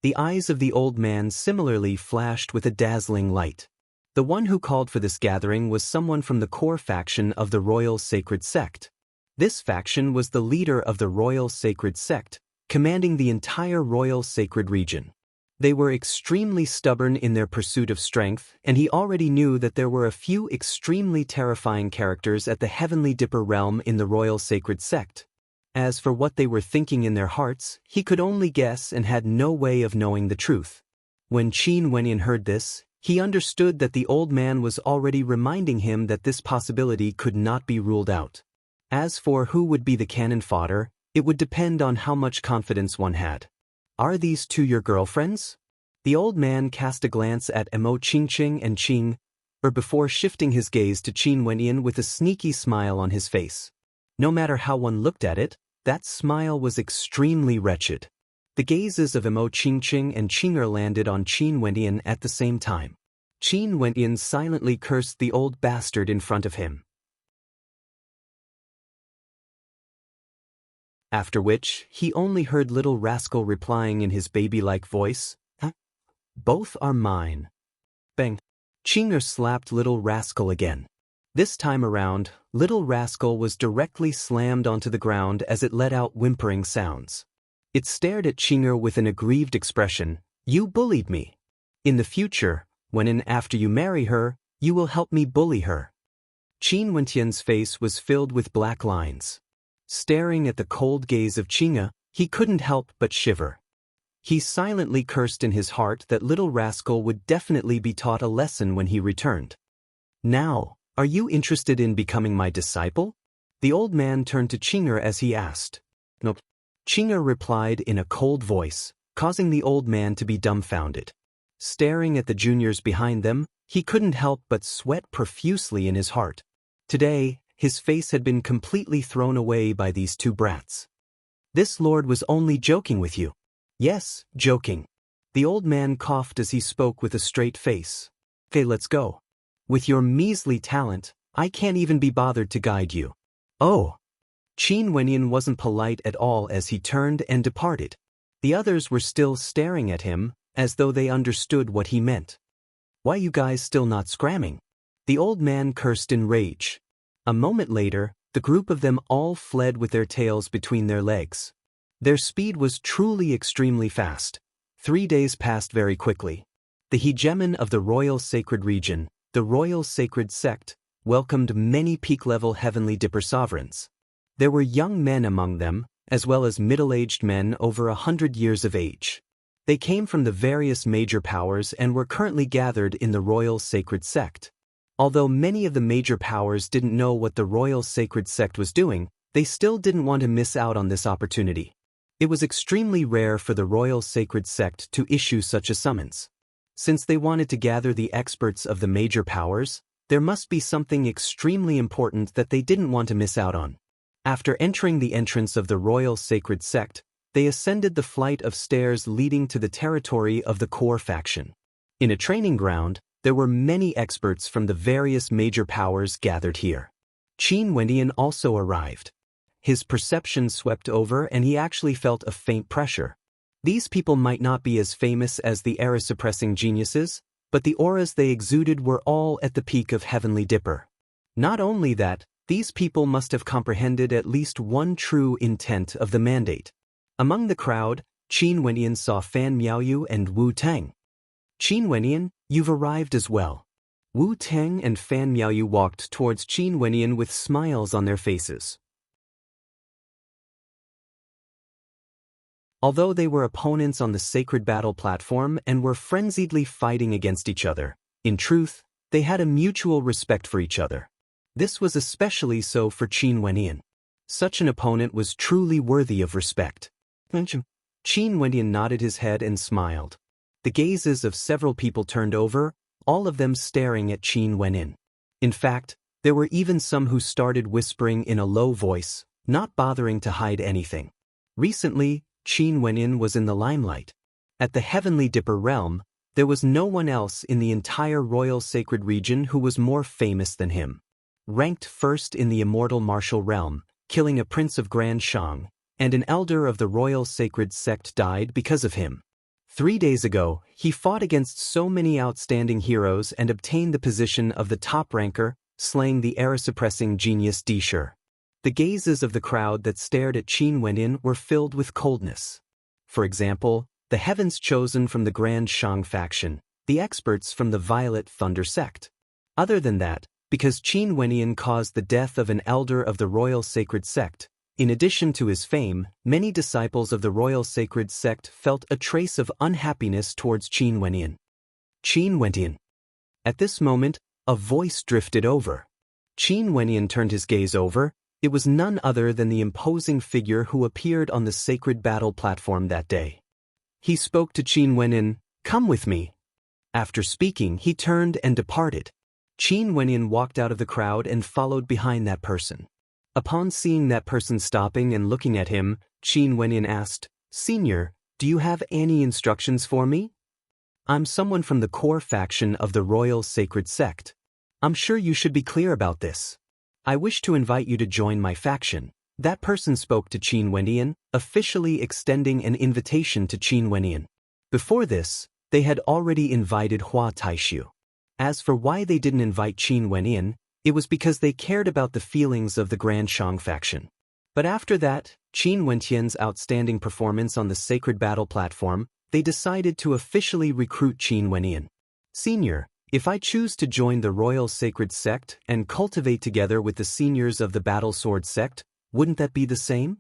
The eyes of the old man similarly flashed with a dazzling light. The one who called for this gathering was someone from the core faction of the Royal Sacred Sect. This faction was the leader of the Royal Sacred Sect, commanding the entire Royal Sacred region. They were extremely stubborn in their pursuit of strength, and he already knew that there were a few extremely terrifying characters at the Heavenly Dipper realm in the Royal Sacred Sect. As for what they were thinking in their hearts, he could only guess and had no way of knowing the truth. When Qin Wenyan heard this, he understood that the old man was already reminding him that this possibility could not be ruled out. As for who would be the cannon fodder, it would depend on how much confidence one had. Are these 2 your girlfriends? The old man cast a glance at Mo Qingqing and Qing, before shifting his gaze to Qin Wenyan with a sneaky smile on his face. No matter how one looked at it, that smile was extremely wretched. The gazes of Mo Qingqing and Qinger landed on Qin Wenyan at the same time. Qin Wenyan silently cursed the old bastard in front of him. After which, he only heard little rascal replying in his baby-like voice, "Huh? Both are mine." Bang! Qinger slapped little rascal again. This time around, little rascal was directly slammed onto the ground as it let out whimpering sounds. It stared at Qinger with an aggrieved expression. You bullied me. In the future, when and after you marry her, you will help me bully her. Qin Wentian's face was filled with black lines. Staring at the cold gaze of Qinger, he couldn't help but shiver. He silently cursed in his heart that little rascal would definitely be taught a lesson when he returned. "Now, are you interested in becoming my disciple?" The old man turned to Chinger as he asked. "Nope." Chinger replied in a cold voice, causing the old man to be dumbfounded. Staring at the juniors behind them, he couldn't help but sweat profusely in his heart. Today, his face had been completely thrown away by these two brats. "This lord was only joking with you." "Yes, joking." The old man coughed as he spoke with a straight face. "Okay, let's go. With your measly talent, I can't even be bothered to guide you." "Oh." Qin Wenyan wasn't polite at all as he turned and departed. The others were still staring at him, as though they understood what he meant. "Why you guys still not scramming?" The old man cursed in rage. A moment later, the group of them all fled with their tails between their legs. Their speed was truly extremely fast. 3 days passed very quickly. The hegemon of the Royal Sacred Region, the Royal Sacred Sect, welcomed many peak-level Heavenly Dipper sovereigns. There were young men among them, as well as middle-aged men over 100 years of age. They came from the various major powers and were currently gathered in the Royal Sacred Sect. Although many of the major powers didn't know what the Royal Sacred Sect was doing, they still didn't want to miss out on this opportunity. It was extremely rare for the Royal Sacred Sect to issue such a summons. Since they wanted to gather the experts of the major powers, there must be something extremely important that they didn't want to miss out on. After entering the entrance of the Royal Sacred Sect, they ascended the flight of stairs leading to the territory of the core faction. In a training ground, there were many experts from the various major powers gathered here. Qin Wenyan also arrived. His perception swept over and he actually felt a faint pressure. These people might not be as famous as the era-suppressing geniuses, but the auras they exuded were all at the peak of Heavenly Dipper. Not only that, these people must have comprehended at least one true intent of the mandate. Among the crowd, Qin Wenyan saw Fan Miaoyu and Wu Teng. "Qin Wenyan, you've arrived as well." Wu Teng and Fan Miaoyu walked towards Qin Wenyan with smiles on their faces. Although they were opponents on the sacred battle platform and were frenziedly fighting against each other, in truth, they had a mutual respect for each other. This was especially so for Qin Wenyan. Such an opponent was truly worthy of respect. Qin Wenyan nodded his head and smiled. The gazes of several people turned over, all of them staring at Qin Wenyan. In fact, there were even some who started whispering in a low voice, not bothering to hide anything. Recently, Qin Wenyan was in the limelight. At the Heavenly Dipper realm, there was no one else in the entire Royal Sacred Region who was more famous than him. Ranked first in the immortal martial realm, killing a prince of Grand Shang, and an elder of the Royal Sacred Sect died because of him. 3 days ago, he fought against so many outstanding heroes and obtained the position of the top ranker, slaying the era-suppressing genius Dishur. The gazes of the crowd that stared at Qin Wenyan were filled with coldness. For example, the heavens chosen from the Grand Shang faction, the experts from the Violet Thunder sect. Other than that, because Qin Wenyan caused the death of an elder of the Royal Sacred Sect, in addition to his fame, many disciples of the Royal Sacred Sect felt a trace of unhappiness towards Qin Wenyan. Qin Wenyan. At this moment, a voice drifted over. Qin Wenyan turned his gaze over. It was none other than the imposing figure who appeared on the sacred battle platform that day. He spoke to Qin Wenyan, "Come with me." After speaking, he turned and departed. Qin Wenyan walked out of the crowd and followed behind that person. Upon seeing that person stopping and looking at him, Qin Wenyan asked, "Senior, do you have any instructions for me? I'm someone from the core faction of the Royal Sacred Sect. I'm sure you should be clear about this. I wish to invite you to join my faction." That person spoke to Qin Wenyan, officially extending an invitation to Qin Wenyan. Before this, they had already invited Hua Taishu. As for why they didn't invite Qin Wenyan, it was because they cared about the feelings of the Grand Shang faction. But after that, Qin Wenyan's outstanding performance on the sacred battle platform, they decided to officially recruit Qin Wenyan. "Senior, if I choose to join the Royal Sacred Sect and cultivate together with the seniors of the Battle Sword Sect, wouldn't that be the same?"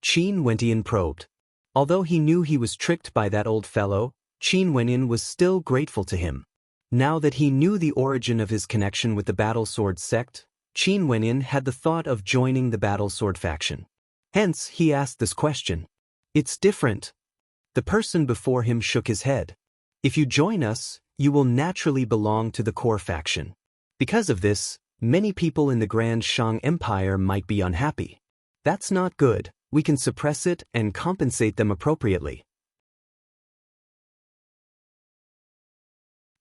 Qin Wenyan probed. Although he knew he was tricked by that old fellow, Qin Wenyin was still grateful to him. Now that he knew the origin of his connection with the Battle Sword sect, Qin Wenyin had the thought of joining the Battle Sword faction. Hence, he asked this question. It's different. The person before him shook his head. If you join us, you will naturally belong to the core faction. Because of this, many people in the Grand Shang Empire might be unhappy. That's not good. We can suppress it and compensate them appropriately.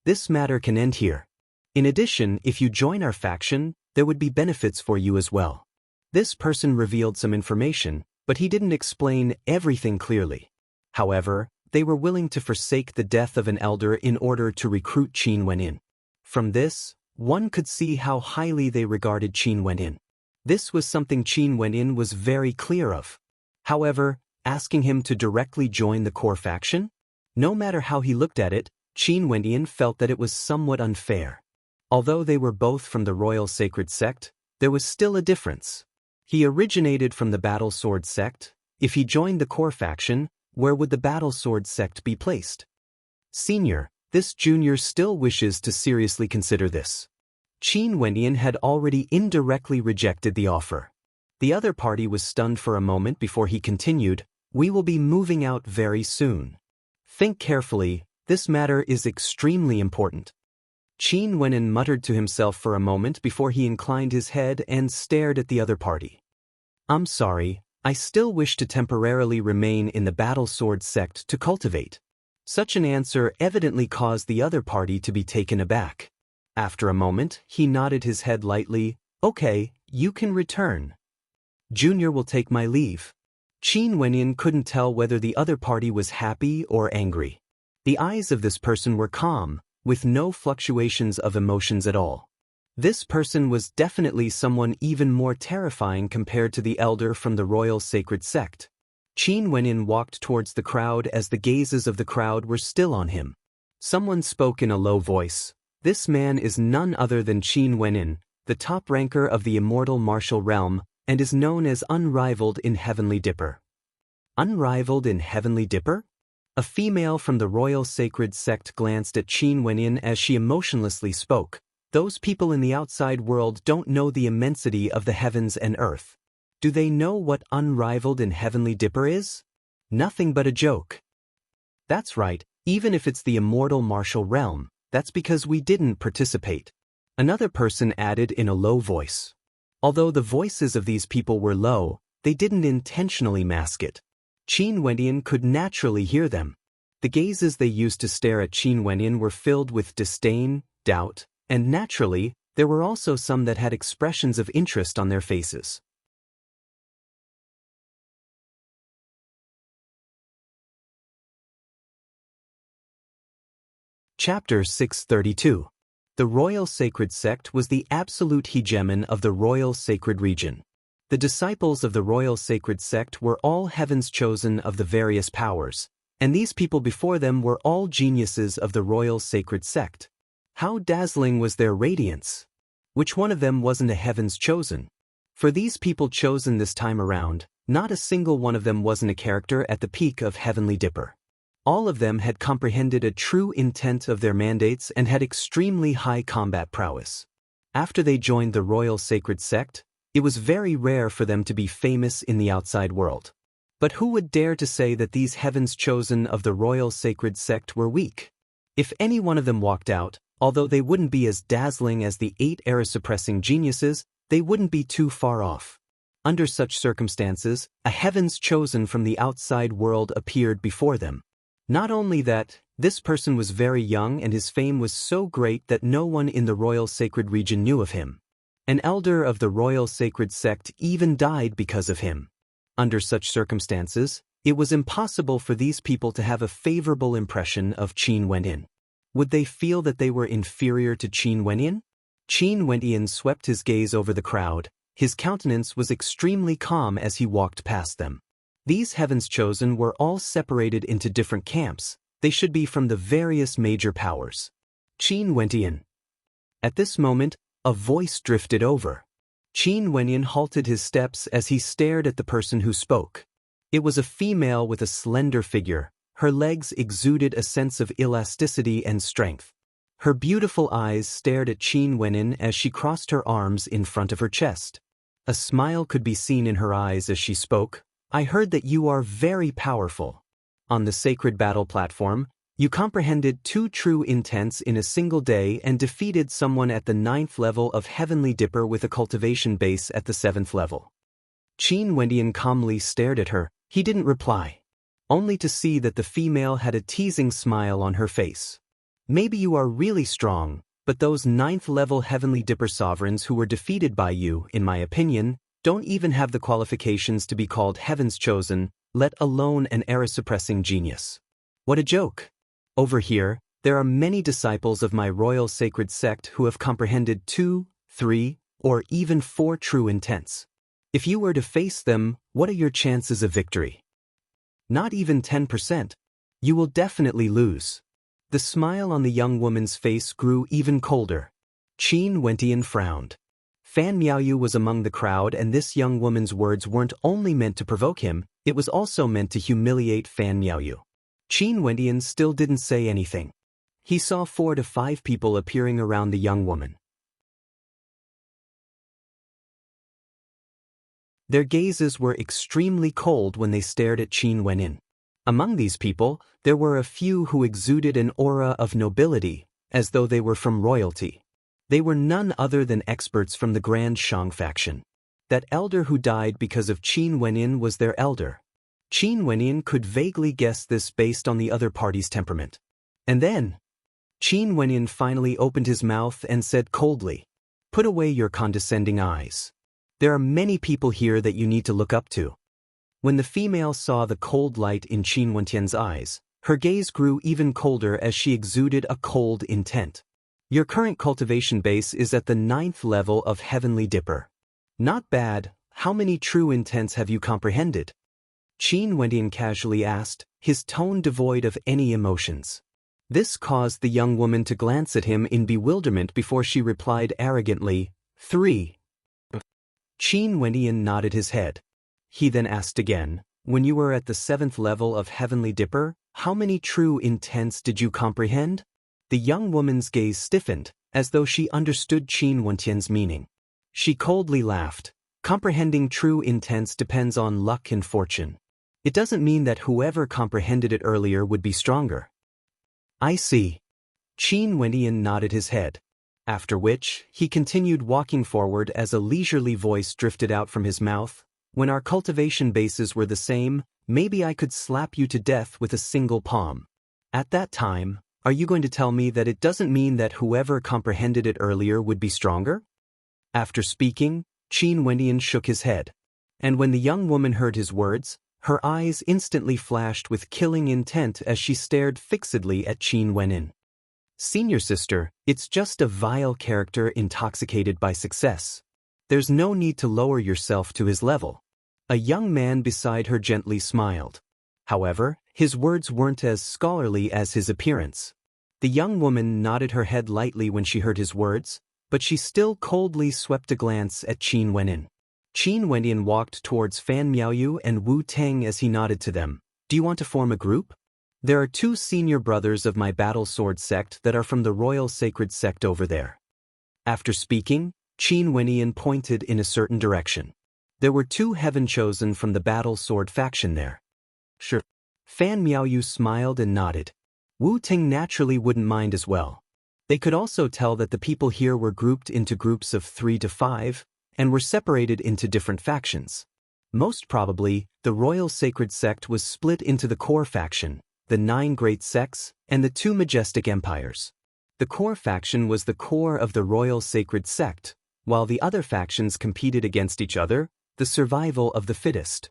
This matter can end here. In addition, if you join our faction, there would be benefits for you as well. This person revealed some information, but he didn't explain everything clearly. However, they were willing to forsake the death of an elder in order to recruit Qin Wenyin. From this, one could see how highly they regarded Qin Wenyin. This was something Qin Wenyin was very clear of. However, asking him to directly join the core faction? No matter how he looked at it, Qin Wenyin felt that it was somewhat unfair. Although they were both from the Royal Sacred Sect, there was still a difference. He originated from the Battle Sword sect. If he joined the core faction, where would the Battle Sword sect be placed? Senior, this junior still wishes to seriously consider this. Qin Wenyin had already indirectly rejected the offer. The other party was stunned for a moment before he continued, "We will be moving out very soon. Think carefully, this matter is extremely important." Qin Wenyin muttered to himself for a moment before he inclined his head and stared at the other party. "I'm sorry, I still wish to temporarily remain in the Battle Sword sect to cultivate." Such an answer evidently caused the other party to be taken aback. After a moment, he nodded his head lightly. "Okay, you can return. Junior will take my leave." Qin Wenyin couldn't tell whether the other party was happy or angry. The eyes of this person were calm, with no fluctuations of emotions at all. This person was definitely someone even more terrifying compared to the elder from the Royal Sacred Sect. Qin Wenyin walked towards the crowd as the gazes of the crowd were still on him. Someone spoke in a low voice. This man is none other than Qin Wenyin, the top ranker of the immortal martial realm, and is known as Unrivaled in Heavenly Dipper. Unrivaled in Heavenly Dipper? A female from the Royal Sacred Sect glanced at Qin Wenyin as she emotionlessly spoke. Those people in the outside world don't know the immensity of the heavens and earth. Do they know what Unrivaled in Heavenly Dipper is? Nothing but a joke. That's right, even if it's the immortal martial realm, that's because we didn't participate. Another person added in a low voice. Although the voices of these people were low, they didn't intentionally mask it. Qin Wenyin could naturally hear them. The gazes they used to stare at Qin Wenyin were filled with disdain, doubt, and naturally, there were also some that had expressions of interest on their faces. Chapter 632. The Royal Sacred Sect was the absolute hegemon of the Royal Sacred Region. The disciples of the Royal Sacred Sect were all heaven's chosen of the various powers, and these people before them were all geniuses of the Royal Sacred Sect. How dazzling was their radiance! Which one of them wasn't a heaven's chosen? For these people chosen this time around, not a single one of them wasn't a character at the peak of Heavenly Dipper. All of them had comprehended a true intent of their mandates and had extremely high combat prowess. After they joined the Royal Sacred Sect, it was very rare for them to be famous in the outside world. But who would dare to say that these heavens chosen of the Royal Sacred Sect were weak? If any one of them walked out, although they wouldn't be as dazzling as the 8 era-suppressing geniuses, they wouldn't be too far off. Under such circumstances, a heavens chosen from the outside world appeared before them. Not only that, this person was very young and his fame was so great that no one in the Royal Sacred Region knew of him. An elder of the Royal Sacred Sect even died because of him. Under such circumstances, it was impossible for these people to have a favorable impression of Qin Wenyin. Would they feel that they were inferior to Qin Wenyin? Qin Wenyin swept his gaze over the crowd. His countenance was extremely calm as he walked past them. These heavens chosen were all separated into different camps. They should be from the various major powers. Qin Wenyin. At this moment, a voice drifted over. Qin Wenyin halted his steps as he stared at the person who spoke. It was a female with a slender figure. Her legs exuded a sense of elasticity and strength. Her beautiful eyes stared at Qin Wenin as she crossed her arms in front of her chest. A smile could be seen in her eyes as she spoke. I heard that you are very powerful. On the sacred battle platform, you comprehended 2 true intents in a single day and defeated someone at the 9th level of Heavenly Dipper with a cultivation base at the 7th level. Qin Wendian calmly stared at her. He didn't reply, only to see that the female had a teasing smile on her face. Maybe you are really strong, but those 9th level Heavenly Dipper sovereigns who were defeated by you, in my opinion, don't even have the qualifications to be called Heaven's Chosen, let alone an era-suppressing genius. What a joke! Over here, there are many disciples of my royal sacred sect who have comprehended 2, 3, or even 4 true intents. If you were to face them, what are your chances of victory? Not even 10%. You will definitely lose. The smile on the young woman's face grew even colder. Qin Wendian frowned. Fan Miaoyu was among the crowd, and this young woman's words weren't only meant to provoke him, it was also meant to humiliate Fan Miaoyu. Qin Wendian still didn't say anything. He saw 4 to 5 people appearing around the young woman. Their gazes were extremely cold when they stared at Qin Wenin. Among these people, there were a few who exuded an aura of nobility, as though they were from royalty. They were none other than experts from the Grand Shang faction. That elder who died because of Qin Wenin was their elder. Qin Wenin could vaguely guess this based on the other party's temperament. And then, Qin Wenin finally opened his mouth and said coldly, "Put away your condescending eyes. There are many people here that you need to look up to." When the female saw the cold light in Qin Wentian's eyes, her gaze grew even colder as she exuded a cold intent. Your current cultivation base is at the 9th level of Heavenly Dipper. Not bad. How many true intents have you comprehended? Qin Wendian casually asked, his tone devoid of any emotions. This caused the young woman to glance at him in bewilderment before she replied arrogantly, 3. Qin Wendian nodded his head. He then asked again, when you were at the 7th level of Heavenly Dipper, how many true intents did you comprehend? The young woman's gaze stiffened, as though she understood Qin Wentian's meaning. She coldly laughed. Comprehending true intents depends on luck and fortune. It doesn't mean that whoever comprehended it earlier would be stronger. I see. Qin Wendian nodded his head. After which, he continued walking forward as a leisurely voice drifted out from his mouth. When our cultivation bases were the same, maybe I could slap you to death with a single palm. At that time, are you going to tell me that it doesn't mean that whoever comprehended it earlier would be stronger? After speaking, Qin Wendian shook his head. And when the young woman heard his words, her eyes instantly flashed with killing intent as she stared fixedly at Qin Wenin. Senior sister, it's just a vile character intoxicated by success. There's no need to lower yourself to his level. A young man beside her gently smiled. However, his words weren't as scholarly as his appearance. The young woman nodded her head lightly when she heard his words, but she still coldly swept a glance at Qin Wenin. Qin Wendian walked towards Fan Miaoyu and Wu Teng as he nodded to them. Do you want to form a group? There are 2 senior brothers of my battle sword sect that are from the royal sacred sect over there. After speaking, Qin Wendian pointed in a certain direction. There were 2 heaven chosen from the battle sword faction there. Sure. Fan Miaoyu smiled and nodded. Wu Ting naturally wouldn't mind as well. They could also tell that the people here were grouped into groups of 3 to 5, and were separated into different factions. Most probably, the royal sacred sect was split into the core faction, the 9 great sects, and the 2 majestic empires. The core faction was the core of the royal sacred sect, while the other factions competed against each other, the survival of the fittest.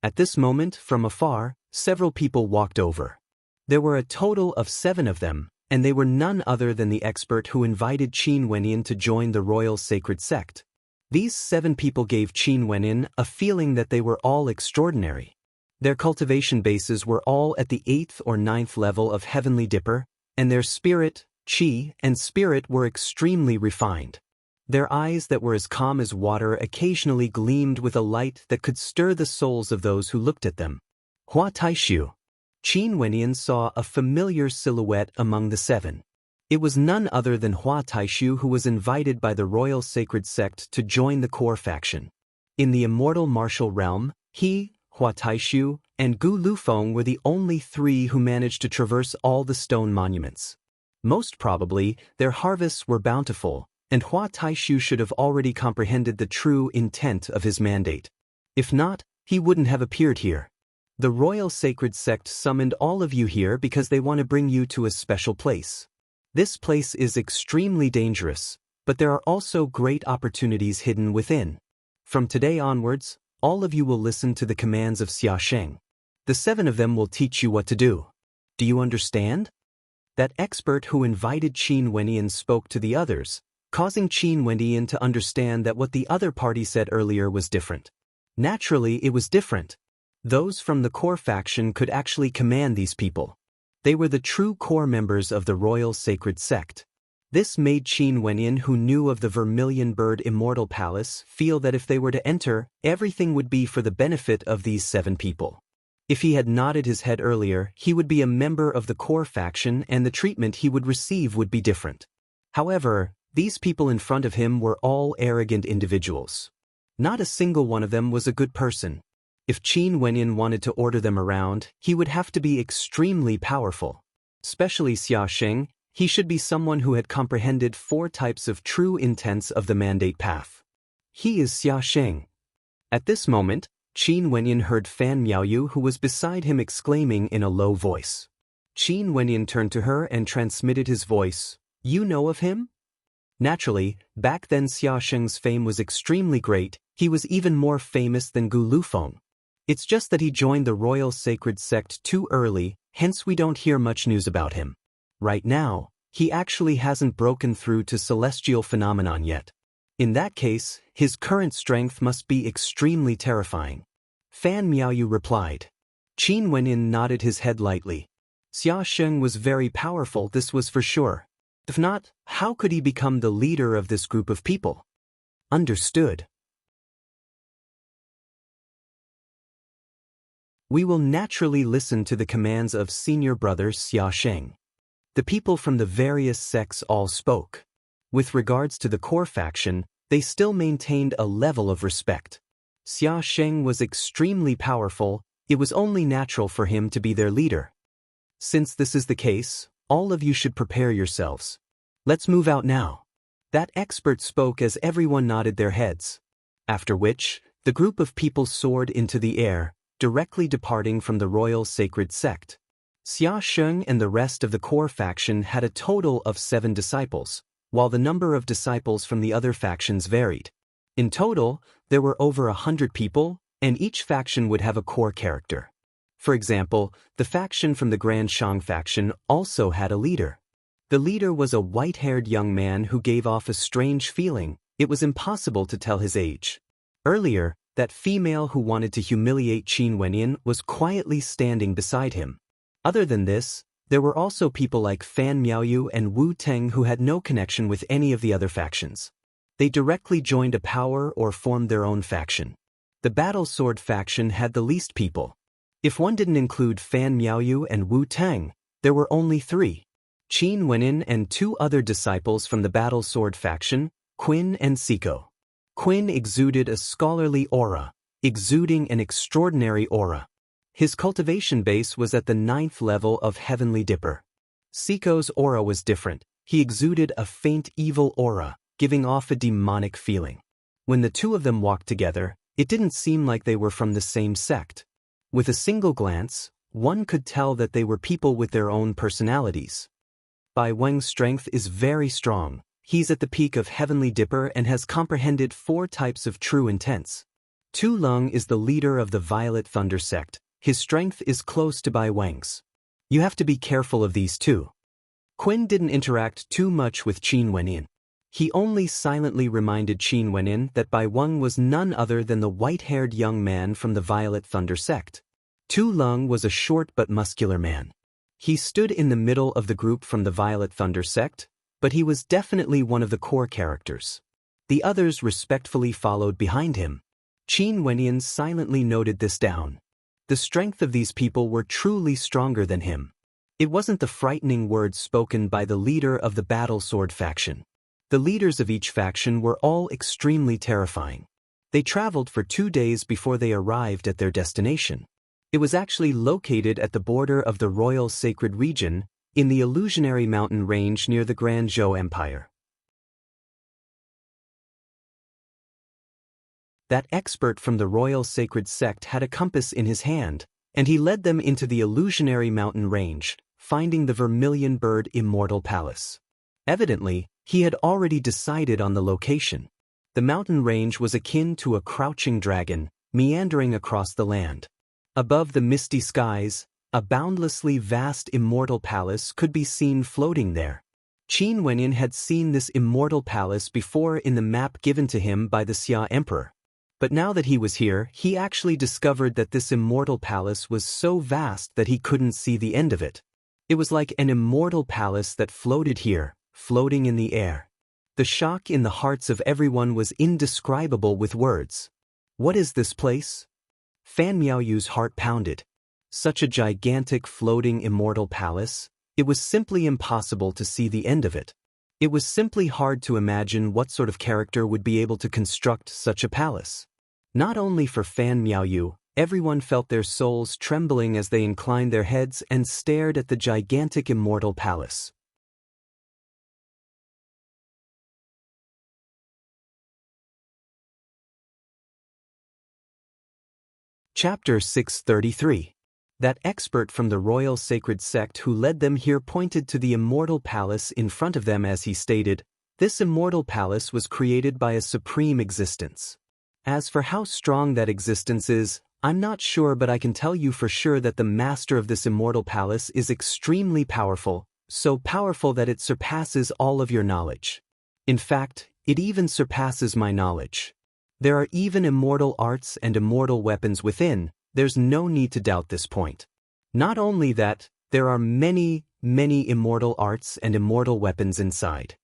At this moment, from afar, several people walked over. There were a total of 7 of them, and they were none other than the expert who invited Qin Wenin to join the royal sacred sect. These 7 people gave Qin Wenin a feeling that they were all extraordinary. Their cultivation bases were all at the 8th or 9th level of Heavenly Dipper, and their spirit, qi, and spirit were extremely refined. Their eyes that were as calm as water occasionally gleamed with a light that could stir the souls of those who looked at them. Hua Taishu. Qin Wenyan saw a familiar silhouette among the seven. It was none other than Hua Taishu, who was invited by the royal sacred sect to join the core faction. In the immortal martial realm, he, Hua Taishu, and Gu Lufeng were the only three who managed to traverse all the stone monuments. Most probably, their harvests were bountiful, and Hua Taishu should have already comprehended the true intent of his mandate. If not, he wouldn't have appeared here. The royal sacred sect summoned all of you here because they want to bring you to a special place. This place is extremely dangerous, but there are also great opportunities hidden within. From today onwards, all of you will listen to the commands of Xia Sheng. The seven of them will teach you what to do. Do you understand? That expert who invited Qin Wenyan spoke to the others, causing Qin Wenyan to understand that what the other party said earlier was different. Naturally, it was different. Those from the core faction could actually command these people. They were the true core members of the royal sacred sect. This made Qin Wenyan, who knew of the Vermilion Bird Immortal Palace, feel that if they were to enter, everything would be for the benefit of these seven people. If he had nodded his head earlier, he would be a member of the core faction and the treatment he would receive would be different. However, these people in front of him were all arrogant individuals. Not a single one of them was a good person. If Qin Wenyan wanted to order them around, he would have to be extremely powerful. Especially Xia Sheng, he should be someone who had comprehended 4 types of true intents of the mandate path. He is Xia Sheng. At this moment, Qin Wenyan heard Fan Miaoyu, who was beside him, exclaiming in a low voice. Qin Wenyan turned to her and transmitted his voice. You know of him? Naturally, back then Xia Sheng's fame was extremely great. He was even more famous than Gu Lufeng. It's just that he joined the royal sacred sect too early, hence we don't hear much news about him. Right now, he actually hasn't broken through to celestial phenomenon yet. In that case, his current strength must be extremely terrifying. Fan Miaoyu replied. Qin Wenyan nodded his head lightly. Xia Sheng was very powerful, this was for sure. If not, how could he become the leader of this group of people? Understood. We will naturally listen to the commands of senior brother Xia Sheng. The people from the various sects all spoke. With regards to the core faction, they still maintained a level of respect. Xia Sheng was extremely powerful, it was only natural for him to be their leader. Since this is the case, all of you should prepare yourselves. Let's move out now. That expert spoke as everyone nodded their heads. After which, the group of people soared into the air, directly departing from the royal sacred sect. Xia Sheng and the rest of the core faction had a total of 7 disciples, while the number of disciples from the other factions varied. In total, there were over 100 people, and each faction would have a core character. For example, the faction from the Grand Shang faction also had a leader. The leader was a white-haired young man who gave off a strange feeling. It was impossible to tell his age. Earlier, that female who wanted to humiliate Qin Wenyan was quietly standing beside him. Other than this, there were also people like Fan Miaoyu and Wu Teng who had no connection with any of the other factions. They directly joined a power or formed their own faction. The Battle Sword faction had the least people. If one didn't include Fan Miaoyu and Wu Teng, there were only 3. Qin Wenyan and 2 other disciples from the Battle Sword faction, Qin and Siko. Qin exuded a scholarly aura, exuding an extraordinary aura. His cultivation base was at the 9th level of Heavenly Dipper. Siko's aura was different. He exuded a faint evil aura, giving off a demonic feeling. When the 2 of them walked together, it didn't seem like they were from the same sect. With a single glance, one could tell that they were people with their own personalities. Bai Weng's strength is very strong. He's at the peak of Heavenly Dipper and has comprehended 4 types of true intents. Tu Lung is the leader of the Violet Thunder sect. His strength is close to Bai Weng's. You have to be careful of these 2. Qin didn't interact too much with Qin Wenyan. He only silently reminded Qin Wenyan that Bai Weng was none other than the white-haired young man from the Violet Thunder sect. Tu Lung was a short but muscular man. He stood in the middle of the group from the Violet Thunder sect, but he was definitely one of the core characters. The others respectfully followed behind him. Qin Wenyan silently noted this down. The strength of these people were truly stronger than him. It wasn't the frightening words spoken by the leader of the battle sword faction. The leaders of each faction were all extremely terrifying. They traveled for 2 days before they arrived at their destination. It was actually located at the border of the Royal Sacred Region, in the illusionary mountain range near the Grand Zhou Empire. That expert from the Royal Sacred Sect had a compass in his hand, and he led them into the illusionary mountain range, finding the Vermilion Bird Immortal Palace. Evidently, he had already decided on the location. The mountain range was akin to a crouching dragon, meandering across the land. Above the misty skies, a boundlessly vast immortal palace could be seen floating there. Qin Wenyan had seen this immortal palace before in the map given to him by the Xia Emperor. But now that he was here, he actually discovered that this immortal palace was so vast that he couldn't see the end of it. It was like an immortal palace that floated here, floating in the air. The shock in the hearts of everyone was indescribable with words. What is this place? Fan Miaoyu's heart pounded. Such a gigantic floating immortal palace, it was simply impossible to see the end of it. It was simply hard to imagine what sort of character would be able to construct such a palace. Not only for Fan Miaoyu, everyone felt their souls trembling as they inclined their heads and stared at the gigantic immortal palace. Chapter 633. That expert from the Royal Sacred Sect who led them here pointed to the immortal palace in front of them as he stated, this immortal palace was created by a supreme existence. As for how strong that existence is, I'm not sure, but I can tell you for sure that the master of this immortal palace is extremely powerful, so powerful that it surpasses all of your knowledge. In fact, it even surpasses my knowledge. There are even immortal arts and immortal weapons within. There's no need to doubt this point. Not only that, there are many, many immortal arts and immortal weapons inside.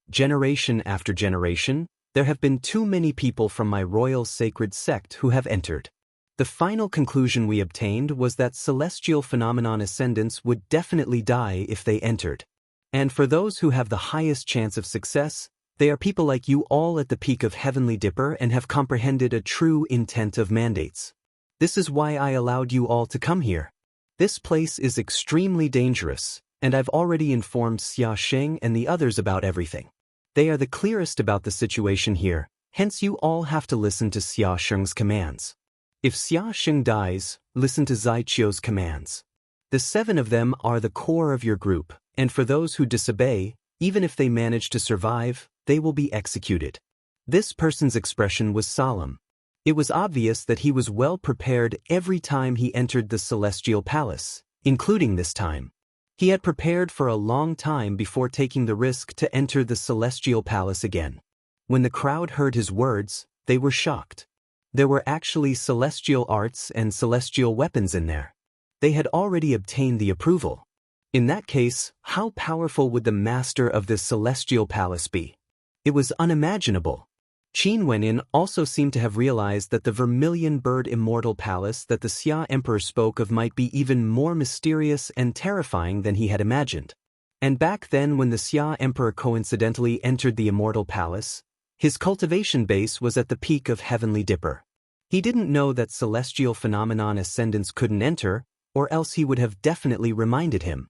Generation after generation, there have been too many people from my royal sacred sect who have entered. The final conclusion we obtained was that celestial phenomenon ascendants would definitely die if they entered. And for those who have the highest chance of success, they are people like you all at the peak of Heavenly Dipper and have comprehended a true intent of mandates. This is why I allowed you all to come here. This place is extremely dangerous, and I've already informed Xia Sheng and the others about everything. They are the clearest about the situation here, hence you all have to listen to Xia Sheng's commands. If Xia Sheng dies, listen to Zai Qiu's commands. The 7 of them are the core of your group, and for those who disobey, even if they manage to survive, they will be executed. This person's expression was solemn. It was obvious that he was well prepared every time he entered the Celestial Palace, including this time. He had prepared for a long time before taking the risk to enter the Celestial Palace again. When the crowd heard his words, they were shocked. There were actually celestial arts and celestial weapons in there. They had already obtained the approval. In that case, how powerful would the master of this Celestial Palace be? It was unimaginable. Qin Wenyan also seemed to have realized that the Vermilion Bird Immortal Palace that the Xia Emperor spoke of might be even more mysterious and terrifying than he had imagined. And back then when the Xia Emperor coincidentally entered the Immortal Palace, his cultivation base was at the peak of Heavenly Dipper. He didn't know that celestial phenomenon ascendants couldn't enter, or else he would have definitely reminded him.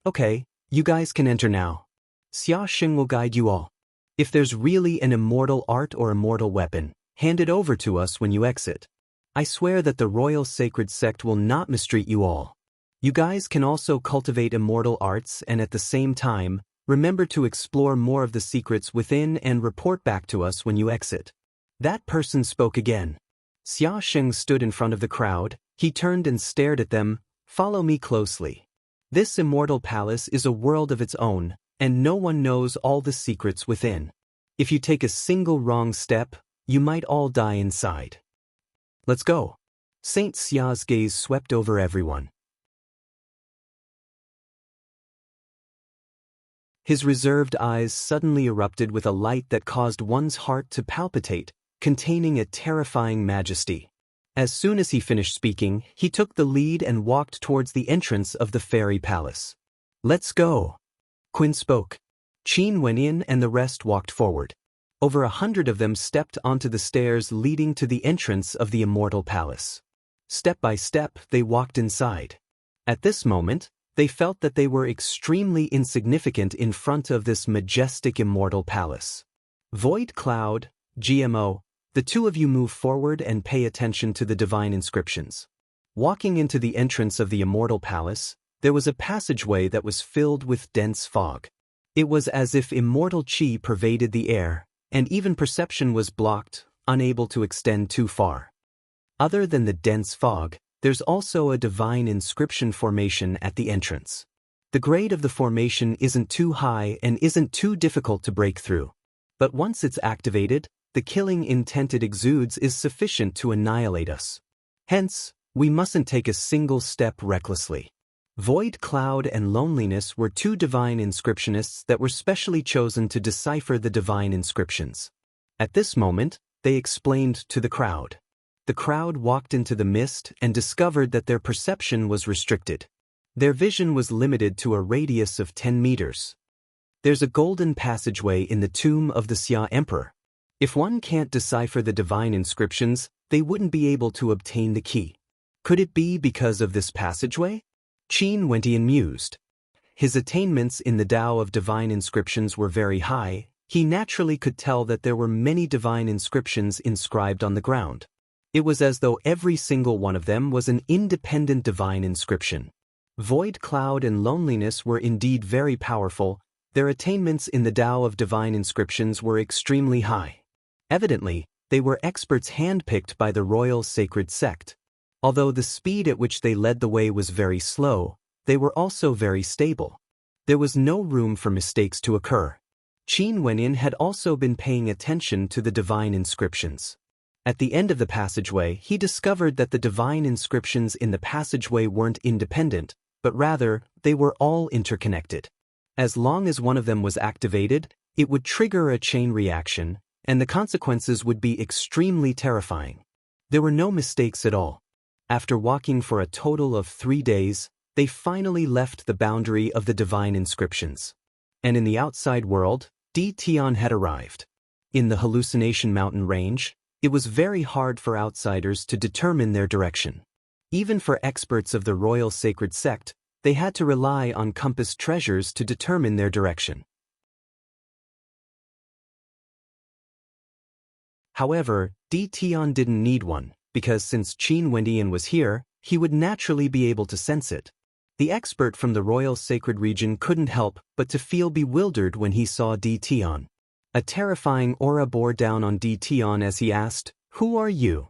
Okay, you guys can enter now. Xia Sheng will guide you all. If there's really an immortal art or immortal weapon, hand it over to us when you exit. I swear that the Royal Sacred Sect will not mistreat you all. You guys can also cultivate immortal arts and at the same time, remember to explore more of the secrets within and report back to us when you exit. That person spoke again. Xia Sheng stood in front of the crowd. He turned and stared at them. Follow me closely. This immortal palace is a world of its own, and no one knows all the secrets within. If you take a single wrong step, you might all die inside. Let's go. Saint Xia's gaze swept over everyone. His reserved eyes suddenly erupted with a light that caused one's heart to palpitate, containing a terrifying majesty. As soon as he finished speaking, he took the lead and walked towards the entrance of the fairy palace. "Let's go," Quinn spoke. Qin went in and the rest walked forward. Over 100 of them stepped onto the stairs leading to the entrance of the immortal palace. Step by step, they walked inside. At this moment, they felt that they were extremely insignificant in front of this majestic immortal palace. Void Cloud, GMO, the two of you move forward and pay attention to the divine inscriptions. Walking into the entrance of the immortal palace, there was a passageway that was filled with dense fog. It was as if immortal chi pervaded the air, and even perception was blocked, unable to extend too far. Other than the dense fog, there's also a divine inscription formation at the entrance. The grade of the formation isn't too high and isn't too difficult to break through. But once it's activated, the killing intent it exudes is sufficient to annihilate us. Hence, we mustn't take a single step recklessly. Void Cloud and Loneliness were two divine inscriptionists that were specially chosen to decipher the divine inscriptions. At this moment, they explained to the crowd. The crowd walked into the mist and discovered that their perception was restricted. Their vision was limited to a radius of 10 meters. There's a golden passageway in the tomb of the Xia Emperor. If one can't decipher the divine inscriptions, they wouldn't be able to obtain the key. Could it be because of this passageway? Qin Wentian mused. His attainments in the Tao of divine inscriptions were very high. He naturally could tell that there were many divine inscriptions inscribed on the ground. It was as though every single one of them was an independent divine inscription. Void Cloud and Loneliness were indeed very powerful. Their attainments in the Tao of divine inscriptions were extremely high. Evidently, they were experts handpicked by the royal sacred sect. Although the speed at which they led the way was very slow, they were also very stable. There was no room for mistakes to occur. Qin Wenyin had also been paying attention to the divine inscriptions. At the end of the passageway, he discovered that the divine inscriptions in the passageway weren't independent, but rather, they were all interconnected. As long as one of them was activated, it would trigger a chain reaction, and the consequences would be extremely terrifying. There were no mistakes at all. After walking for a total of 3 days, they finally left the boundary of the divine inscriptions. And in the outside world, Di Tian had arrived. In the Hallucination Mountain Range, it was very hard for outsiders to determine their direction. Even for experts of the royal sacred sect, they had to rely on compass treasures to determine their direction. However, Di Tian didn't need one, because since Qin Wendian was here, he would naturally be able to sense it. The expert from the royal sacred region couldn't help but to feel bewildered when he saw Di Tian. A terrifying aura bore down on Di Tian as he asked, "Who are you?"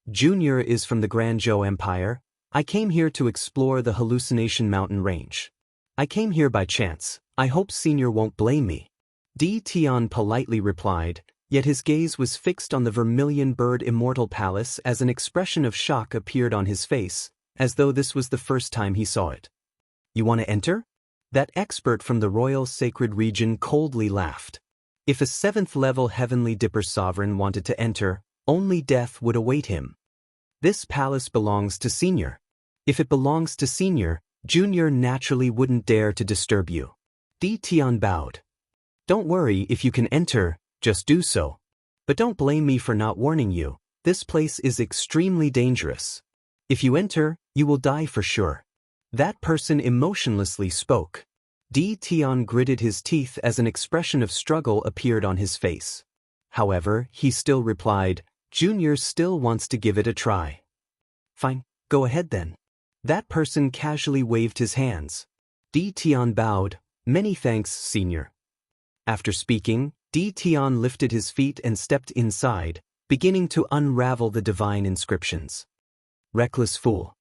"Junior is from the Guangzhou Empire. I came here to explore the Hallucination Mountain Range. I came here by chance. I hope Senior won't blame me." Di Tian politely replied, yet his gaze was fixed on the Vermilion Bird Immortal Palace as an expression of shock appeared on his face, as though this was the first time he saw it. "You want to enter?" That expert from the royal sacred region coldly laughed. If a 7th-level Heavenly Dipper sovereign wanted to enter, only death would await him. This palace belongs to Senior. If it belongs to Senior, Junior naturally wouldn't dare to disturb you. Di Tian bowed. "Don't worry if you can enter, just do so. But don't blame me for not warning you. This place is extremely dangerous. If you enter, you will die for sure." That person emotionlessly spoke. Di Tian gritted his teeth as an expression of struggle appeared on his face. However, he still replied, "Junior still wants to give it a try." "Fine, go ahead then." That person casually waved his hands. Di Tian bowed, "Many thanks, Senior." After speaking, Di Tian lifted his feet and stepped inside, beginning to unravel the divine inscriptions. "Reckless fool."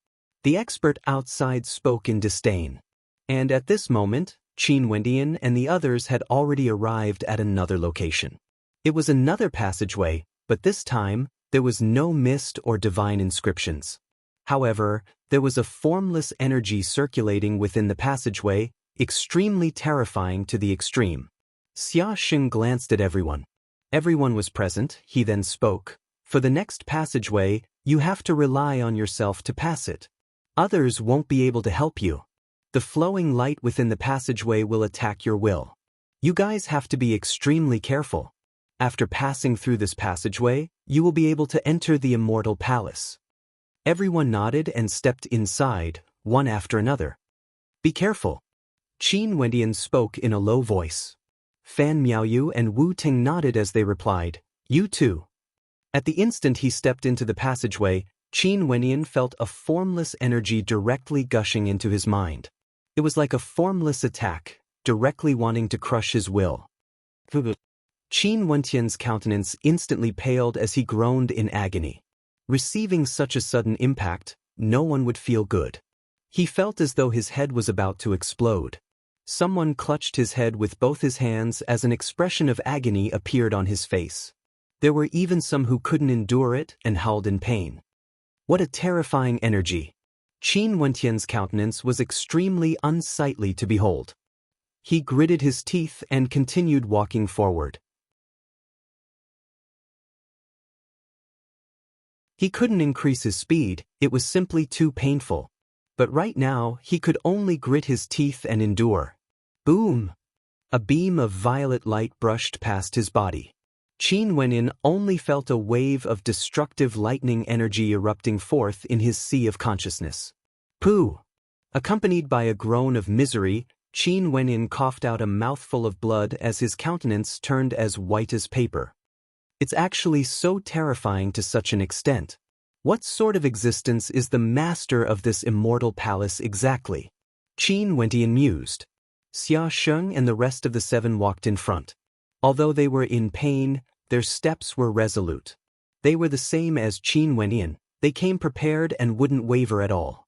The expert outside spoke in disdain. And at this moment, Qin Wendian and the others had already arrived at another location. It was another passageway, but this time, there was no mist or divine inscriptions. However, there was a formless energy circulating within the passageway, extremely terrifying to the extreme. Xia Sheng glanced at everyone. Everyone was present. He then spoke. For the next passageway, you have to rely on yourself to pass it. Others won't be able to help you. The flowing light within the passageway will attack your will. You guys have to be extremely careful. After passing through this passageway, you will be able to enter the immortal palace. Everyone nodded and stepped inside, one after another. Be careful. Qin Wendian spoke in a low voice. Fan Miaoyu and Wu Ting nodded as they replied, You too. At the instant he stepped into the passageway, Qin Wendian felt a formless energy directly gushing into his mind. It was like a formless attack, directly wanting to crush his will. Qin Wendian's countenance instantly paled as he groaned in agony. Receiving such a sudden impact, no one would feel good. He felt as though his head was about to explode. Someone clutched his head with both his hands as an expression of agony appeared on his face. There were even some who couldn't endure it and howled in pain. What a terrifying energy! Qin Wendian's countenance was extremely unsightly to behold. He gritted his teeth and continued walking forward. He couldn't increase his speed, it was simply too painful. But right now, he could only grit his teeth and endure. Boom! A beam of violet light brushed past his body. Qin Wendian only felt a wave of destructive lightning energy erupting forth in his sea of consciousness. Pooh! Accompanied by a groan of misery, Qin Wendian coughed out a mouthful of blood as his countenance turned as white as paper. It's actually so terrifying to such an extent. What sort of existence is the master of this immortal palace exactly? Qin Wendian mused. Xia Sheng and the rest of the 7 walked in front. Although they were in pain, their steps were resolute. They were the same as Qin Wendian. They came prepared and wouldn't waver at all.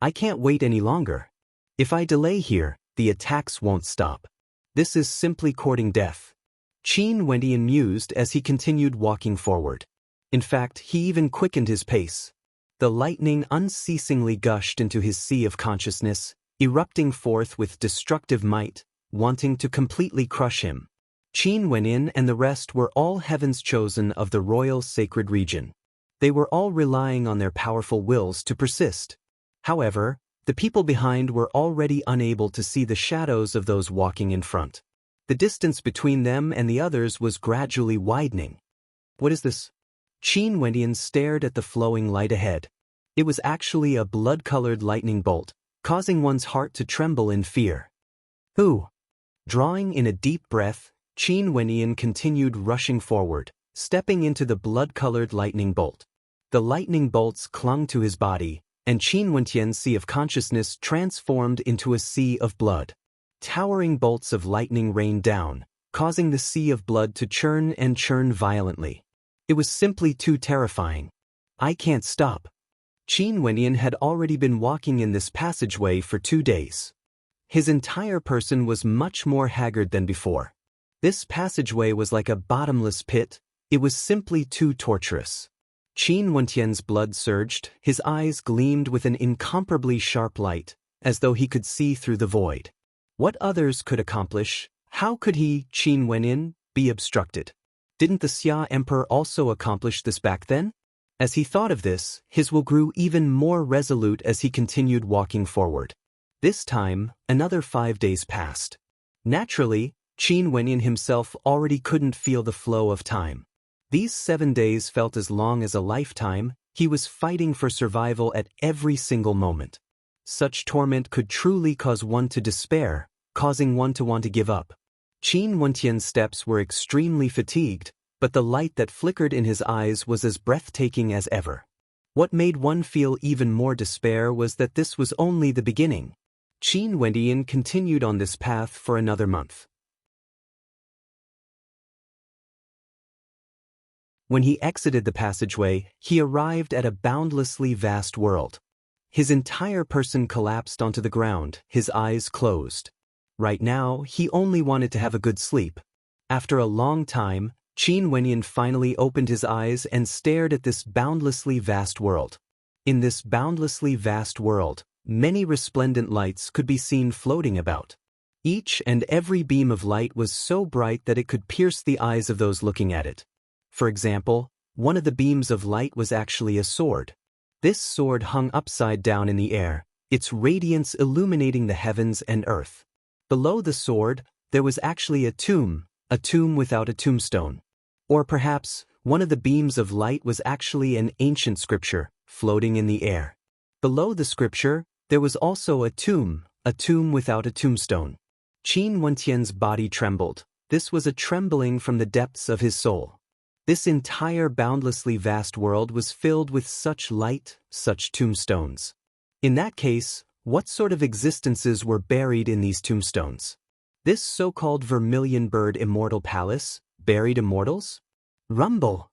I can't wait any longer. If I delay here, the attacks won't stop. This is simply courting death. Qin Wendian mused as he continued walking forward. In fact, he even quickened his pace. The lightning unceasingly gushed into his sea of consciousness, erupting forth with destructive might, wanting to completely crush him. Qin Wendian and the rest were all heaven's chosen of the royal sacred region. They were all relying on their powerful wills to persist. However, the people behind were already unable to see the shadows of those walking in front. The distance between them and the others was gradually widening. What is this? Qin Wendian stared at the flowing light ahead. It was actually a blood-colored lightning bolt, causing one's heart to tremble in fear. Who? Drawing in a deep breath, Qin Wendian continued rushing forward, stepping into the blood-colored lightning bolt. The lightning bolts clung to his body, and Qin Wendian's sea of consciousness transformed into a sea of blood. Towering bolts of lightning rained down, causing the sea of blood to churn and churn violently. It was simply too terrifying. I can't stop. Qin Wendian had already been walking in this passageway for 2 days. His entire person was much more haggard than before. This passageway was like a bottomless pit. It was simply too torturous. Qin Wendian's blood surged, his eyes gleamed with an incomparably sharp light, as though he could see through the void. What others could accomplish, how could he, Qin Wendian, be obstructed? Didn't the Xia Emperor also accomplish this back then? As he thought of this, his will grew even more resolute as he continued walking forward. This time, another 5 days passed. Naturally, Qin Wendian himself already couldn't feel the flow of time. These 7 days felt as long as a lifetime. He was fighting for survival at every single moment. Such torment could truly cause one to despair, causing one to want to give up. Qin Wendian's steps were extremely fatigued, but the light that flickered in his eyes was as breathtaking as ever. What made one feel even more despair was that this was only the beginning. Qin Wendian continued on this path for another month. When he exited the passageway, he arrived at a boundlessly vast world. His entire person collapsed onto the ground, his eyes closed. Right now, he only wanted to have a good sleep. After a long time, Qin Wendian finally opened his eyes and stared at this boundlessly vast world. In this boundlessly vast world, many resplendent lights could be seen floating about. Each and every beam of light was so bright that it could pierce the eyes of those looking at it. For example, one of the beams of light was actually a sword. This sword hung upside down in the air, its radiance illuminating the heavens and earth. Below the sword, there was actually a tomb without a tombstone. Or perhaps, one of the beams of light was actually an ancient scripture, floating in the air. Below the scripture, there was also a tomb without a tombstone. Qin Wentian's body trembled. This was a trembling from the depths of his soul. This entire boundlessly vast world was filled with such light, such tombstones. In that case, what sort of existences were buried in these tombstones? This so-called vermilion bird immortal palace, buried immortals? Rumble!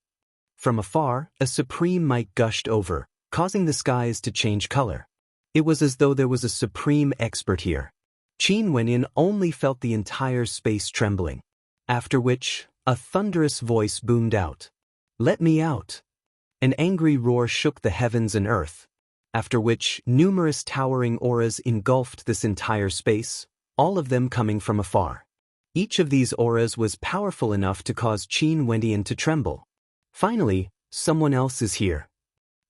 From afar, a supreme might gushed over, causing the skies to change color. It was as though there was a supreme expert here. Qin Wenyan only felt the entire space trembling. After which, a thunderous voice boomed out. "Let me out!" An angry roar shook the heavens and earth. After which, numerous towering auras engulfed this entire space, all of them coming from afar. Each of these auras was powerful enough to cause Qin Wenyan to tremble. Finally, someone else is here.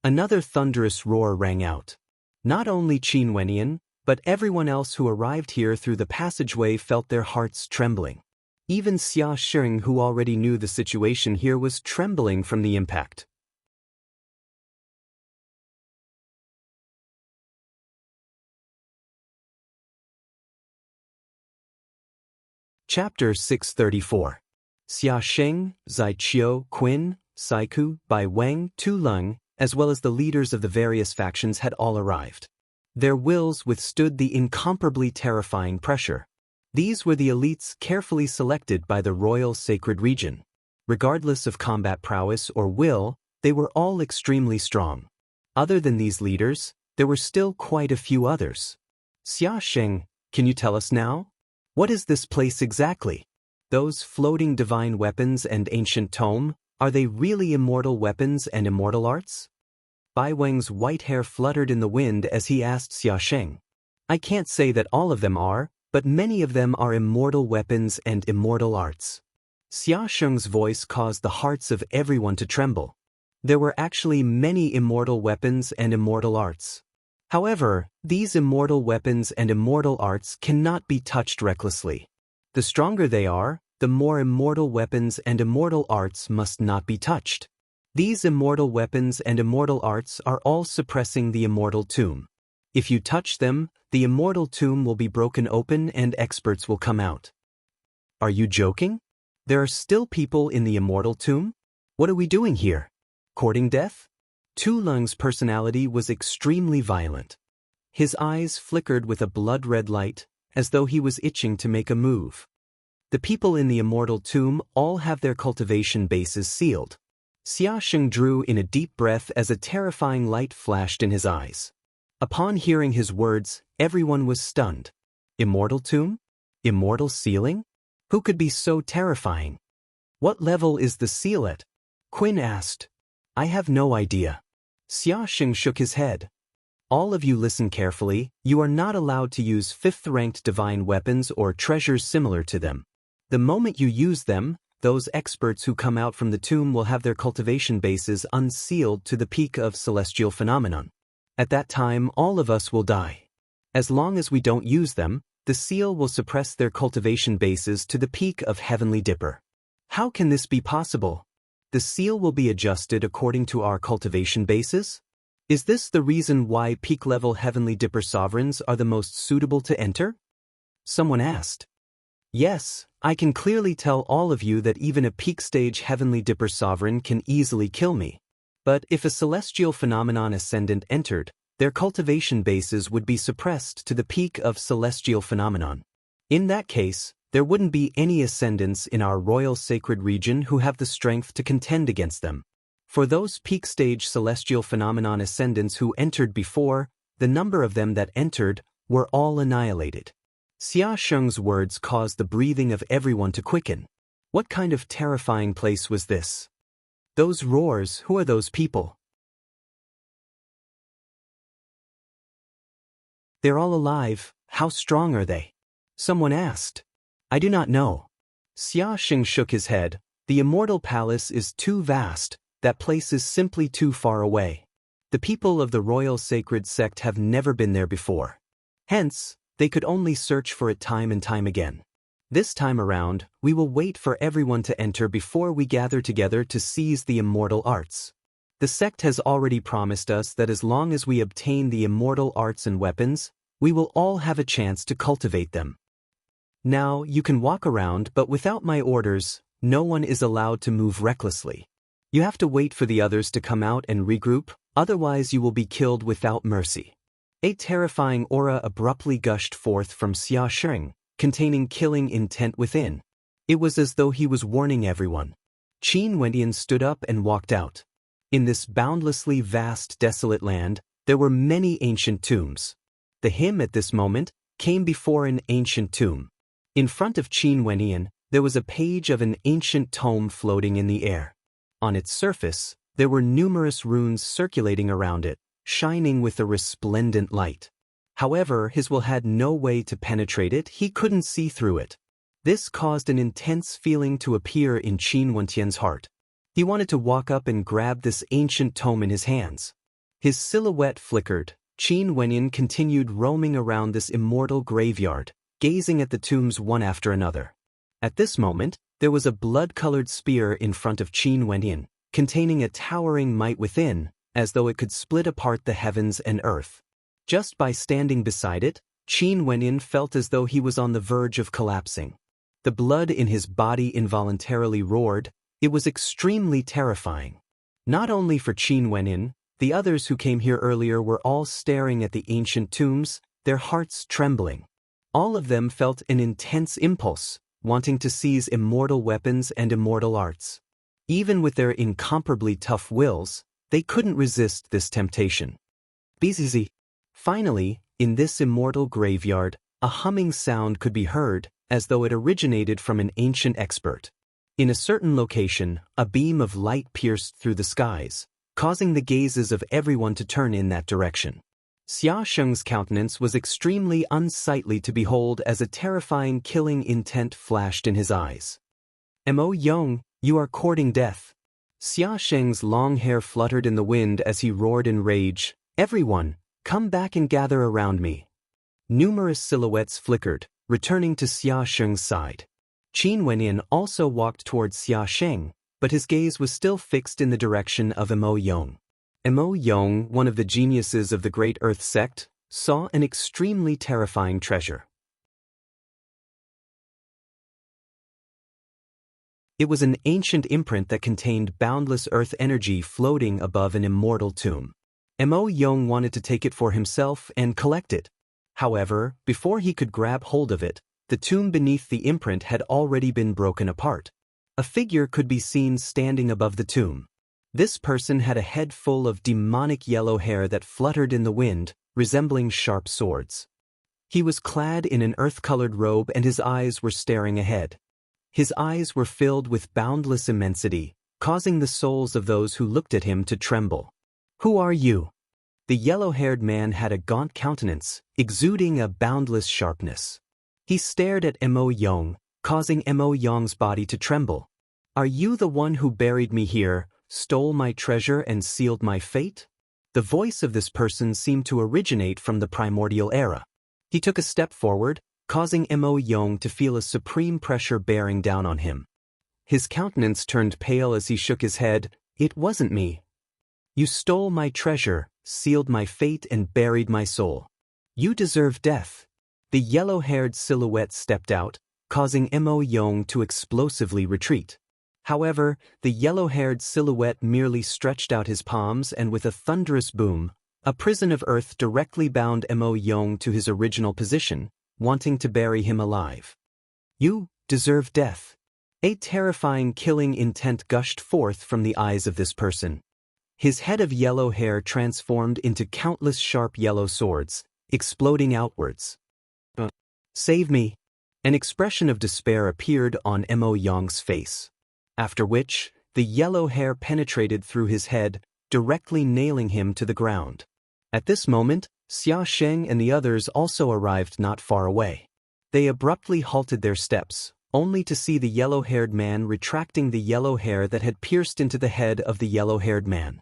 Another thunderous roar rang out. Not only Qin Wenyan, but everyone else who arrived here through the passageway felt their hearts trembling. Even Xia Sheng, who already knew the situation here, was trembling from the impact. Chapter 634. Xia Sheng, Zai Qiu, Qin, Saiku, Bai Wang, Tu Leng, as well as the leaders of the various factions had all arrived. Their wills withstood the incomparably terrifying pressure. These were the elites carefully selected by the royal sacred region. Regardless of combat prowess or will, they were all extremely strong. Other than these leaders, there were still quite a few others. Xia Sheng, can you tell us now? What is this place exactly? Those floating divine weapons and ancient tome, are they really immortal weapons and immortal arts? Bai Wang's white hair fluttered in the wind as he asked Xia Sheng. I can't say that all of them are, but many of them are immortal weapons and immortal arts. Xia Sheng's voice caused the hearts of everyone to tremble. There were actually many immortal weapons and immortal arts. However, these immortal weapons and immortal arts cannot be touched recklessly. The stronger they are, the more immortal weapons and immortal arts must not be touched. These immortal weapons and immortal arts are all suppressing the immortal tomb. If you touch them, the immortal tomb will be broken open and experts will come out. Are you joking? There are still people in the immortal tomb? What are we doing here? Courting death? Tu Leng's personality was extremely violent. His eyes flickered with a blood-red light, as though he was itching to make a move. The people in the immortal tomb all have their cultivation bases sealed. Xia Sheng drew in a deep breath as a terrifying light flashed in his eyes. Upon hearing his words, everyone was stunned. Immortal tomb? Immortal sealing? Who could be so terrifying? What level is the seal at? Qin asked. I have no idea. Xia Sheng shook his head. All of you listen carefully, you are not allowed to use 5th-ranked divine weapons or treasures similar to them. The moment you use them, those experts who come out from the tomb will have their cultivation bases unsealed to the peak of celestial phenomenon. At that time, all of us will die. As long as we don't use them, the seal will suppress their cultivation bases to the peak of Heavenly Dipper. How can this be possible? The seal will be adjusted according to our cultivation bases? Is this the reason why peak-level Heavenly Dipper sovereigns are the most suitable to enter? Someone asked. Yes, I can clearly tell all of you that even a peak-stage Heavenly Dipper sovereign can easily kill me. But if a celestial phenomenon ascendant entered, their cultivation bases would be suppressed to the peak of celestial phenomenon. In that case, there wouldn't be any ascendants in our royal sacred region who have the strength to contend against them. For those peak-stage celestial phenomenon ascendants who entered before, the number of them that entered were all annihilated. Xia Sheng's words caused the breathing of everyone to quicken. What kind of terrifying place was this? Those roars, who are those people? They're all alive. How strong are they? Someone asked. I do not know. Xia Sheng shook his head. The immortal palace is too vast. That place is simply too far away. The people of the royal sacred sect have never been there before. Hence, they could only search for it time and time again. This time around, we will wait for everyone to enter before we gather together to seize the immortal arts. The sect has already promised us that as long as we obtain the immortal arts and weapons, we will all have a chance to cultivate them. Now, you can walk around, but without my orders, no one is allowed to move recklessly. You have to wait for the others to come out and regroup, otherwise you will be killed without mercy. A terrifying aura abruptly gushed forth from Xia Sheng, containing killing intent within. It was as though he was warning everyone. Qin Wendian stood up and walked out. In this boundlessly vast, desolate land, there were many ancient tombs. The hymn at this moment came before an ancient tomb. In front of Qin Wendian, there was a page of an ancient tome floating in the air. On its surface, there were numerous runes circulating around it, shining with a resplendent light. However, his will had no way to penetrate it. He couldn't see through it. This caused an intense feeling to appear in Qin Wendian's heart. He wanted to walk up and grab this ancient tome in his hands. His silhouette flickered. Qin Wendian continued roaming around this immortal graveyard, gazing at the tombs one after another. At this moment, there was a blood-colored spear in front of Qin Wendian, containing a towering might within, as though it could split apart the heavens and earth. Just by standing beside it, Qin Wendian felt as though he was on the verge of collapsing. The blood in his body involuntarily roared. It was extremely terrifying. Not only for Qin Wendian, the others who came here earlier were all staring at the ancient tombs, their hearts trembling. All of them felt an intense impulse, wanting to seize immortal weapons and immortal arts. Even with their incomparably tough wills, they couldn't resist this temptation. BZZ. Finally, in this immortal graveyard, a humming sound could be heard, as though it originated from an ancient expert. In a certain location, a beam of light pierced through the skies, causing the gazes of everyone to turn in that direction. Xia Sheng's countenance was extremely unsightly to behold as a terrifying killing intent flashed in his eyes. Mo Yong, you are courting death. Xia Sheng's long hair fluttered in the wind as he roared in rage. Everyone, come back and gather around me. Numerous silhouettes flickered, returning to Xia Sheng's side. Qin Wendian also walked towards Xia Sheng, but his gaze was still fixed in the direction of Mo Yong. Mo Yong, one of the geniuses of the Great Earth sect, saw an extremely terrifying treasure. It was an ancient imprint that contained boundless earth energy floating above an immortal tomb. Mo Yong wanted to take it for himself and collect it. However, before he could grab hold of it, the tomb beneath the imprint had already been broken apart. A figure could be seen standing above the tomb. This person had a head full of demonic yellow hair that fluttered in the wind, resembling sharp swords. He was clad in an earth-colored robe and his eyes were staring ahead. His eyes were filled with boundless immensity, causing the souls of those who looked at him to tremble. Who are you? The yellow-haired man had a gaunt countenance, exuding a boundless sharpness. He stared at Mo Yong, causing Mo Yong's body to tremble. Are you the one who buried me here, stole my treasure and sealed my fate? The voice of this person seemed to originate from the primordial era. He took a step forward, causing Mo Yong to feel a supreme pressure bearing down on him. His countenance turned pale as he shook his head. It wasn't me. You stole my treasure, sealed my fate and buried my soul. You deserve death. The yellow-haired silhouette stepped out, causing Mo Yong to explosively retreat. However, the yellow-haired silhouette merely stretched out his palms and with a thunderous boom, a prison of earth directly bound Mo Yong to his original position, wanting to bury him alive. You deserve death. A terrifying killing intent gushed forth from the eyes of this person. His head of yellow hair transformed into countless sharp yellow swords, exploding outwards. Save me. An expression of despair appeared on Mo Yong's face. After which, the yellow hair penetrated through his head, directly nailing him to the ground. At this moment, Xia Sheng and the others also arrived not far away. They abruptly halted their steps, only to see the yellow-haired man retracting the yellow hair that had pierced into the head of the yellow-haired man.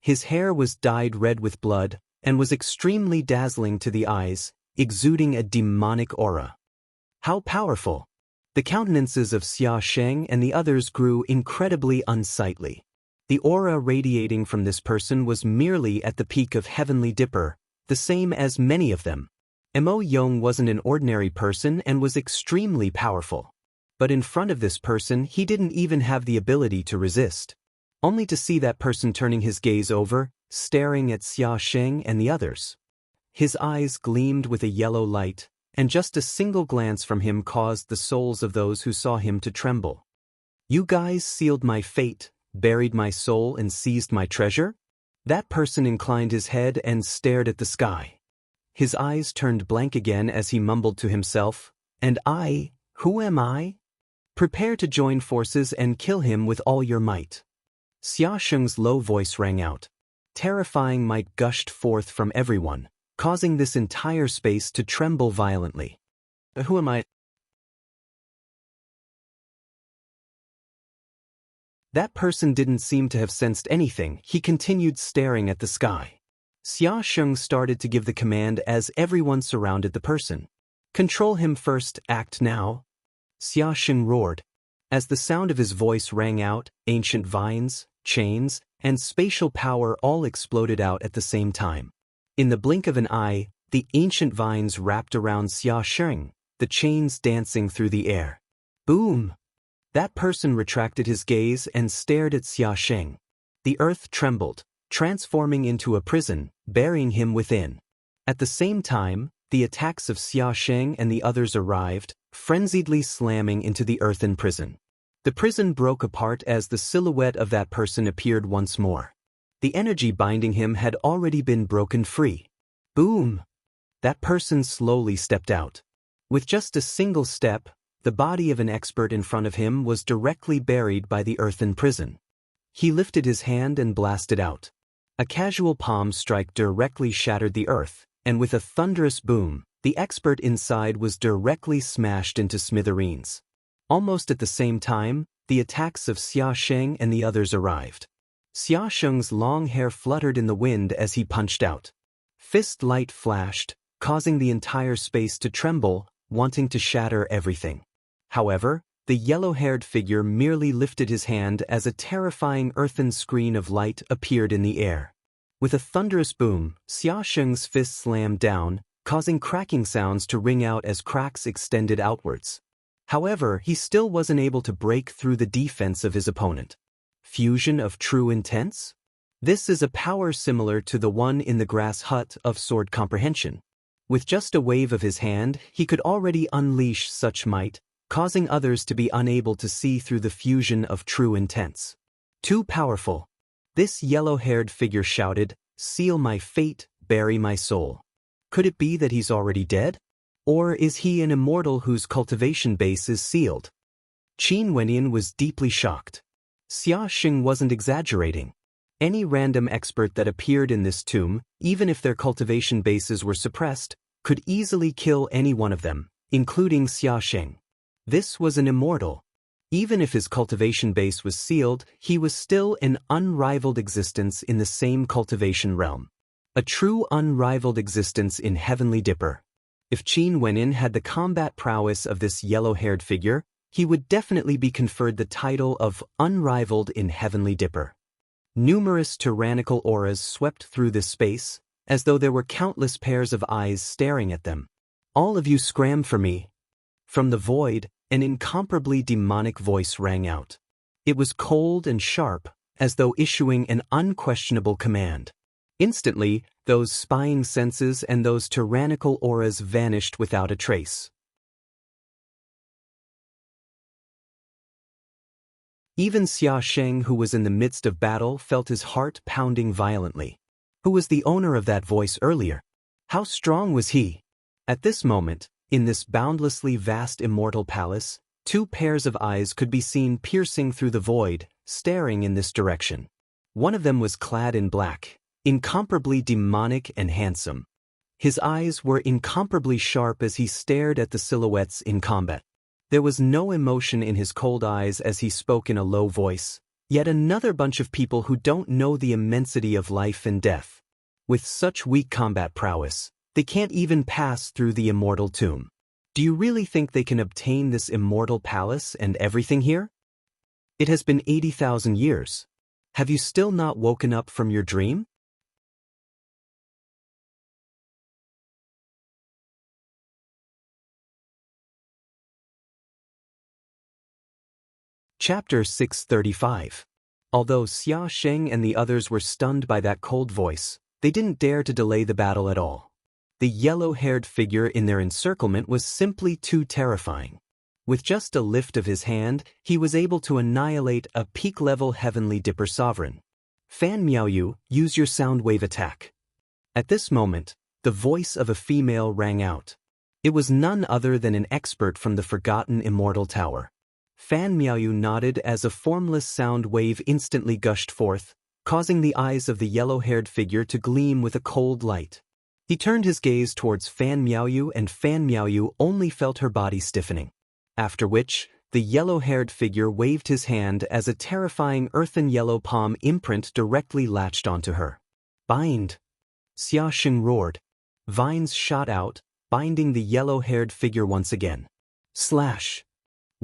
His hair was dyed red with blood, and was extremely dazzling to the eyes, exuding a demonic aura. How powerful! The countenances of Xia Sheng and the others grew incredibly unsightly. The aura radiating from this person was merely at the peak of Heavenly Dipper, the same as many of them. Mo Yong wasn't an ordinary person and was extremely powerful. But in front of this person he didn't even have the ability to resist. Only to see that person turning his gaze over, staring at Xia Sheng and the others. His eyes gleamed with a yellow light, and just a single glance from him caused the souls of those who saw him to tremble. You guys sealed my fate, buried my soul and seized my treasure? That person inclined his head and stared at the sky. His eyes turned blank again as he mumbled to himself, "And I, who am I? Prepare to join forces and kill him with all your might." Xia Sheng's low voice rang out. Terrifying might gushed forth from everyone, causing this entire space to tremble violently. Who am I? That person didn't seem to have sensed anything. He continued staring at the sky. Xia Sheng started to give the command as everyone surrounded the person. "Control him first, act now." Xia Sheng roared. As the sound of his voice rang out, ancient vines, chains, and spatial power all exploded out at the same time. In the blink of an eye, the ancient vines wrapped around Xia Sheng, the chains dancing through the air. Boom! That person retracted his gaze and stared at Xia Sheng. The earth trembled, transforming into a prison, burying him within. At the same time, the attacks of Xia Sheng and the others arrived, frenziedly slamming into the earthen prison. The prison broke apart as the silhouette of that person appeared once more. The energy binding him had already been broken free. Boom! That person slowly stepped out. With just a single step, the body of an expert in front of him was directly buried by the earthen prison. He lifted his hand and blasted out. A casual palm strike directly shattered the earth, and with a thunderous boom, the expert inside was directly smashed into smithereens. Almost at the same time, the attacks of Xia Sheng and the others arrived. Xia Sheng's long hair fluttered in the wind as he punched out. Fist light flashed, causing the entire space to tremble, wanting to shatter everything. However, the yellow-haired figure merely lifted his hand as a terrifying earthen screen of light appeared in the air. With a thunderous boom, Xia Sheng's fist slammed down, causing cracking sounds to ring out as cracks extended outwards. However, he still wasn't able to break through the defense of his opponent. Fusion of true intents? This is a power similar to the one in the grass hut of sword comprehension. With just a wave of his hand, he could already unleash such might, causing others to be unable to see through the fusion of true intents. Too powerful. This yellow-haired figure shouted, "Seal my fate, bury my soul." Could it be that he's already dead? Or is he an immortal whose cultivation base is sealed? Qin Wenyan was deeply shocked. Xia Sheng wasn't exaggerating. Any random expert that appeared in this tomb, even if their cultivation bases were suppressed, could easily kill any one of them, including Xia Sheng. This was an immortal. Even if his cultivation base was sealed, he was still an unrivaled existence in the same cultivation realm. A true unrivaled existence in Heavenly Dipper. If Qin Wenyan had the combat prowess of this yellow-haired figure, he would definitely be conferred the title of unrivaled in Heavenly Dipper. Numerous tyrannical auras swept through this space, as though there were countless pairs of eyes staring at them. "All of you scram for me." From the void, an incomparably demonic voice rang out. It was cold and sharp, as though issuing an unquestionable command. Instantly, those spying senses and those tyrannical auras vanished without a trace. Even Xia Sheng, who was in the midst of battle, felt his heart pounding violently. Who was the owner of that voice earlier? How strong was he? At this moment, in this boundlessly vast immortal palace, two pairs of eyes could be seen piercing through the void, staring in this direction. One of them was clad in black, incomparably demonic and handsome. His eyes were incomparably sharp as he stared at the silhouettes in combat. There was no emotion in his cold eyes as he spoke in a low voice. Yet another bunch of people who don't know the immensity of life and death. With such weak combat prowess, they can't even pass through the immortal tomb. Do you really think they can obtain this immortal palace and everything here? It has been 80,000 years. Have you still not woken up from your dream? Chapter 635. Although Xia Sheng and the others were stunned by that cold voice, they didn't dare to delay the battle at all. The yellow-haired figure in their encirclement was simply too terrifying. With just a lift of his hand, he was able to annihilate a peak-level Heavenly Dipper Sovereign. Fan Miaoyu, use your sound wave attack. At this moment, the voice of a female rang out. It was none other than an expert from the forgotten Immortal Tower. Fan Miaoyu nodded as a formless sound wave instantly gushed forth, causing the eyes of the yellow-haired figure to gleam with a cold light. He turned his gaze towards Fan Miaoyu and Fan Miaoyu only felt her body stiffening. After which, the yellow-haired figure waved his hand as a terrifying earthen yellow palm imprint directly latched onto her. Bind! Xia Sheng roared. Vines shot out, binding the yellow-haired figure once again. Slash!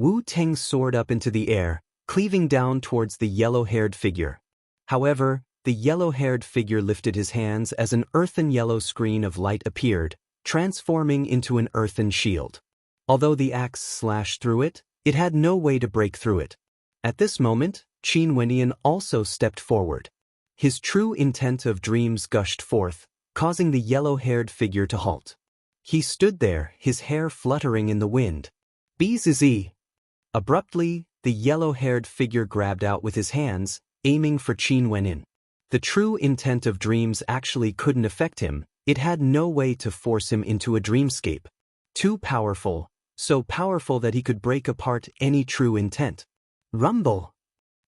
Wu Teng soared up into the air, cleaving down towards the yellow-haired figure. However, the yellow-haired figure lifted his hands as an earthen yellow screen of light appeared, transforming into an earthen shield. Although the axe slashed through it, it had no way to break through it. At this moment, Qin Wenyan also stepped forward. His true intent of dreams gushed forth, causing the yellow-haired figure to halt. He stood there, his hair fluttering in the wind. Bzz! Abruptly, the yellow-haired figure grabbed out with his hands, aiming for Qin Wenyan. The true intent of dreams actually couldn't affect him, it had no way to force him into a dreamscape. Too powerful, so powerful that he could break apart any true intent. Rumble!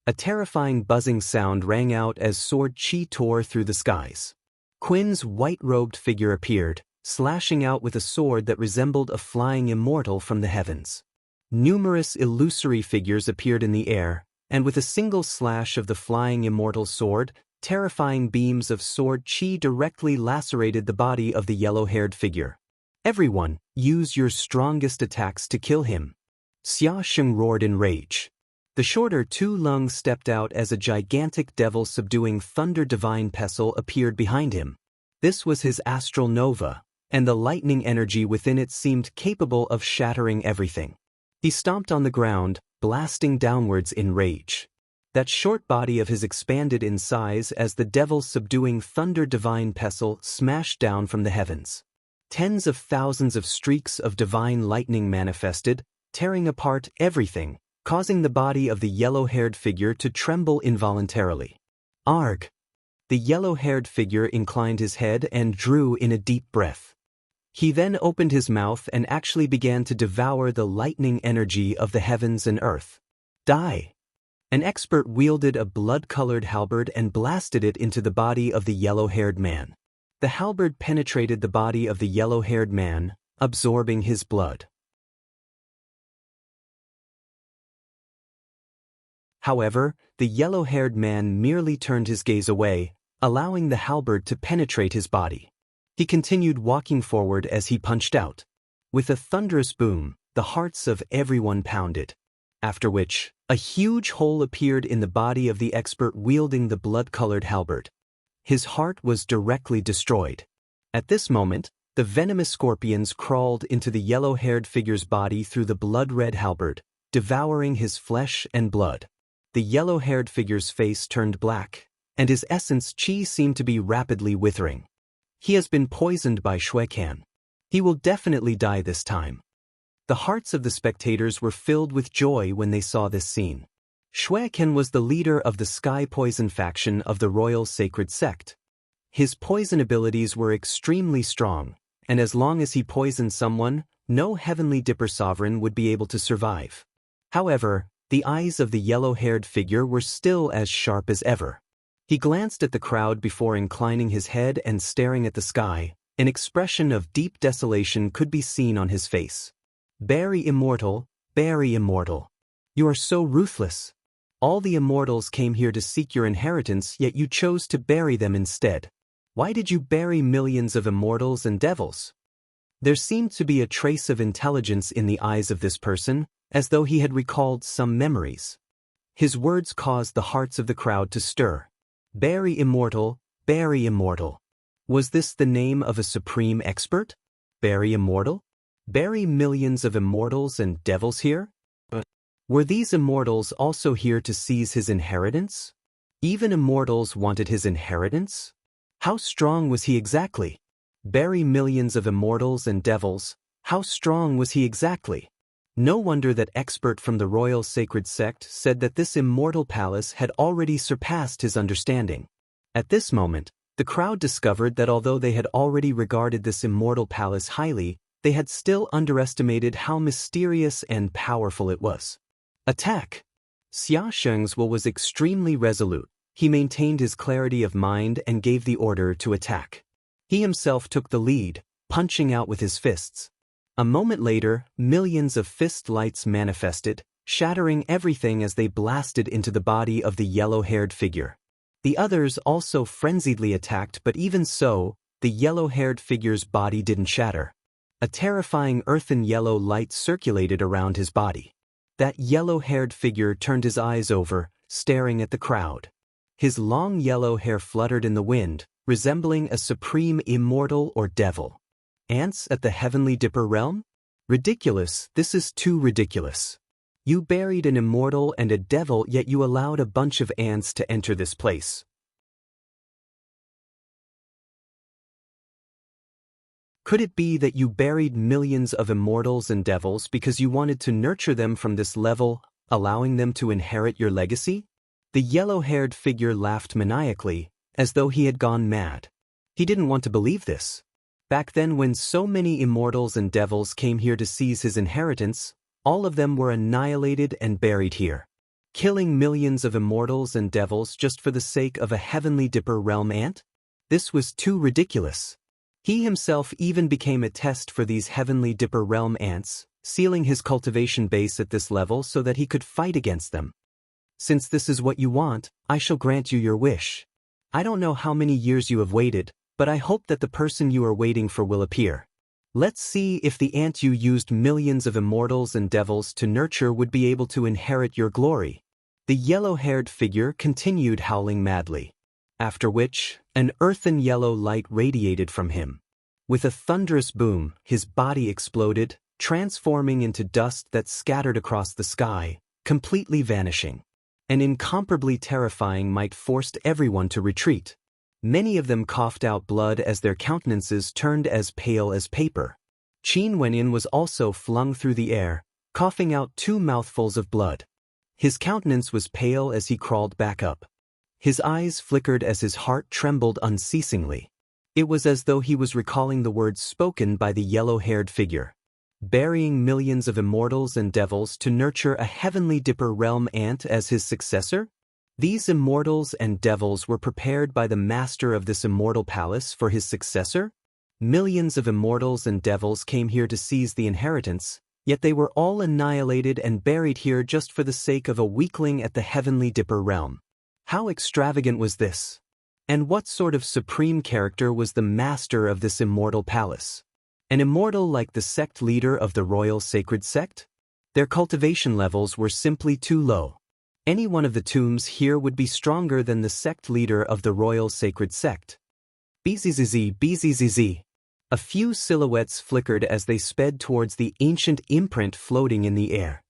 A terrifying buzzing sound rang out as sword chi tore through the skies. Qin's white-robed figure appeared, slashing out with a sword that resembled a flying immortal from the heavens. Numerous illusory figures appeared in the air, and with a single slash of the flying immortal sword, terrifying beams of sword chi directly lacerated the body of the yellow-haired figure. Everyone, use your strongest attacks to kill him. Xia Sheng roared in rage. The shorter Tu Lung stepped out as a gigantic devil-subduing thunder divine pestle appeared behind him. This was his astral nova, and the lightning energy within it seemed capable of shattering everything. He stomped on the ground, blasting downwards in rage. That short body of his expanded in size as the devil-subduing thunder divine pestle smashed down from the heavens. Tens of thousands of streaks of divine lightning manifested, tearing apart everything, causing the body of the yellow-haired figure to tremble involuntarily. Arg! The yellow-haired figure inclined his head and drew in a deep breath. He then opened his mouth and actually began to devour the lightning energy of the heavens and earth. Die! An expert wielded a blood-colored halberd and blasted it into the body of the yellow-haired man. The halberd penetrated the body of the yellow-haired man, absorbing his blood. However, the yellow-haired man merely turned his gaze away, allowing the halberd to penetrate his body. He continued walking forward as he punched out. With a thunderous boom, the hearts of everyone pounded. After which, a huge hole appeared in the body of the expert wielding the blood-colored halberd. His heart was directly destroyed. At this moment, the venomous scorpions crawled into the yellow-haired figure's body through the blood-red halberd, devouring his flesh and blood. The yellow-haired figure's face turned black, and his essence chi seemed to be rapidly withering. He has been poisoned by Shuekan. He will definitely die this time. The hearts of the spectators were filled with joy when they saw this scene. Shuekan was the leader of the Sky Poison faction of the Royal Sacred Sect. His poison abilities were extremely strong, and as long as he poisoned someone, no Heavenly Dipper Sovereign would be able to survive. However, the eyes of the yellow-haired figure were still as sharp as ever. He glanced at the crowd before inclining his head and staring at the sky, An expression of deep desolation could be seen on his face. Very immortal, very immortal. You are so ruthless. All the immortals came here to seek your inheritance, yet you chose to bury them instead. Why did you bury millions of immortals and devils? There seemed to be a trace of intelligence in the eyes of this person, as though he had recalled some memories. His words caused the hearts of the crowd to stir. Very immortal, very immortal. Was this the name of a supreme expert? Very immortal? Bury millions of immortals and devils here? Were these immortals also here to seize his inheritance? Even immortals wanted his inheritance? How strong was he exactly? Bury millions of immortals and devils, how strong was he exactly? No wonder that expert from the royal sacred sect said that this immortal palace had already surpassed his understanding. At this moment, the crowd discovered that although they had already regarded this immortal palace highly, they had still underestimated how mysterious and powerful it was. Attack! Xia Sheng's will was extremely resolute. He maintained his clarity of mind and gave the order to attack. He himself took the lead, punching out with his fists. A moment later, millions of fist lights manifested, shattering everything as they blasted into the body of the yellow-haired figure. The others also frenziedly attacked, but even so, the yellow-haired figure's body didn't shatter. A terrifying earthen yellow light circulated around his body. That yellow-haired figure turned his eyes over, staring at the crowd. His long yellow hair fluttered in the wind, resembling a supreme immortal or devil. Ants at the Heavenly Dipper realm? Ridiculous, this is too ridiculous. You buried an immortal and a devil, yet you allowed a bunch of ants to enter this place. Could it be that you buried millions of immortals and devils because you wanted to nurture them from this level, allowing them to inherit your legacy? The yellow-haired figure laughed maniacally, as though he had gone mad. He didn't want to believe this. Back then, when so many immortals and devils came here to seize his inheritance, all of them were annihilated and buried here. Killing millions of immortals and devils just for the sake of a Heavenly Dipper realm ant? This was too ridiculous. He himself even became a test for these Heavenly Dipper realm ants, sealing his cultivation base at this level so that he could fight against them. Since this is what you want, I shall grant you your wish. I don't know how many years you have waited, but I hope that the person you are waiting for will appear. Let's see if the ant you used millions of immortals and devils to nurture would be able to inherit your glory. The yellow-haired figure continued howling madly. After which, an earthen yellow light radiated from him. With a thunderous boom, his body exploded, transforming into dust that scattered across the sky, completely vanishing. An incomparably terrifying might forced everyone to retreat. Many of them coughed out blood as their countenances turned as pale as paper. Qin Wenyin was also flung through the air, coughing out 2 mouthfuls of blood. His countenance was pale as he crawled back up. His eyes flickered as his heart trembled unceasingly. It was as though he was recalling the words spoken by the yellow-haired figure. Burying millions of immortals and devils to nurture a Heavenly Dipper realm ant as his successor? These immortals and devils were prepared by the master of this immortal palace for his successor? Millions of immortals and devils came here to seize the inheritance, yet they were all annihilated and buried here just for the sake of a weakling at the Heavenly Dipper realm. How extravagant was this? And what sort of supreme character was the master of this immortal palace? An immortal like the sect leader of the royal sacred sect? Their cultivation levels were simply too low. Any one of the tombs here would be stronger than the sect leader of the royal sacred sect. Bzzz, bzzz. A few silhouettes flickered as they sped towards the ancient imprint floating in the air.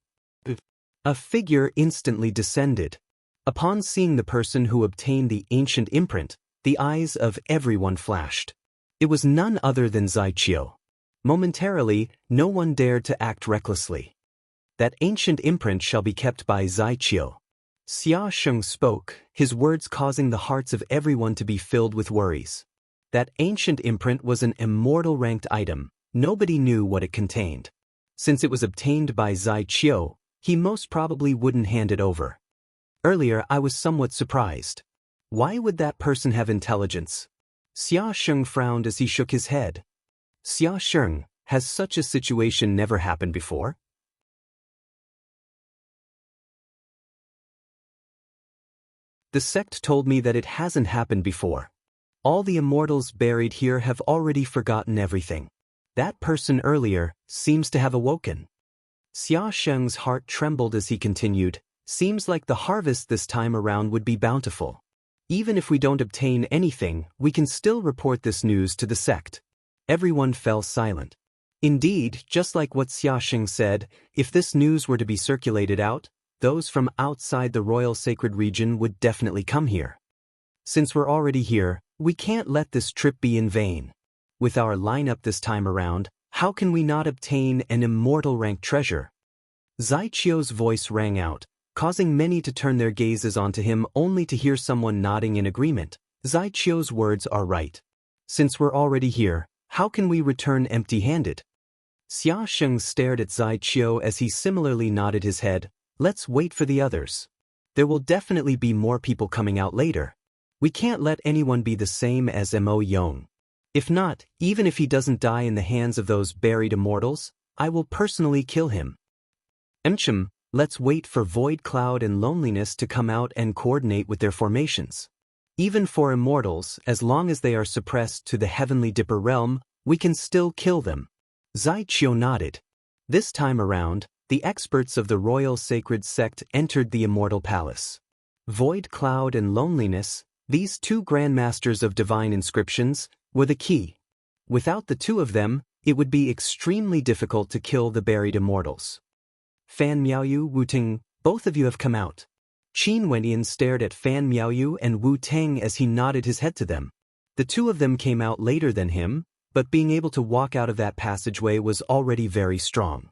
A figure instantly descended. Upon seeing the person who obtained the ancient imprint, the eyes of everyone flashed. It was none other than Zai Qiu. Momentarily, no one dared to act recklessly. That ancient imprint shall be kept by Zai Qiu. Xia Sheng spoke, his words causing the hearts of everyone to be filled with worries. That ancient imprint was an immortal-ranked item. Nobody knew what it contained. Since it was obtained by Zai Qiu, he most probably wouldn't hand it over. Earlier, I was somewhat surprised. Why would that person have intelligence? Xia Sheng frowned as he shook his head. Xia Sheng, has such a situation never happened before? The sect told me that it hasn't happened before. All the immortals buried here have already forgotten everything. That person earlier seems to have awoken. Xia Sheng's heart trembled as he continued, seems like the harvest this time around would be bountiful. Even if we don't obtain anything, we can still report this news to the sect. Everyone fell silent. Indeed, just like what Xia Sheng said, if this news were to be circulated out, those from outside the royal sacred region would definitely come here. Since we're already here, we can't let this trip be in vain. With our lineup this time around, how can we not obtain an immortal rank treasure? Zai Qiu's voice rang out, causing many to turn their gazes onto him only to hear someone nodding in agreement. Zai Qiu's words are right. Since we're already here, how can we return empty-handed? Xia Sheng stared at Zai Qiu as he similarly nodded his head. Let's wait for the others. There will definitely be more people coming out later. We can't let anyone be the same as Mo Yong. If not, even if he doesn't die in the hands of those buried immortals, I will personally kill him. Let's wait for Void Cloud and Loneliness to come out and coordinate with their formations. Even for immortals, as long as they are suppressed to the Heavenly Dipper realm, we can still kill them. Zai Qiu nodded. This time around, the experts of the Royal Sacred Sect entered the Immortal Palace. Void Cloud and Loneliness, these two grandmasters of divine inscriptions, were the key. Without the two of them, it would be extremely difficult to kill the buried immortals. Fan Miaoyu, Wu Ting, both of you have come out. Qin Wenyan stared at Fan Miaoyu and Wu Ting as he nodded his head to them. The two of them came out later than him, but being able to walk out of that passageway was already very strong.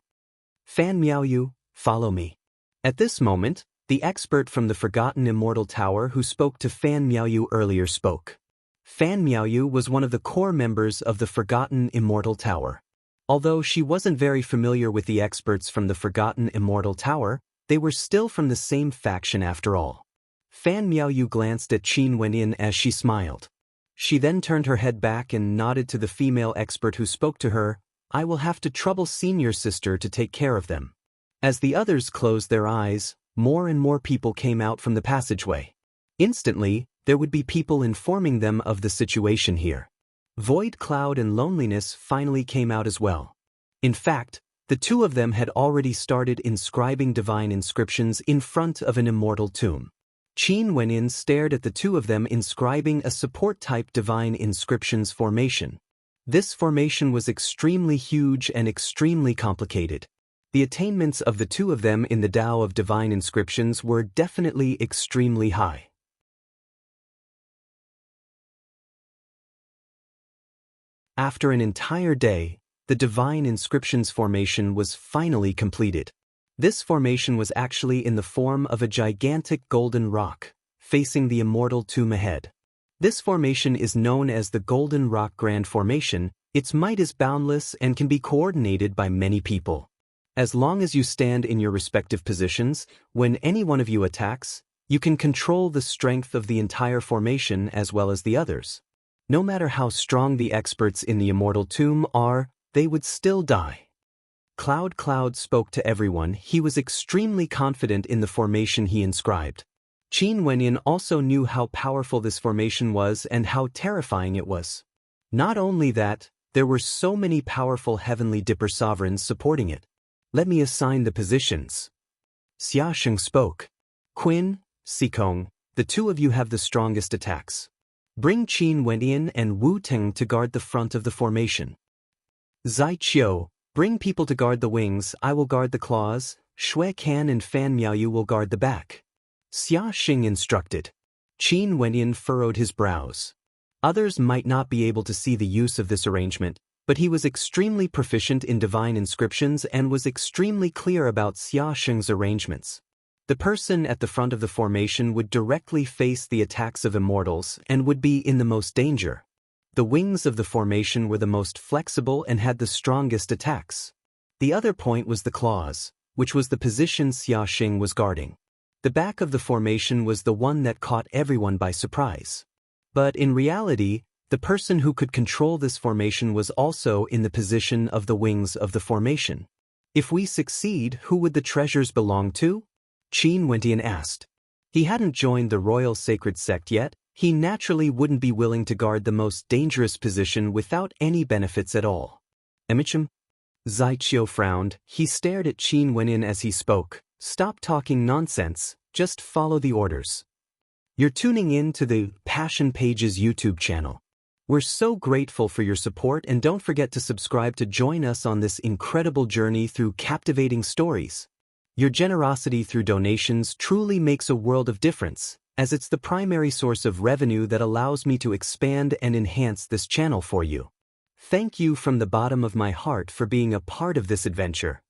Fan Miaoyu, follow me. At this moment, the expert from the Forgotten Immortal Tower who spoke to Fan Miaoyu earlier spoke. Fan Miaoyu was one of the core members of the Forgotten Immortal Tower. Although she wasn't very familiar with the experts from the Forgotten Immortal Tower, they were still from the same faction after all. Fan Miaoyu glanced at Qin Wenyan as she smiled. She then turned her head back and nodded to the female expert who spoke to her. I will have to trouble senior sister to take care of them. As the others closed their eyes, more and more people came out from the passageway. Instantly, there would be people informing them of the situation here. Void Cloud and Loneliness finally came out as well. In fact, the two of them had already started inscribing divine inscriptions in front of an immortal tomb. Qin Wenyan stared at the two of them inscribing a support-type divine inscriptions formation. This formation was extremely huge and extremely complicated. The attainments of the two of them in the Tao of divine inscriptions were definitely extremely high. After an entire day, the divine inscriptions formation was finally completed. This formation was actually in the form of a gigantic golden rock, facing the immortal tomb ahead. This formation is known as the Golden Rock Grand Formation. Its might is boundless and can be coordinated by many people. As long as you stand in your respective positions, when any one of you attacks, you can control the strength of the entire formation as well as the others. No matter how strong the experts in the immortal tomb are, they would still die. Cloud spoke to everyone. He was extremely confident in the formation he inscribed. Qin Wenyan also knew how powerful this formation was and how terrifying it was. Not only that, there were so many powerful Heavenly Dipper sovereigns supporting it. Let me assign the positions. Xia Sheng spoke. Qin, Sikong, the two of you have the strongest attacks. Bring Qin Wenyan and Wu Ting to guard the front of the formation. Zai Qiu, bring people to guard the wings. I will guard the claws. Shui Can and Fan Miaoyu will guard the back. Xia Sheng instructed. Qin Wenyan furrowed his brows. Others might not be able to see the use of this arrangement, but he was extremely proficient in divine inscriptions and was extremely clear about Xia Sheng's arrangements. The person at the front of the formation would directly face the attacks of immortals and would be in the most danger. The wings of the formation were the most flexible and had the strongest attacks. The other point was the claws, which was the position Xia Sheng was guarding. The back of the formation was the one that caught everyone by surprise. But in reality, The person who could control this formation was also in the position of the wings of the formation. If we succeed, who would the treasures belong to? Qin Wentian asked. He hadn't joined the royal sacred sect yet. He naturally wouldn't be willing to guard the most dangerous position without any benefits at all. Emichim? Zai Qiu frowned. He stared at Qin Wentian as he spoke. Stop talking nonsense, just follow the orders. You're tuning in to the Passion Pages YouTube channel. We're so grateful for your support, and don't forget to subscribe to join us on this incredible journey through captivating stories. Your generosity through donations truly makes a world of difference, as it's the primary source of revenue that allows me to expand and enhance this channel for you. Thank you from the bottom of my heart for being a part of this adventure.